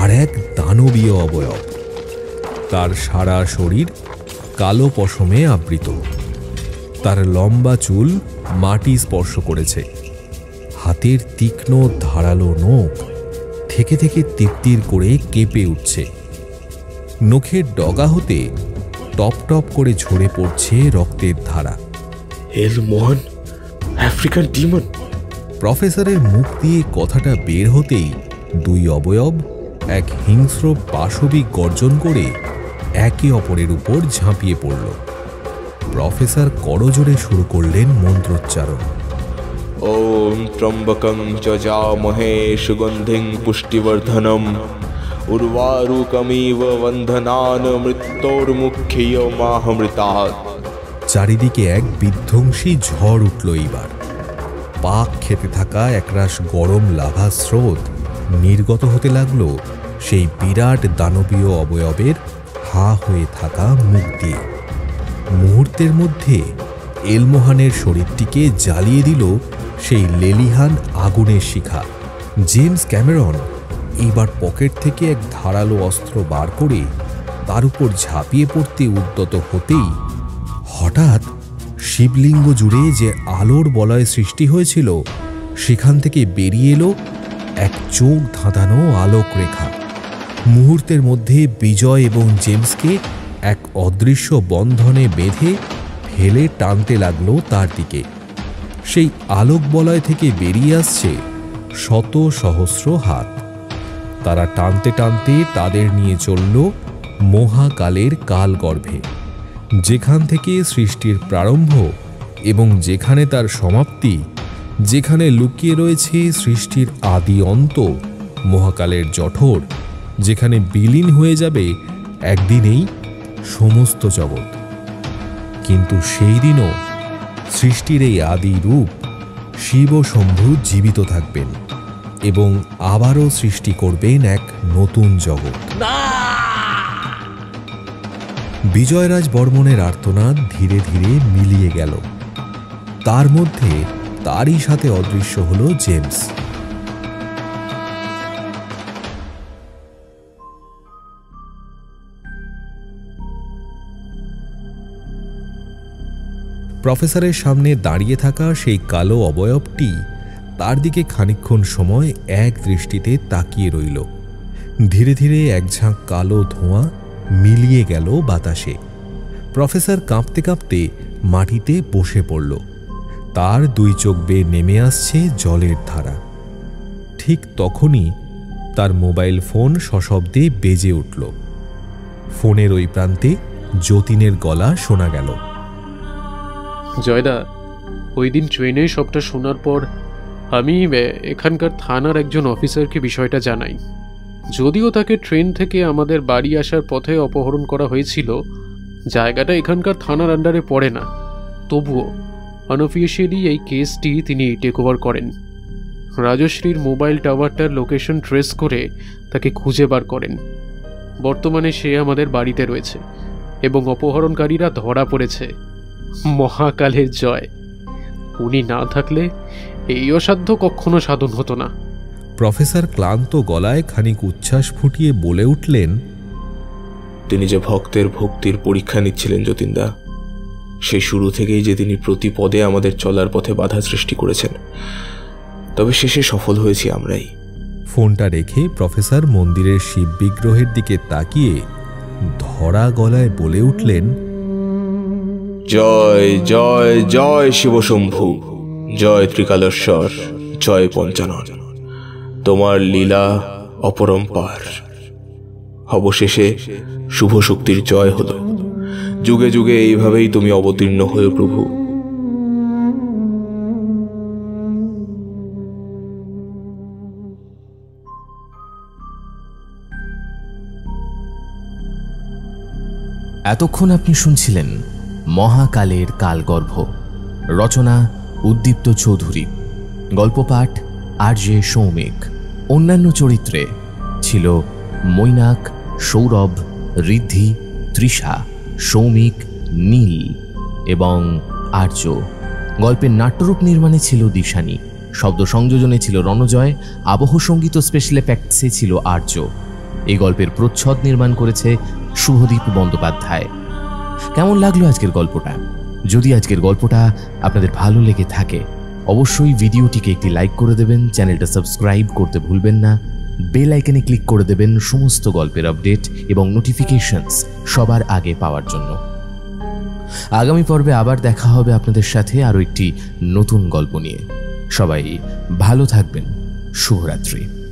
আর এক দানবীয় অবয়ব। তার সারা শরীর কালো পশমে আবৃত। তার লম্বা চুল মাটি স্পর্শ করেছে। হাতের তীক্ষ্ণ ধারালো নখ থেকে থেকে তিরতির করে কেঁপে উঠছে। নখের ডগা হতে টপ টপ করে ঝরে পড়ছে রক্তের ধারা। এল মোহন, আফ্রিকান ডিমন। প্রফেসরের মুখ দিয়ে কথাটা বের হতেই দুই অবয়ব এক হিংস্র পাশবিক গর্জন করে একে অপরের উপর ঝাঁপিয়ে পড়ল। প্রফেসর করজোড়ে শুরু করলেন মন্ত্রোচ্চারণ। ওম ত্রম্বকং যজামহে সুগন্ধিং পুষ্টিবর্ধনম উর্বারুকমিব বন্ধনান মৃত্যুর্মুখ্যমাহমৃতাৎ। চারিদিকে এক বিধ্বংসী ঝড় উঠল এইবার। পাক খেতে থাকা একরাশ গরম লাভা স্রোত নির্গত হতে লাগল সেই বিরাট দানবীয় অবয়বের হা হয়ে থাকা মুখ দিয়ে। মুহূর্তের মধ্যে এলমোহানের শরীরটিকে জ্বালিয়ে দিল সেই লেলিহান আগুনের শিখা। জেমস ক্যামেরন এইবার পকেট থেকে এক ধারালো অস্ত্র বার করে তার উপর ঝাঁপিয়ে পড়তে উদ্যত হতেই হঠাৎ শিবলিঙ্গ জুড়ে যে আলোর বলয় সৃষ্টি হয়েছিল সেখান থেকে বেরিয়ে এলো এক চোখ ধাঁধানো আলোক রেখা। মুহূর্তের মধ্যে বিজয় এবং জেমসকে এক অদৃশ্য বন্ধনে বেঁধে ফেলে টানতে লাগলো তার দিকে। সেই আলোক বলয় থেকে বেরিয়ে আসছে শত সহস্র হাত। তারা টানতে টানতে তাদের নিয়ে চলল মহাকালের কালগর্ভে, যেখান থেকে সৃষ্টির প্রারম্ভ এবং যেখানে তার সমাপ্তি, যেখানে লুকিয়ে রয়েছে সৃষ্টির আদি অন্ত, মহাকালের জঠর, যেখানে বিলীন হয়ে যাবে একদিনেই সমস্ত জগৎ। কিন্তু সেই দিনও সৃষ্টির এই আদি রূপ শিব শম্ভু জীবিত থাকবেন এবং আবারও সৃষ্টি করবেন এক নতুন জগৎ। বিজয়রাজ বর্মনের আর্তনাদ ধীরে ধীরে মিলিয়ে গেল। তার মধ্যে তারই সাথে অদৃশ্য হল জেমস। প্রফেসরের সামনে দাঁড়িয়ে থাকা সেই কালো অবয়বটি তার দিকে খানিকক্ষণ সময় এক দৃষ্টিতে তাকিয়ে রইল। ধীরে ধীরে এক ঝাঁক কালো ধোঁয়া মিলিয়ে গেল বাতাসে। প্রফেসর কাঁপতে কাঁপতে মাটিতে বসে পড়ল। তার দুই চোখ বেয়ে নেমে আসছে জলের ধারা। ঠিক তখনই তার মোবাইল ফোন সশব্দে বেজে উঠল। ফোনের ওই প্রান্তে যতীনের গলা শোনা গেল। জয়দা, ওই দিন ট্রেনে সবটা শোনার পর আমি এখানকার থানার একজন অফিসারকে বিষয়টা জানাই। যদিও তাকে ট্রেন থেকে আমাদের বাড়ি আসার পথে অপহরণ করা হয়েছিল, জায়গাটা এখানকার থানার আন্ডারে পড়ে না, তবুও আনঅফিশিয়ালি এই কেসটি তিনি টেক ওভার করেন। রাজশ্রীর মোবাইল টাওয়ারটার লোকেশন ট্রেস করে তাকে খুঁজে বার করেন। বর্তমানে সে আমাদের বাড়িতে রয়েছে এবং অপহরণকারীরা ধরা পড়েছে। মহাকালের জয়! উনি না থাকলে এই অসাধ্য কখনো সাধন হতো না। প্রফেসর ক্লান্ত গলায় খানিক উচ্ছ্বাস ফুটিয়ে বলে উঠলেন, তিনি যে ভক্তের ভক্তির পরীক্ষা নিচ্ছিলেন যতীনদা, সেই শুরু থেকেই যে তিনি প্রতি পদে আমাদের চলার পথে বাধা সৃষ্টি করেছেন, তবে শেষে সফল হয়েছি আমরাই। ফোনটা রেখে প্রফেসর মন্দিরের শিব বিগ্রহের দিকে তাকিয়ে ধরা গলায় বলে উঠলেন, জয় জয় জয় শিবশম্ভু, জয় ত্রিকালেশ্বর, জয় পঞ্চানন। তোমার লীলা অপরম্পার। অবশেষে শুভ শক্তির জয় হলো। যুগে যুগে এইভাবেই তুমি অবতীর্ণ হয়ে প্রভু। এতক্ষণ আপনি শুনছিলেন মহাকালের কালগর্ভ। রচনা উদ্দীপ্ত চৌধুরী, গল্প পাঠ আরজে সৌমিক। অন্যান্য চরিত্রে ছিল মৈনাক, সৌরভ, ঋদ্ধি, তৃষা, সৌমিক, নীল এবং আর্য। গল্পের নাট্যরূপ নির্মাণে ছিল দিশানি, শব্দ সংযোজনে ছিল রণজয়, আবহ সঙ্গীত ও স্পেশাল এফেক্টসে ছিল আর্য। এই গল্পের প্রচ্ছদ নির্মাণ করেছে শুভদীপ বন্দ্যোপাধ্যায়। কেমন লাগলো আজকের গল্পটা? যদি আজকের গল্পটা আপনাদের ভালো লেগে থাকে অবশ্যই ভিডিওটিকে একটি লাইক করে দেবেন, চ্যানেলটা সাবস্ক্রাইব করতে ভুলবেন না, বেল আইকনে ক্লিক করে দেবেন সমস্ত গল্পের আপডেট এবং নোটিফিকেশনস সবার আগে পাওয়ার জন্য। আগামী পর্বে আবার দেখা হবে আপনাদের সাথে আরও একটি নতুন গল্প নিয়ে। সবাই ভালো থাকবেন। শুভরাত্রি।